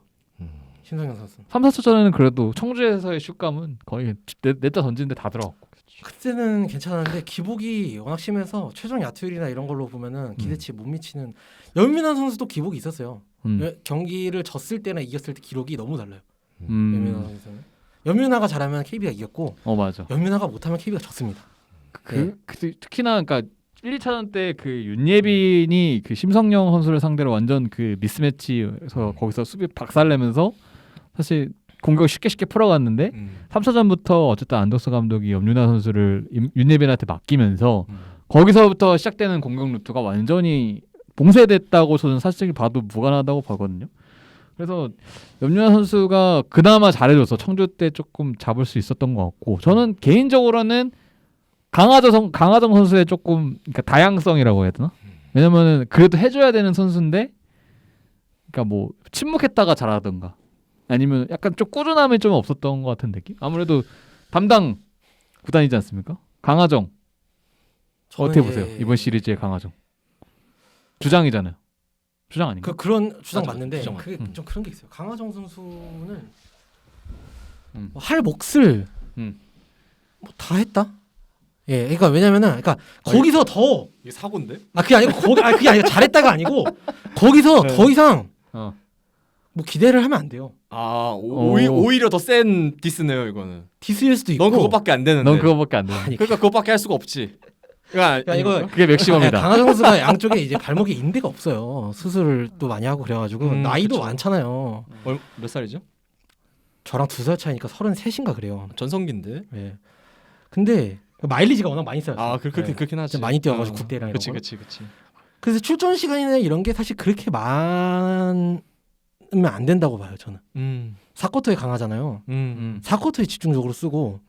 신성현 선수는. 3, 4초전에는 그래도 청주에서의 슛감은 거의 냈다 던지는데 다 들어갔고. 그때는 괜찮았는데 기복이 워낙 심해서 최종 야투율이나 이런 걸로 보면은 기대치에 못 미치는. 염민환 선수도 기복이 있었어요. 경기를 졌을 때나 이겼을 때 기록이 너무 달라요. 염민환 선수는. 염민환가 잘하면 KB가 이겼고 맞아. 염민환가 못하면 KB가 졌습니다. 특히나 그러니까 1, 2차전 때 그 윤예빈이 그 심성영 선수를 상대로 완전 그 미스매치에서 거기서 수비 박살내면서 사실 공격 쉽게 풀어갔는데 3차전부터 어쨌든 안덕수 감독이 염윤아 선수를 윤예빈한테 맡기면서 거기서부터 시작되는 공격 루트가 완전히 봉쇄됐다고 저는 사실 봐도 무관하다고 보거든요. 그래서 염윤아 선수가 그나마 잘해줘서 청주 때 조금 잡을 수 있었던 것 같고 저는 개인적으로는 강하정 선수의 조금 그러니까 다양성이라고 해야 되나? 왜냐면은 그래도 해줘야 되는 선수인데 그러니까 뭐 침묵했다가 잘하던가 아니면 약간 좀 꾸준함이 좀 없었던 것 같은 느낌? 아무래도 담당 구단이지 않습니까? 강하정 어떻게 보세요? 이번 시리즈의 강하정 주장이잖아요. 주장 아닌가? 그런 주장 맞아, 맞는데 주장 그게 좀 그런 게 있어요. 강하정 선수는 할 몫을 뭐 다 했다. 예, 그러니까 왜냐면은 그러니까 거기서 더 이게 사고인데? 그게 아니고 그게 아니고 잘했다가 아니고 거기서 더 이상 뭐 기대를 하면 안 돼요. 오히려 더 센 디스네요 이거는. 디스일 수도 있고. 넌 그거밖에 안 되는데. 넌 그거밖에 안 돼. 그러니까 그거밖에 할 수가 없지. 그러니까 이거 그게 맥시멈이다. 강하정 선수가 양쪽에 이제 발목에 인대가 없어요. 수술을 또 많이 하고 그래가지고 나이도 그쵸. 많잖아요. 몇 살이죠? 저랑 2살 차이니까 33인가 그래요. 전성기인데. 예. 근데 마일리지가 워낙 많이 써요. 아 그렇긴 하지. 많이 뛰어가지고 국대랑 이런 거. 그치. 그래서 출전 시간이나 이런 게 사실 그렇게 많으면 안 된다고 봐요 저는. 4쿼터에 강하잖아요. 4쿼터에 집중적으로 쓰고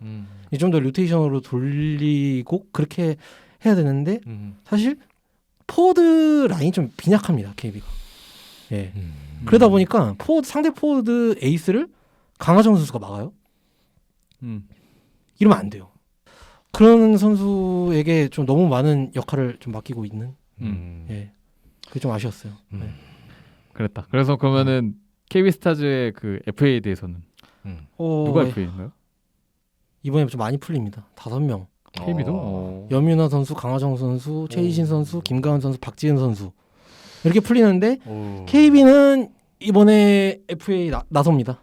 좀 더 로테이션으로 돌리고 그렇게 해야 되는데 사실 포워드 라인이 좀 빈약합니다 KB가. 예. 그러다 보니까 상대 포워드 에이스를 강하정 선수가 막아요. 이러면 안 돼요. 그런 선수에게 좀 너무 많은 역할을 좀 맡기고 있는. 예. 그게 좀 아쉬웠어요. 네. 그랬다. 그래서 그러면은 KB스타즈의 그 FA에 대해서는 누가 FA인가요? 이번에 좀 많이 풀립니다. 5명. KB도? 염윤아 선수, 강하정 선수, 최희신 선수, 김가은 선수, 박지은 선수 이렇게 풀리는데 KB는 이번에 FA 나섭니다.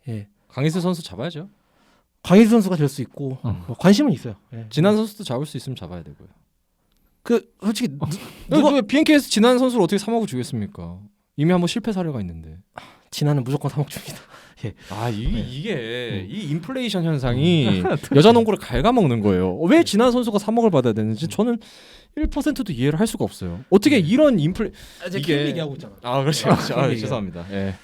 예. 강희슬 선수 잡아야죠. 강희슬 선수가 될 수 있고 뭐 관심은 있어요. 예. 진한 선수도 잡을 수 있으면 잡아야 되고요. 그 솔직히 누가 BNK에서 진한 선수를 어떻게 3억을 주겠습니까? 이미 한번 실패 사례가 있는데. 진한은 무조건 3억 줍니다. 예. 아 이게 이 인플레이션 현상이 여자 농구를 갉아먹는 거예요. 왜 진한 선수가 3억을 받아야 되는지 저는 1%도 이해를 할 수가 없어요. 어떻게 이런 이제 이게- KB 얘기하고 있잖아. 아 그렇죠. 죄송합니다. 예.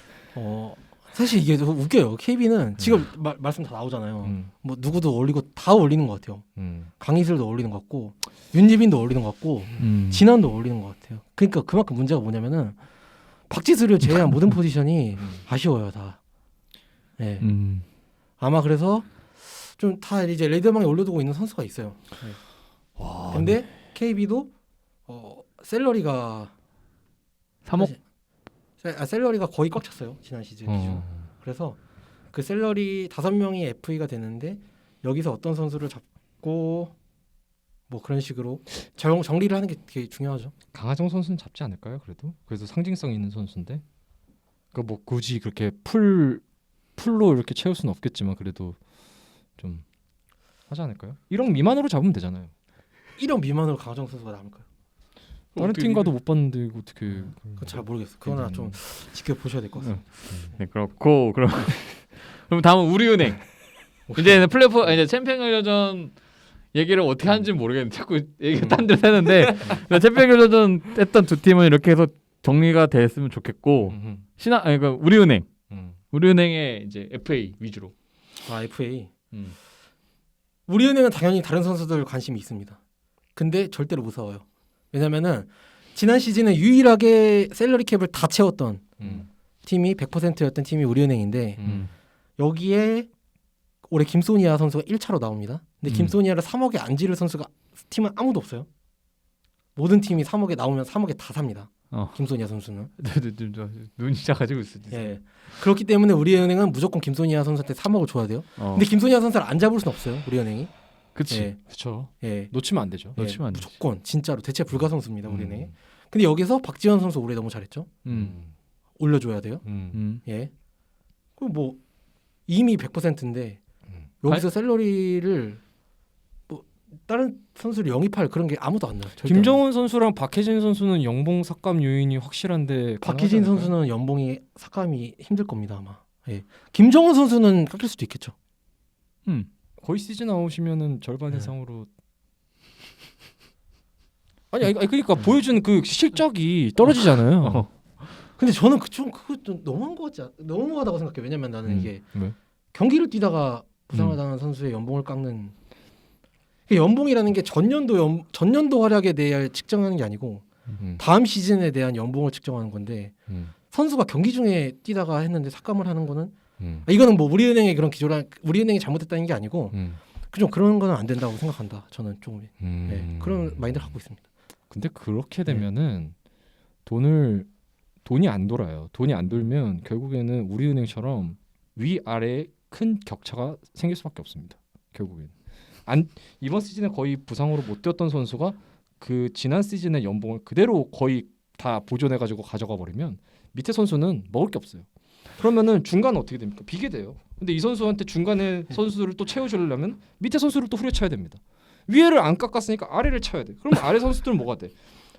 사실 이게 좀 웃겨요. KB는 지금 말씀 다 나오잖아요. 뭐 누구도 어울리고 다 어울리는 것 같아요. 강희슬도 어울리는 것 같고 윤지빈도 어울리는 것 같고 진한도 어울리는 것 같아요. 그러니까 그만큼 문제가 뭐냐면은 박지수를 제외한 모든 포지션이 아쉬워요 다. 예. 아마 그래서 좀 다 이제 레이더망에 올려두고 있는 선수가 있어요. 네. 와, 근데 KB도 셀러리가 3억? 셀러리가 거의 꽉 찼어요 지난 시즌 기준. 그래서 그 셀러리 5명이 FA가 되는데 여기서 어떤 선수를 잡고 뭐 그런 식으로 정리를 하는 게 되게 중요하죠. 강하정 선수는 잡지 않을까요? 그래도 상징성 있는 선수인데. 그 뭐 굳이 그렇게 풀로 이렇게 채울 수는 없겠지만 그래도 좀 하지 않을까요? 1억 미만으로 잡으면 되잖아요. 1억 미만으로 강하정 선수가 남을까요? 다른 팀 가도 못 봤는데 이거 어떻게? 그건 잘 모르겠어요. 그거나 좀 지켜보셔야 될 것 같습니다. 네 그렇고 그럼 다음은 우리은행. 이제는 플레이오프 이제 챔피언 결정전 얘기를 어떻게 하는지 모르겠는데 자꾸 얘기가 딴 데로 새는데 챔피언 결정전 했던 두 팀은 이렇게 해서 정리가 됐으면 좋겠고 그러니까 우리은행의 이제 FA 위주로. 아 FA. 우리은행은 당연히 다른 선수들 관심이 있습니다. 근데 절대로 무서워요. 왜냐면은 지난 시즌에 유일하게 셀러리 캡을 다 채웠던 팀이 100%였던 팀이 우리은행인데 여기에 올해 김소니아 선수가 1차로 나옵니다. 근데 김소니아를 3억에 안 지를 선수가 팀은 아무도 없어요. 모든 팀이 3억에 나오면 3억에 다 삽니다. 김소니아 선수는. 눈이 작아지고 있어. 예. 그렇기 때문에 우리은행은 무조건 김소니아 선수한테 3억을 줘야 돼요. 근데 김소니아 선수를 안 잡을 수는 없어요. 우리은행이. 그치. 예. 그렇죠. 예. 놓치면 안 되죠. 놓치면 안 되지. 무조건 진짜로 대체 불가 선수입니다. 우리은행이. 근데 여기서 박지원 선수 올해 너무 잘했죠. 올려줘야 돼요. 예. 그럼 뭐 이미 100%인데 여기서 셀러리를 뭐 다른 선수를 영입할 그런 게 아무도 안 나요. 김정은 선수랑 박혜진 선수는 연봉 삭감 요인이 확실한데 박희진 선수는 연봉이 삭감이 힘들 겁니다 아마. 예. 김정은 선수는 깎일 수도 있겠죠. 거의 시즌 나오시면은 절반 이상으로. 아니 그러니까 보여주는 그 실적이 떨어지잖아요. 근데 저는 그거 좀 너무한 것 같지 너무하다고 생각해. 왜냐면 나는 이게 왜? 경기를 뛰다가 부상을 당한 선수의 연봉을 깎는 연봉이라는 게 전년도 활약에 대해 측정하는 게 아니고 다음 시즌에 대한 연봉을 측정하는 건데 선수가 경기 중에 뛰다가 했는데 삭감을 하는 거는 이거는 뭐 우리은행의 그런 기조랑 우리은행이 잘못했다는 게 아니고 좀 그런 거는 안 된다고 생각한다. 저는 조금 네, 그런 마인드를 갖고 있습니다. 근데 그렇게 되면은 돈이 안 돌아요. 돈이 안 돌면 결국에는 우리은행처럼 위아래 큰 격차가 생길 수밖에 없습니다. 결국에는 이번 시즌에 거의 부상으로 못 뛰었던 선수가 그 지난 시즌의 연봉을 그대로 거의 다 보존해가지고 가져가 버리면 밑에 선수는 먹을 게 없어요. 그러면은 중간은 어떻게 됩니까? 비게 돼요. 근데 이 선수한테 중간에 선수를 또 채워주려면 밑에 선수를 또 후려쳐야 됩니다. 위에를 안 깎았으니까 아래를 쳐야 돼. 그럼 아래 선수들은 뭐가 돼?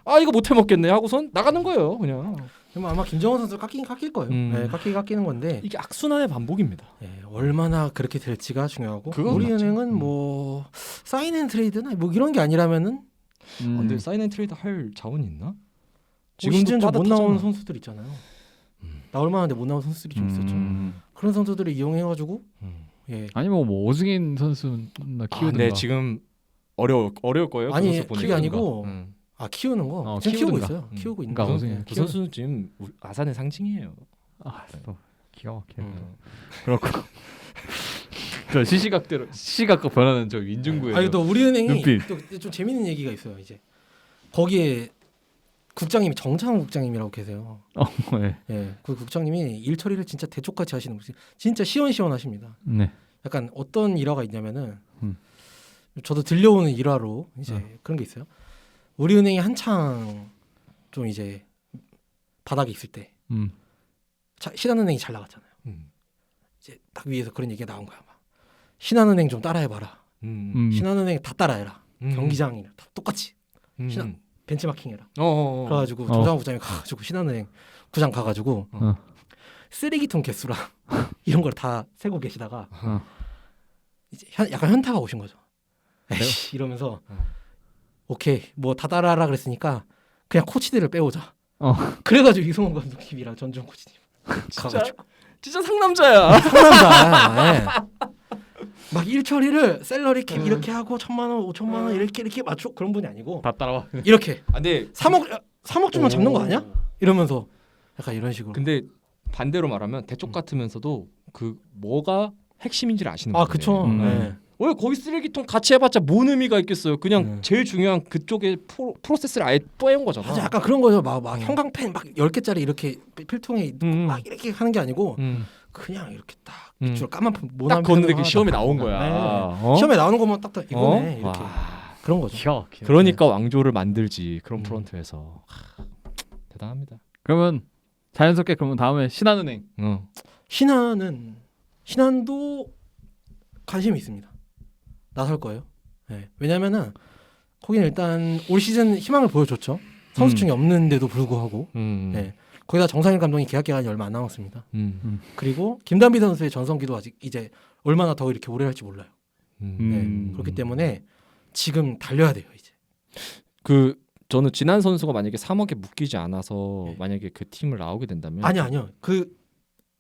아 이거 못 해먹겠네 하고선 나가는 거예요. 그냥. 그럼 아마 김정은 선수 깎일 거예요. 네, 깎이는 건데 이게 악순환의 반복입니다. 네, 얼마나 그렇게 될지가 중요하고 그건 우리은행은 뭐 사인앤트레이드나 뭐 이런 게 아니라면은 근데 사인앤트레이드 할 자원이 있나? 지금도 못 빠듯하잖아. 나오는 선수들 있잖아요. 나올 만한데 못 나온 선수들이 좀 있었죠. 그런 선수들을 이용해가지고 예. 아니면 뭐 오승인 선수나 키우든가. 네, 지금 어려울 거예요. 아니, 그 선수 보내기가. 그게 아니고 키우는 거 지금 키우고 키우든가. 있어요. 키우고 있는 그러니까 거. 오승인. 그 선수는 지금 아산의 상징이에요. 또 기가 막혀. 그렇고 저 시시각각 변하는 저 인중구의 아니 또 우리은행이 눈빛. 또 좀 재밌는 얘기가 있어요. 이제 거기에 국장님이 정창훈 국장님이라고 계세요. 네. 예, 그 국장님이 일 처리를 진짜 대쪽같이 하시는 분이 진짜 시원시원하십니다. 네. 약간 어떤 일화가 있냐면은 음. 저도 들려오는 일화로 이제 그런 게 있어요. 우리은행이 한창 좀 이제 바닥에 있을 때 신한은행이 잘 나갔잖아요. 이제 딱 위에서 그런 얘기가 나온 거야. 막. 신한은행 좀 따라해봐라. 신한은행 다 따라해라. 경기장이랑 다 똑같이 벤치마킹해라. 그래가지고 정상훈 부장이 가가지고 신한은행 구장 가가지고 쓰레기통 개수랑 이런 걸 다 세고 계시다가 이제 약간 현타가 오신 거죠. 에이씨 이러면서 오케이 뭐 다 따라하라 그랬으니까 그냥 코치들을 빼오자. 그래가지고 이승원 감독님이랑 전주현 코치님 가가지고 진짜 상남자야. 상남자. 예. 막 일처리를 셀러리 캡 이렇게 하고 1,000만 원, 5,000만 원 이렇게 맞춰 그런 분이 아니고 다 따라와. 이렇게 근데 3억 주면 잡는 거 아니야? 이러면서 약간 이런 식으로. 근데 반대로 말하면 대쪽 같으면서도 그 뭐가 핵심인지를 아시는 아 분이에요. 그쵸. 네. 왜 거기 쓰레기통 같이 해봤자 뭔 의미가 있겠어요. 그냥 제일 중요한 그쪽에 프로세스를 아예 빼온 거잖아. 맞아, 약간 그런 거죠. 막 형광펜 막 10개짜리 이렇게 필통에 막 이렇게 하는 게 아니고 그냥 이렇게 딱 밑으로 까만 딱 걷는데 그 시험에 나온 거야. 네. 시험에 나오는 것만 딱 이거네. 이렇게 그런 거죠. 기가 막혀. 그러니까 왕조를 만들지 그런 프런트에서 대단합니다. 그러면 자연스럽게 그러면 다음에 신한은행. 신한도 관심이 있습니다. 나설 거예요. 네. 왜냐면은 거기는 일단 올 시즌 희망을 보여줬죠. 선수층이 없는데도 불구하고 네. 거기다 정상일 감독이 계약 기간이 얼마 안 남았습니다. 그리고 김단비 선수의 전성기도 아직 이제 얼마나 더 이렇게 오래 할지 몰라요. 네. 그렇기 때문에 지금 달려야 돼요. 이제. 저는 진한 선수가 만약에 3억에 묶이지 않아서 만약에 그 팀을 나오게 된다면 아니요. 그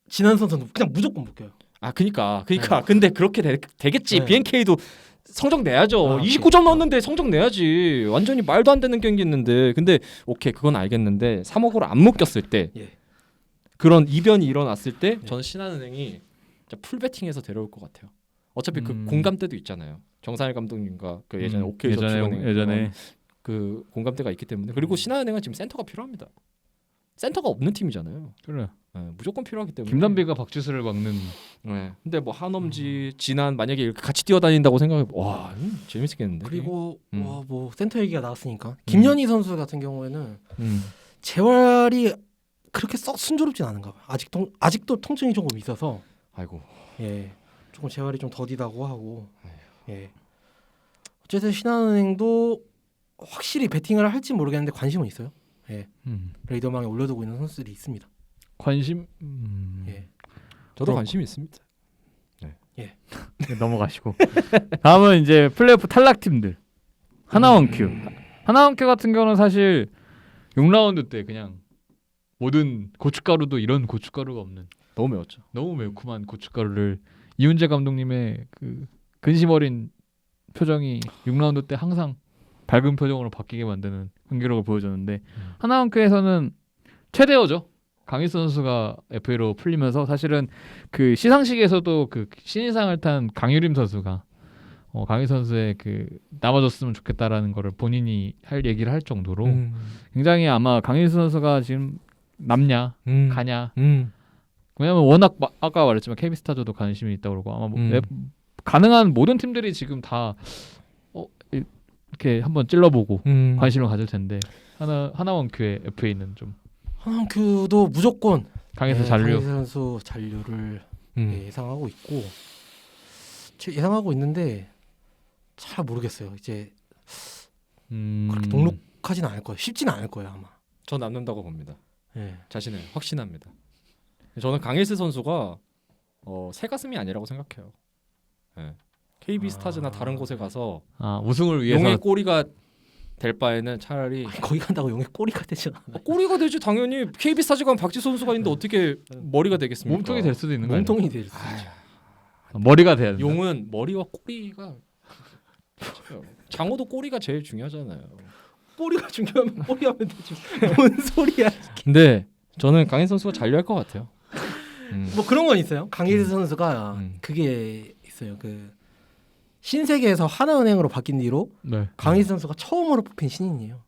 진한 선수는 그냥 무조건 묶여요. 그러니까 근데 그렇게 되겠지. 네. BNK도 성적 내야죠. 29점 넣었는데 성적 내야지. 완전히 말도 안 되는 경기였는데. 근데 오케이 그건 알겠는데 3억으로 안 묶였을 때 그런 이변이 일어났을 때 저는 신한은행이 풀 배팅해서 데려올 것 같아요. 어차피 그 공감대도 있잖아요. 정상일 감독님과 그 예전에 오케이 예전에 그 공감대가 있기 때문에. 그리고 신한은행은 지금 센터가 필요합니다. 센터가 없는 팀이잖아요. 그래. 네, 무조건 필요하기 때문에. 김단비가 박주수를 막는. 네. 근데 뭐 한엄지, 진한 만약에 이렇게 같이 뛰어다닌다고 생각해, 와 재밌겠는데. 그리고 뭐 센터 얘기가 나왔으니까 김연희 선수 같은 경우에는 재활이 그렇게 썩 순조롭진 않은가 봐요. 아직도 통증이 조금 있어서. 아이고. 예, 조금 재활이 좀 더디다고 하고. 예. 어쨌든 신한은행도 확실히 배팅을 할지 모르겠는데 관심은 있어요. 예. 레이더망에 올려두고 있는 선수들이 있습니다. 관심. 예. 저도 관심이 있습니다. 예. 넘어가시고. 다음은 이제 플레이오프 탈락 팀들. 하나원큐. 하나원큐 같은 경우는 사실 6라운드 때 그냥 모든 고춧가루도 이런 고춧가루가 없는. 너무 매웠죠. 너무 매콤한 고춧가루를 이훈재 감독님의 그 근심 어린 표정이 6라운드 때 항상 밝은 표정으로 바뀌게 만드는 경기력을 보여줬는데 하나원큐에서는 최대어죠. 강희수 선수가 FA로 풀리면서 사실은 그 시상식에서도 그 신인상을 탄 강유림 선수가 강희 선수의 그 남아줬으면 좋겠다라는 거를 본인이 할 얘기를 할 정도로 굉장히 아마 강희수 선수가 지금 남냐 가냐 왜냐면 워낙 아까 말했지만 KB스타즈도 관심이 있다고 그러고 아마 뭐 가능한 모든 팀들이 지금 다 이렇게 한번 찔러보고 관심을 가질 텐데 하나원큐의 FA는 좀 하나원큐도 무조건 강희수 잔류. 강희수 선수 잔류를 예상하고 있고 예상하고 있는데 잘 모르겠어요. 이제 그렇게 녹록하지는 않을 거예요. 쉽지는 않을 거예요 아마. 저 남는다고 봅니다. 예. 자신을 확신합니다. 저는 강일스 선수가 새 가슴이 아니라고 생각해요. 예. KB 스타즈나 다른 곳에 가서 우승을 위해서 용의 꼬리가 될 바에는 차라리 거기 간다고 용의 꼬리가 되지 않아. 꼬리가 되지 당연히. KB 스타즈 가면 박지 선수가 있는데 어떻게 머리가 되겠습니까? 몸통이 될 수도 있는 거예요. 몸통이 될 수. 머리가 돼야 된다. 용은 머리와 꼬리가 장어도 꼬리가 제일 중요하잖아요. 꼬리가 중요하면 꼬리 하면 되지. 뭔 소리야? 근데 저는 강인 선수가 잔류할 것 같아요. 뭐 그런 건 있어요. 강일수 선수가 그게 있어요. 그 신세계에서 하나은행으로 바뀐 뒤로 네. 강일수 선수가 처음으로 뽑힌 신인이에요.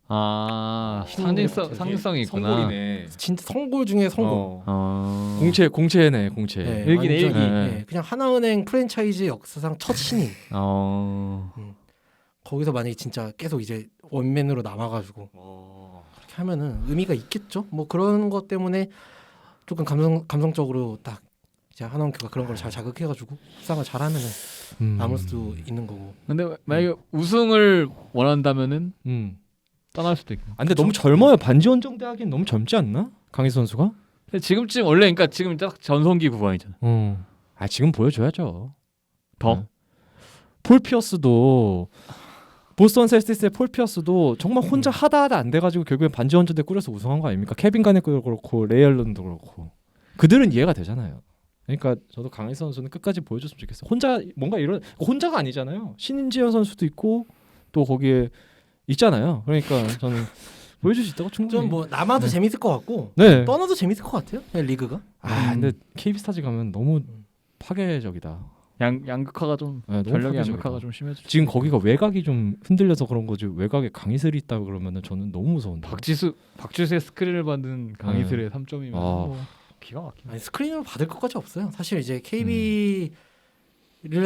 상징성이 있구나. 성골이네. 진짜 성골 중에 성골. 공채네 공채. 네, 일기네, 일기. 네, 그냥 하나은행 프랜차이즈 역사상 첫 신인. 거기서 만약에 진짜 계속 이제 원맨으로 남아가지고 그렇게 하면은 의미가 있겠죠. 뭐 그런 것 때문에 조금 감성적으로 딱 이제 하나원큐가 그런 걸 잘 자극해가지고 협상을 잘하면은 남을 수도 있는 거고. 근데 만약에 우승을 원한다면은 떠날 수도 있고. 근데 너무 젊어요. 반지원정 대하기엔 너무 젊지 않나? 강희 선수가? 근데 지금쯤 원래 그러니까 지금 딱 전성기 구간이잖아. 지금 보여줘야죠. 더. 폴 피어스도 보스턴 셀틱스의 폴 피어스도 정말 혼자 하다 안 돼가지고 결국엔 반지원정대 꾸려서 우승한 거 아닙니까? 케빈 가넷도 그렇고 레이 앨런도 그렇고 그들은 이해가 되잖아요. 그러니까 저도 강희 선수는 끝까지 보여줬으면 좋겠어요. 혼자 뭔가 이런 혼자가 아니잖아요. 신인지현 선수도 있고 또 거기에 있잖아요. 그러니까 저는 보여줄 수 있다고 충분히. 좀 뭐 남아도 재밌을 것 같고 네. 떠나도 재밌을 것 같아요. 리그가. 근데 KB스타즈 가면 너무 파괴적이다. 양극화가 좀 너무 전력의 파괴적이다. 양극화가 좀 심해져. 지금 거기가 외곽이 좀 흔들려서 그런 거지. 외곽에 강희슬이 있다 그러면은 저는 너무 무서운데. 박지수의 스크린을 받은 강희슬의 3점이면 기가 막히네. 아니 스크린을 받을 것까지 없어요. 사실 이제 KB를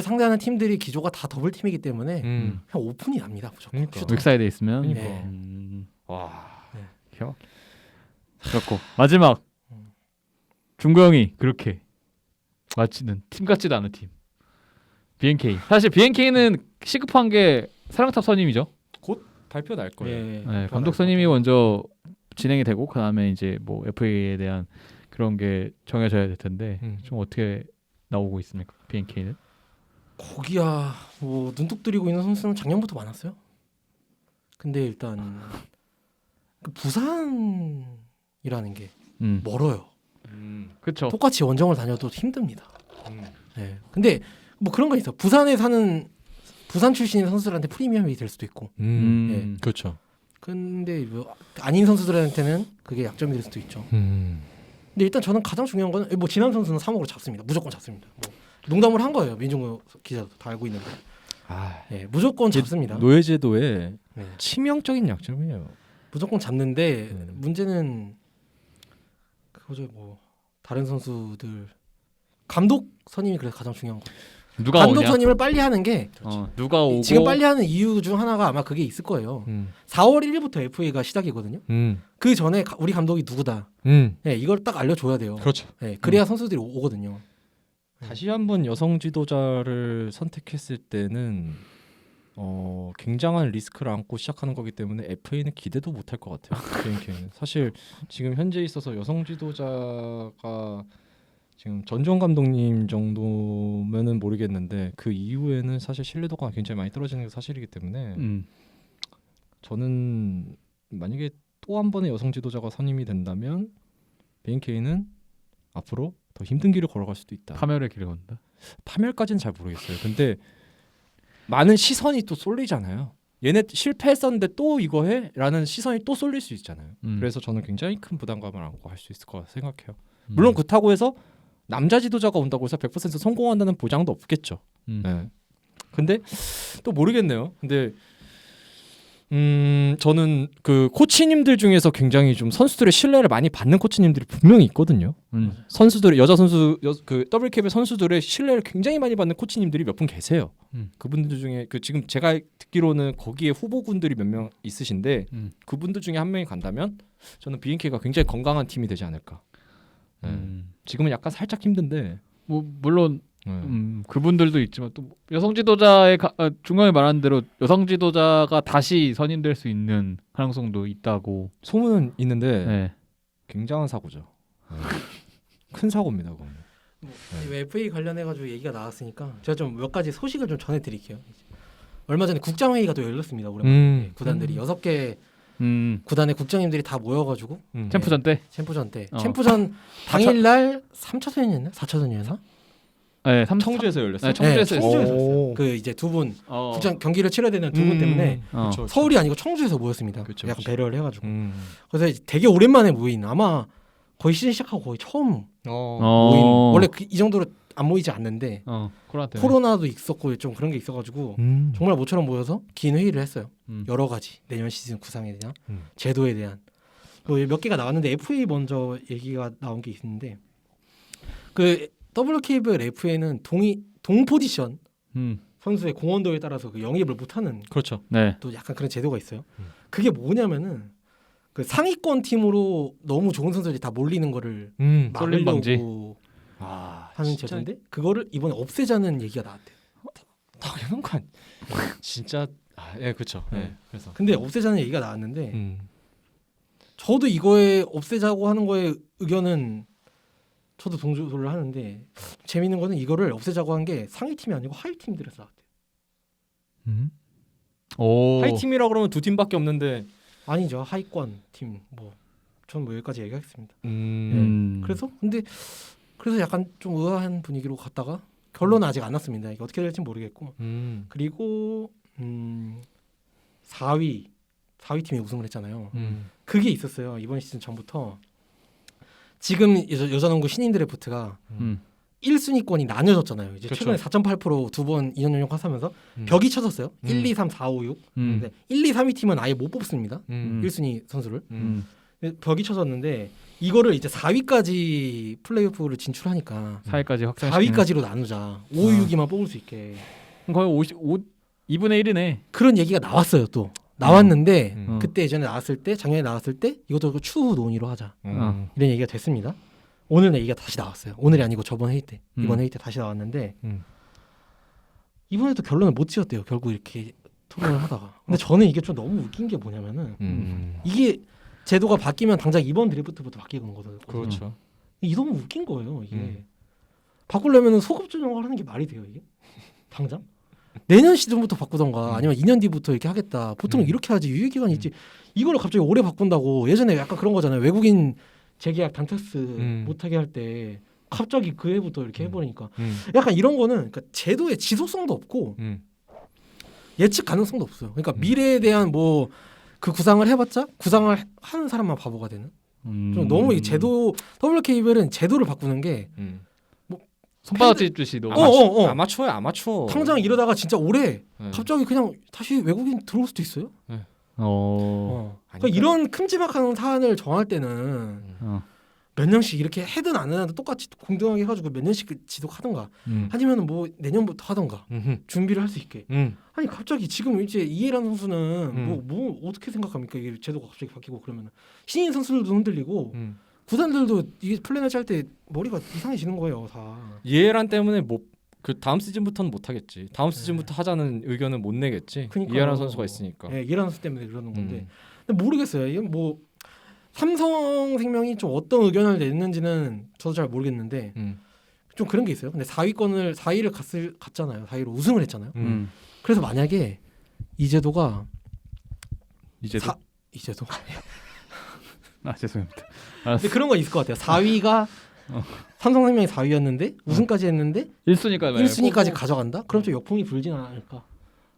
상대하는 팀들이 기조가 다 더블 팀이기 때문에 그냥 오픈이 납니다. 무조건. 그러니까. 웹사이드에 있으면. 그러니까. 네. 와. 기가 막히네. 그렇고 마지막 중구형이 그렇게 마치는 팀 같지도 않은 팀. BNK. 사실 BNK는 시급한 게 사령탑 선임이죠. 곧 발표 날 거예요. 네, 감독 선임이 먼저 진행이 되고 그 다음에 이제 뭐 FA에 대한 그런 게 정해져야 될 텐데 좀 어떻게 나오고 있습니까? BNK는? 거기야 뭐 눈독 들이고 있는 선수는 작년부터 많았어요. 근데 일단 그 부산이라는 게 멀어요. 그렇죠. 똑같이 원정을 다녀도 힘듭니다. 네. 근데 뭐 그런 거 있어. 부산에 사는 부산 출신인 선수들한테 프리미엄이 될 수도 있고. 네. 그렇죠. 근데 뭐 아닌 선수들한테는 그게 약점이 될 수도 있죠. 근데 일단 저는 가장 중요한 거는 뭐 진한 선수는 3억으로 잡습니다. 무조건 잡습니다. 뭐 농담을 한 거예요. 민종우 기자도 다 알고 있는데. 네, 무조건 잡습니다. 노예제도의 네. 치명적인 약점이에요. 무조건 잡는데 문제는 그거죠. 뭐 다른 선수들 감독 선임이 그래서 가장 중요한 거. 누가 감독 오냐? 선임을 빨리 하는 게 누가 오고 지금 빨리 하는 이유 중 하나가 아마 그게 있을 거예요. 4월 1일부터 FA가 시작이거든요. 그 전에 우리 감독이 누구다. 네, 이걸 딱 알려줘야 돼요. 그렇죠. 네, 그래야 선수들이 오거든요. 다시 한번 여성 지도자를 선택했을 때는 굉장한 리스크를 안고 시작하는 거기 때문에 FA는 기대도 못할 것 같아요. BNK는 사실 지금 현재 있어서 여성 지도자가 지금 전종 감독님 정도면은 모르겠는데 그 이후에는 사실 신뢰도가 굉장히 많이 떨어지는 게 사실이기 때문에 저는 만약에 또 한 번의 여성 지도자가 선임이 된다면 BNK는 앞으로 더 힘든 길을 걸어갈 수도 있다. 파멸의 길을 건다. 파멸까지는 잘 모르겠어요. 근데 많은 시선이 또 쏠리잖아요. 얘네 실패했었는데 또 이거 해? 라는 시선이 또 쏠릴 수 있잖아요. 그래서 저는 굉장히 큰 부담감을 안고 할 수 있을 거라 생각해요. 물론 그렇다고 해서 남자 지도자가 온다고 해서 100% 성공한다는 보장도 없겠죠. 네. 근데 또 모르겠네요. 근데 저는 그 코치님들 중에서 굉장히 좀 선수들의 신뢰를 많이 받는 코치님들이 분명히 있거든요. 선수들의 여자 선수 그 WKBL 선수들의 신뢰를 굉장히 많이 받는 코치님들이 몇 분 계세요. 그분들 중에 그 지금 제가 듣기로는 거기에 후보군들이 몇 명 있으신데 그분들 중에 한 명이 간다면 저는 BNK가 굉장히 건강한 팀이 되지 않을까. 지금은 약간 살짝 힘든데 뭐 물론 그분들도 있지만 또 여성 지도자의 중간에 말한 대로 여성 지도자가 다시 선임될 수 있는 가능성도 있다고 소문은 있는데 네. 굉장한 사고죠. 큰 사고입니다. 그건. 뭐 FA 관련해 가지고 얘기가 나왔으니까 제가 좀 몇 가지 소식을 좀 전해드릴게요. 얼마 전에 국장회의가 또 열렸습니다. 오랜만에 구단들이 6개 구단의 국장님들이 다 모여가지고 챔프전 때? 챔프전 때 챔프전 당일날 3차전이었나? 4차전이었나? 네, 청주에서 열렸어요. 네, 청주에서 청주에서 했어요. 했어요. 그 이제 두 분 국장 경기를 치러야 되는 두 분 때문에 그쵸. 서울이 아니고 청주에서 모였습니다. 그쵸, 약간 그쵸. 배려를 해가지고 그래서 이제 되게 오랜만에 모인 아마 거의 시즌 시작하고 거의 처음 모인 원래 이 정도로 안 모이지 않는데 코로나 때문에. 코로나도 있었고 좀 그런 게 있어가지고 정말 모처럼 모여서 긴 회의를 했어요. 여러 가지 내년 시즌 구상에 대한 제도에 대한 뭐 몇 개가 나왔는데 FA 먼저 얘기가 나온 게 있는데 그 WKBL FA는 동 포지션 선수의 공헌도에 따라서 그 영입을 못하는 그렇죠. 네. 또 약간 그런 제도가 있어요. 그게 뭐냐면은 그 상위권 팀으로 너무 좋은 선수들이 다 몰리는 거를 쏠림 방지. 막으려고 아, 하는 진짜 제도인데 그거를 이번에 없애자는 얘기가 나왔대요. 당연한 거 아니? 진짜 예, 그렇죠. 예. 그래서 근데 없애자는 얘기가 나왔는데 저도 이거에 없애자고 하는 거에 의견은 저도 동조를 하는데 재밌는 거는 이거를 없애자고 한 게 상위 팀이 아니고 하위 팀들에서 나왔대요. 오. 하이 팀이라 그러면 두 팀밖에 없는데 아니죠. 하위권 팀 전 뭐 여기까지 얘기하겠습니다. 그래서 그래서 약간 좀 의아한 분위기로 갔다가 결론은 아직 안 났습니다. 이게 어떻게 될지 모르겠고 그리고 4위 팀이 우승을 했잖아요. 그게 있었어요. 이번 시즌 전부터 지금 여자농구 신인 드래프트가 1순위권이 나뉘어졌잖아요. 이제 그쵸. 최근에 4.8% 두 번 2년 연속 하면서 벽이 쳐졌어요. 1, 2, 3, 4, 5, 6. 근데 1, 2, 3위 팀은 아예 못 뽑습니다. 1순위 선수를. 벽이 쳐졌는데 이거를 이제 4위까지 플레이오프를 진출하니까 4위까지 확장. 4위까지로 나누자. 5, 6위만 뽑을 수 있게. 거의 2분의 1이네. 그런 얘기가 나왔어요. 또 나왔는데 그때 예전에 나왔을 때 작년에 나왔을 때 이것도 추후 논의로 하자. 이런 얘기가 됐습니다. 오늘 얘기가 다시 나왔어요. 오늘이 아니고 저번 회의 때 이번 회의 때 다시 나왔는데 이번에도 결론을 못 지었대요. 결국 이렇게 토론을 하다가. 근데 저는 이게 좀 너무 웃긴 게 뭐냐면은 이게 제도가 바뀌면 당장 이번 드래프트부터 바뀌는 거거든요. 그렇죠. 이게 너무 웃긴 거예요. 이게 바꾸려면 소급 조정을 하는 게 말이 돼요. 이게 당장 내년 시즌부터 바꾸던가 아니면 2년 뒤부터 이렇게 하겠다. 보통은 이렇게 하지. 유예 기간이 있지. 이거를 갑자기 올해 바꾼다고. 예전에 약간 그런 거잖아요. 외국인 재계약 단테스 못하게 할 때 갑자기 그 해부터 이렇게 해버리니까 약간 이런 거는 그러니까 제도의 지속성도 없고 예측 가능성도 없어요. 그러니까 미래에 대한 뭐 그 구상을 해봤자 구상을 하는 사람만 바보가 되는. 좀 너무 이 제도 WKBL은 제도를 바꾸는 게 손바닥 찢듯이 너무. 아마추어야 아마추어. 당장 이러다가 진짜 올해 갑자기 그냥 다시 외국인 들어올 수도 있어요. 그러니까 이런 큼지막한 사안을 정할 때는 몇 년씩 이렇게 해든 안 해든 똑같이 공정하게 해가지고 몇 년씩 지속하던가 아니면 뭐 내년부터 하던가 준비를 할 수 있게. 아니 갑자기 지금 이제 이해란 선수는 뭐 어떻게 생각합니까? 이게 제도가 갑자기 바뀌고 그러면 신인 선수들도 흔들리고 구단들도 이게 플랜을 짤 때 머리가 이상해지는 거예요 다. 이해란 때문에 그 다음 시즌부터는 못 하겠지. 다음 시즌부터 하자는 의견은 못 내겠지. 그러니까요. 이해란 선수가 있으니까. 네, 이해란 선수 때문에 그러는 건데. 근데 모르겠어요. 이게 뭐 삼성생명이 좀 어떤 의견을 냈는지는 저도 잘 모르겠는데 좀 그런 게 있어요. 근데 4위를 갔잖아요. 4위로 우승을 했잖아요. 그래서 만약에 이 제도가 이제도 죄송합니다. 근데 그런 건 있을 것 같아요. 4위가 삼성생명이 4위였는데 우승까지 했는데 1순위까지 가져간다? 그럼 좀 역풍이 불지는 않을까?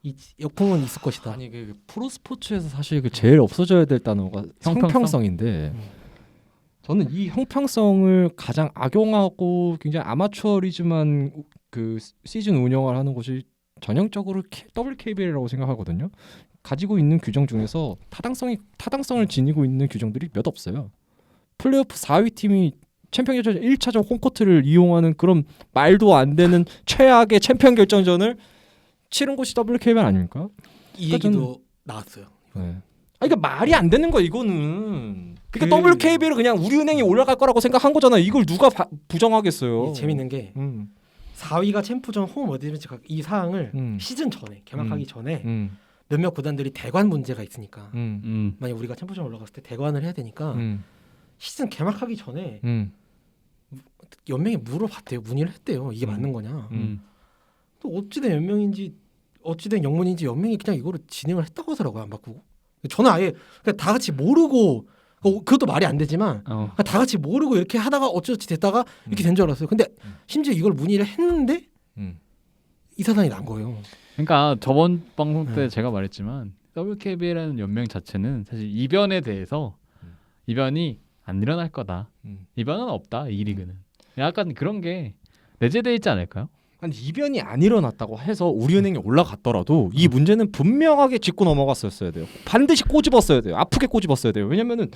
이 역풍은 있을 것이다. 아니 그 프로 스포츠에서 사실 그 제일 없어져야 될 단어가 형평성? 형평성인데 저는 이 형평성을 가장 악용하고 굉장히 아마추어리즘한 그 시즌 운영을 하는 곳이 전형적으로 WKBL이라고 생각하거든요. 가지고 있는 규정 중에서 타당성을 지니고 있는 규정들이 몇 없어요. 플레이오프 4위 팀이 챔피언 결정전 1차전 홈코트를 이용하는 그런 말도 안 되는 최악의 챔피언 결정전을 치른 곳이 WKBL 아닙니까? 이 얘기도 나왔어요. 네. 그러니까 말이 안 되는 거야 이거는. 그러니까 WKBL은 그냥 우리은행이 올라갈 거라고 생각한 거잖아. 이걸 누가 부정하겠어요. 재밌는 게 4위가 챔프전 홈 어드밴티지 이 사항을 시즌 전에 개막하기 전에 몇몇 구단들이 대관 문제가 있으니까 만약 우리가 챔프전 올라갔을 때 대관을 해야 되니까 시즌 개막하기 전에 음. 연맹에 물어봤대요. 문의를 했대요. 이게 맞는 거냐. 또 어찌된 연맹인지 어찌된 영문인지 연맹이 그냥 이거를 진행을 했다고 하더라고요. 안 바꾸고. 저는 아예 그냥 다 같이 모르고 그것도 말이 안 되지만 그냥 다 같이 모르고 이렇게 하다가 어찌어찌 됐다가 이렇게 된 줄 알았어요. 근데 심지어 이걸 문의를 했는데 이 사단이 난 거예요. 그러니까 저번 방송 때 제가 말했지만 WKBL이라는 연맹 자체는 사실 이변에 대해서 이변이 안 일어날 거다. 이변은 없다. 이 리그는. 약간 그런 게 내재돼 있지 않을까요? 아니 이변이 안 일어났다고 해서 우리은행이 올라갔더라도 이 문제는 분명하게 짚고 넘어갔었어야 돼요. 반드시 꼬집었어야 돼요. 아프게 꼬집었어야 돼요. 왜냐면은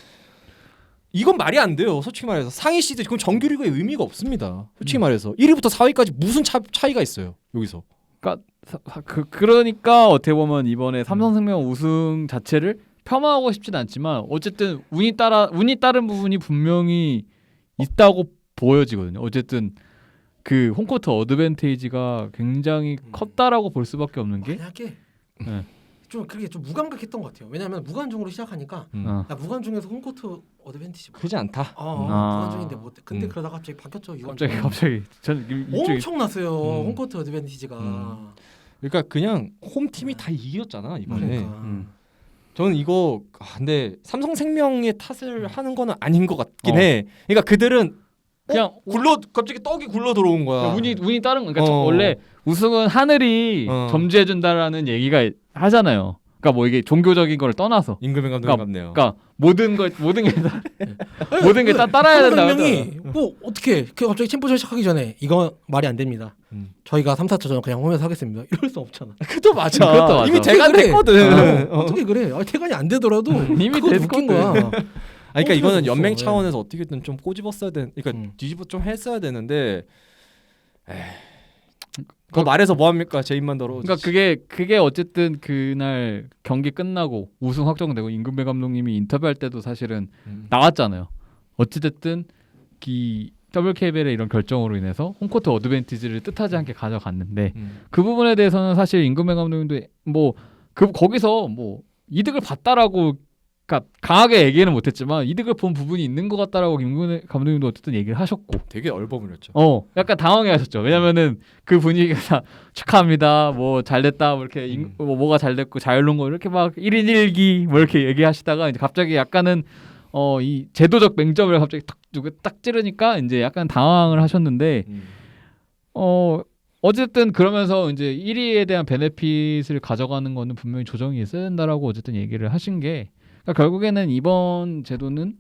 이건 말이 안 돼요. 솔직히 말해서 상위 시드 그럼 정규리그의 의미가 없습니다. 솔직히 말해서 1위부터 4위까지 무슨 차이가 있어요. 여기서. 그러니까 그러니까 어떻게 보면 이번에 삼성생명 우승 자체를 폄하하고 싶진 않지만 어쨌든 운이 따른 부분이 분명히 있다고 보여지거든요. 어쨌든 그 홈코트 어드밴테이지가 굉장히 컸다라고 볼 수밖에 없는 게 만약에 네. 좀 그게 좀 무감각했던 것 같아요. 왜냐하면 무관중으로 시작하니까 나 무관중에서 홈코트 어드밴티지 크지 않다. 무관중인데 뭐 근데 그러다가 갑자기 바뀌었죠. 갑자기 전 엄청났어요. 홈코트 어드밴티지가. 그러니까 그냥 홈팀이 다 이겼잖아 이번에. 그러니까. 저는 이거 근데 삼성생명의 탓을 하는 거는 아닌 것 같긴 해. 그러니까 그들은 그냥 갑자기 떡이 굴러 들어온 거야. 운이 따른 거. 그러니까 원래 우승은 하늘이 점지해 준다라는 얘기가 하잖아요. 그러니까 뭐 이게 종교적인 걸 떠나서 임금의 감독이 같네요. 그러니까 모든 게 다 따라야 된다. 명이 뭐 어떻게 갑자기 챔피언십 시작하기 전에 이거 말이 안 됩니다. 저희가 3, 4차전 그냥 홈에서 하겠습니다. 이럴 수 없잖아. 그것도 맞아. 그것도 맞아. 이미 대관 됐거든. 어떻게 그래? 태관이 안 되더라도 이미 그거 웃긴 거야. 그러니까 이거는 연맹 없어. 차원에서 어떻게든 좀 꼬집었어야 그러니까 뒤집어 좀 했어야 되는데. 그거 말해서 뭐 합니까? 제 입만 더러워. 그러니까 그게 어쨌든 그날 경기 끝나고 우승 확정되고 임금배 감독님이 인터뷰할 때도 사실은 나왔잖아요. 어찌됐든 이 WKBL의 이런 결정으로 인해서 홈코트 어드밴티지를 뜻하지 않게 가져갔는데 그 부분에 대해서는 사실 임금배 감독님도 뭐 거기서 뭐 이득을 봤다라고 그러니까 강하게 얘기는 못했지만 이득을 본 부분이 있는 것 같다라고 임금배 감독님도 어쨌든 얘기를 하셨고 되게 얼버무렸죠. 약간 당황해하셨죠. 왜냐면은 그 분위기가 다 축하합니다. 뭐 잘됐다. 뭐 이렇게 뭐가 잘됐고 자유로운 거 이렇게 막 1인 1기 뭐 이렇게 얘기하시다가 이제 갑자기 약간은 이 제도적 맹점을 갑자기 딱 찌르니까 이제 약간 당황을 하셨는데 어쨌든 그러면서 이제 1위에 대한 베네핏을 가져가는 거는 분명히 조정이 있어야 된다라고 어쨌든 얘기를 하신 게 그러니까 결국에는 이번 제도는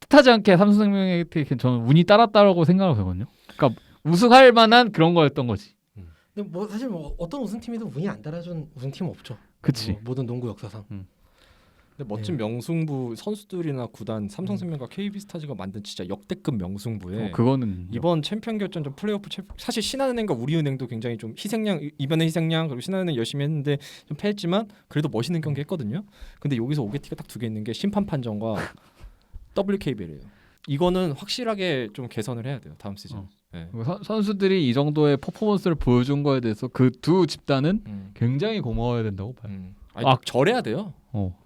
뜻하지 않게 삼성생명에게 저는 운이 따랐다라고 생각을 하거든요. 그러니까 우승할 만한 그런 거였던 거지. 근데 뭐 사실 뭐 어떤 우승팀이든 운이 안 따라준 우승팀은 없죠. 그치. 모든 농구 역사상. 근데 멋진 명승부 선수들이나 구단 삼성생명과 KB스타즈가 만든 진짜 역대급 명승부에 그거는 이번 챔피언 결정전 플레이오프 사실 신한은행과 우리은행도 굉장히 좀 이번에 희생양 그리고 신한은행 열심히 했는데 좀 패했지만 그래도 멋있는 경기 했거든요. 근데 여기서 오게티가 딱 두 개 있는 게 심판 판정과 WKBL이에요. 이거는 확실하게 좀 개선을 해야 돼요. 다음 시즌. 네. 선수들이 이 정도의 퍼포먼스를 보여준 거에 대해서 그 두 집단은 굉장히 고마워야 된다고 봐요. 절해야 돼요.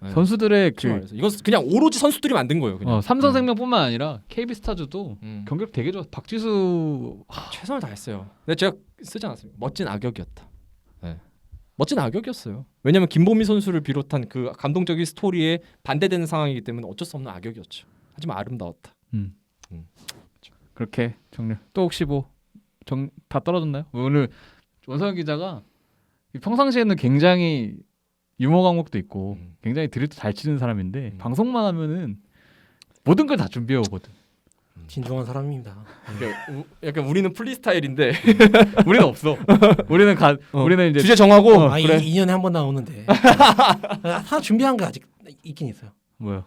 네. 선수들의 이건 그냥 오로지 선수들이 만든 거예요. 그냥. 삼성생명뿐만 아니라 KB스타즈도 경기력 되게 좋아. 박지수 최선을 다했어요. 근데 제가 쓰지 않았습니다. 멋진 악역이었다. 네. 멋진 악역이었어요. 왜냐하면 김보미 선수를 비롯한 그 감동적인 스토리에 반대되는 상황이기 때문에 어쩔 수 없는 악역이었죠. 하지만 아름다웠다. 그렇게 정리. 또 혹시 다 떨어졌나요? 오늘 원서영 기자가 평상시에는 굉장히 유머 강목도 있고 굉장히 드립도 잘 치는 사람인데 방송만 하면은 모든 걸 다 준비해 오거든. 진중한 사람입니다. 약간 우리는 프리스타일인데 우리는 없어. 우리는 이제 주제 정하고 그래. 2년에 한 번 나오는데 하나 준비한 게 아직 있긴 있어요. 뭐요?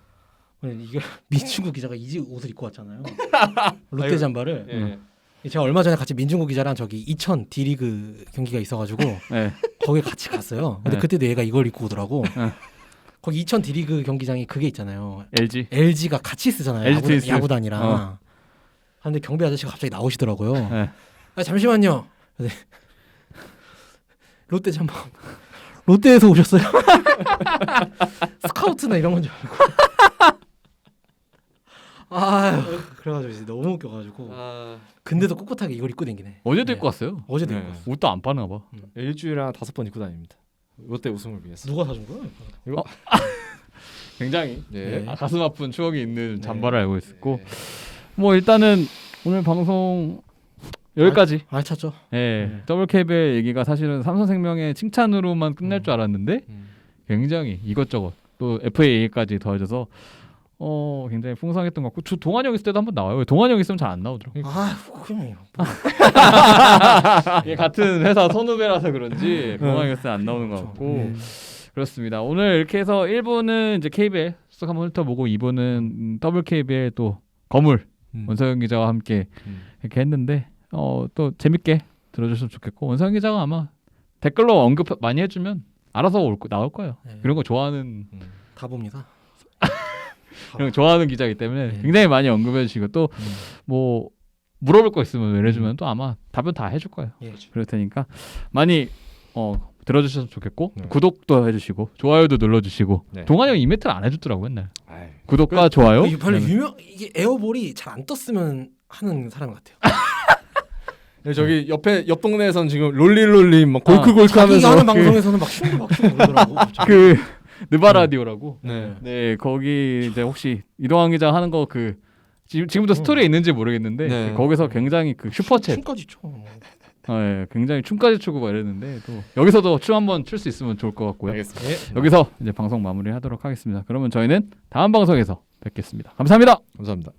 이게 민중국 기자가 이 옷을 입고 왔잖아요. 롯데 잠바를. 제가 얼마 전에 같이 민중국 기자랑 저기 이천 D리그 경기가 있어가지고 거기 같이 갔어요. 근데 그때도 얘가 이걸 입고 오더라고. 거기 이천 D리그 경기장이 그게 있잖아요. LG가 같이 쓰잖아요. 야구단이랑. 근데 경비 아저씨가 갑자기 나오시더라고요. 잠시만요. 롯데 잠바. 롯데에서 오셨어요? 스카우트나 이런 건 줄 알고. 아유, 그래가지고 이제 너무 웃겨가지고. 아, 근데도 꿋꿋하게 이걸 입고 댕기네. 어제도 네. 입고 왔어요. 어제도 네. 입고 왔어. 옷도 안 파나 봐. 일주일에 한 5번 입고 다닙니다. 롯데 우승을 위해서. 누가 사준 거야? 이거 굉장히 네. 가슴 아픈 추억이 있는 네. 잠바를 알고 있었고 네. 뭐 일단은 오늘 방송 여기까지. 아 찼죠. 예, 네. 더블 KBL 얘기가 사실은 삼성생명의 칭찬으로만 끝날 줄 알았는데 음. 굉장히 이것저것 또 FA 얘기까지 더해져서 굉장히 풍성했던 것 같고 동환이 형 있을 때도 한번 나와요. 동환이 형 있으면 잘 안 나오더라고요. 아 그냥 이게 같은 회사 선후배라서 그런지 동환이 형 있을 때안 나오는 것 같고 네. 그렇습니다. 오늘 이렇게 해서 1부는 이제 KBL 쓱 한번 훑어보고 2부는 더블 KBL 또 거물 원서영 기자와 함께 이렇게 했는데 또 재밌게 들어주셨으면 좋겠고 원서영 기자가 아마 댓글로 언급 많이 해주면 알아서 나올 거예요. 네. 이런 거 좋아하는 다 봅니다. 이런 거 좋아하는 기자이기 때문에 네. 굉장히 많이 언급해 주시고 또 뭐 물어볼 거 있으면 외래주면 또 아마 답은 다 해줄 거예요. 예. 그럴 테니까 많이 들어주셨으면 좋겠고 네. 구독도 해주시고 좋아요도 눌러주시고 네. 동환이 형 이벤트를 안 해주더라고 옛날. 아이. 구독과 좋아요. 이게 별로 그다음에 이게 에어볼이 잘 안 떴으면 하는 사람 같아요. 네, 저기 옆 동네에선 지금 롤리롤리 막 골크골크 자기가 하면서 하는 방송에서는 막 슝 그러더라고. 그 느바 라디오라고. 네. 네 거기 이제 혹시 이동환 기자 하는 거 그 지금도 스토리에 있는지 모르겠는데 네. 거기서 굉장히 그 슈퍼챗 춤까지 춰. 예, 굉장히 춤까지 추고 막 이랬는데 또 여기서도 춤 한번 출 수 있으면 좋을 것 같고요. 알겠습니다. 여기서 이제 방송 마무리하도록 하겠습니다. 그러면 저희는 다음 방송에서 뵙겠습니다. 감사합니다. 감사합니다.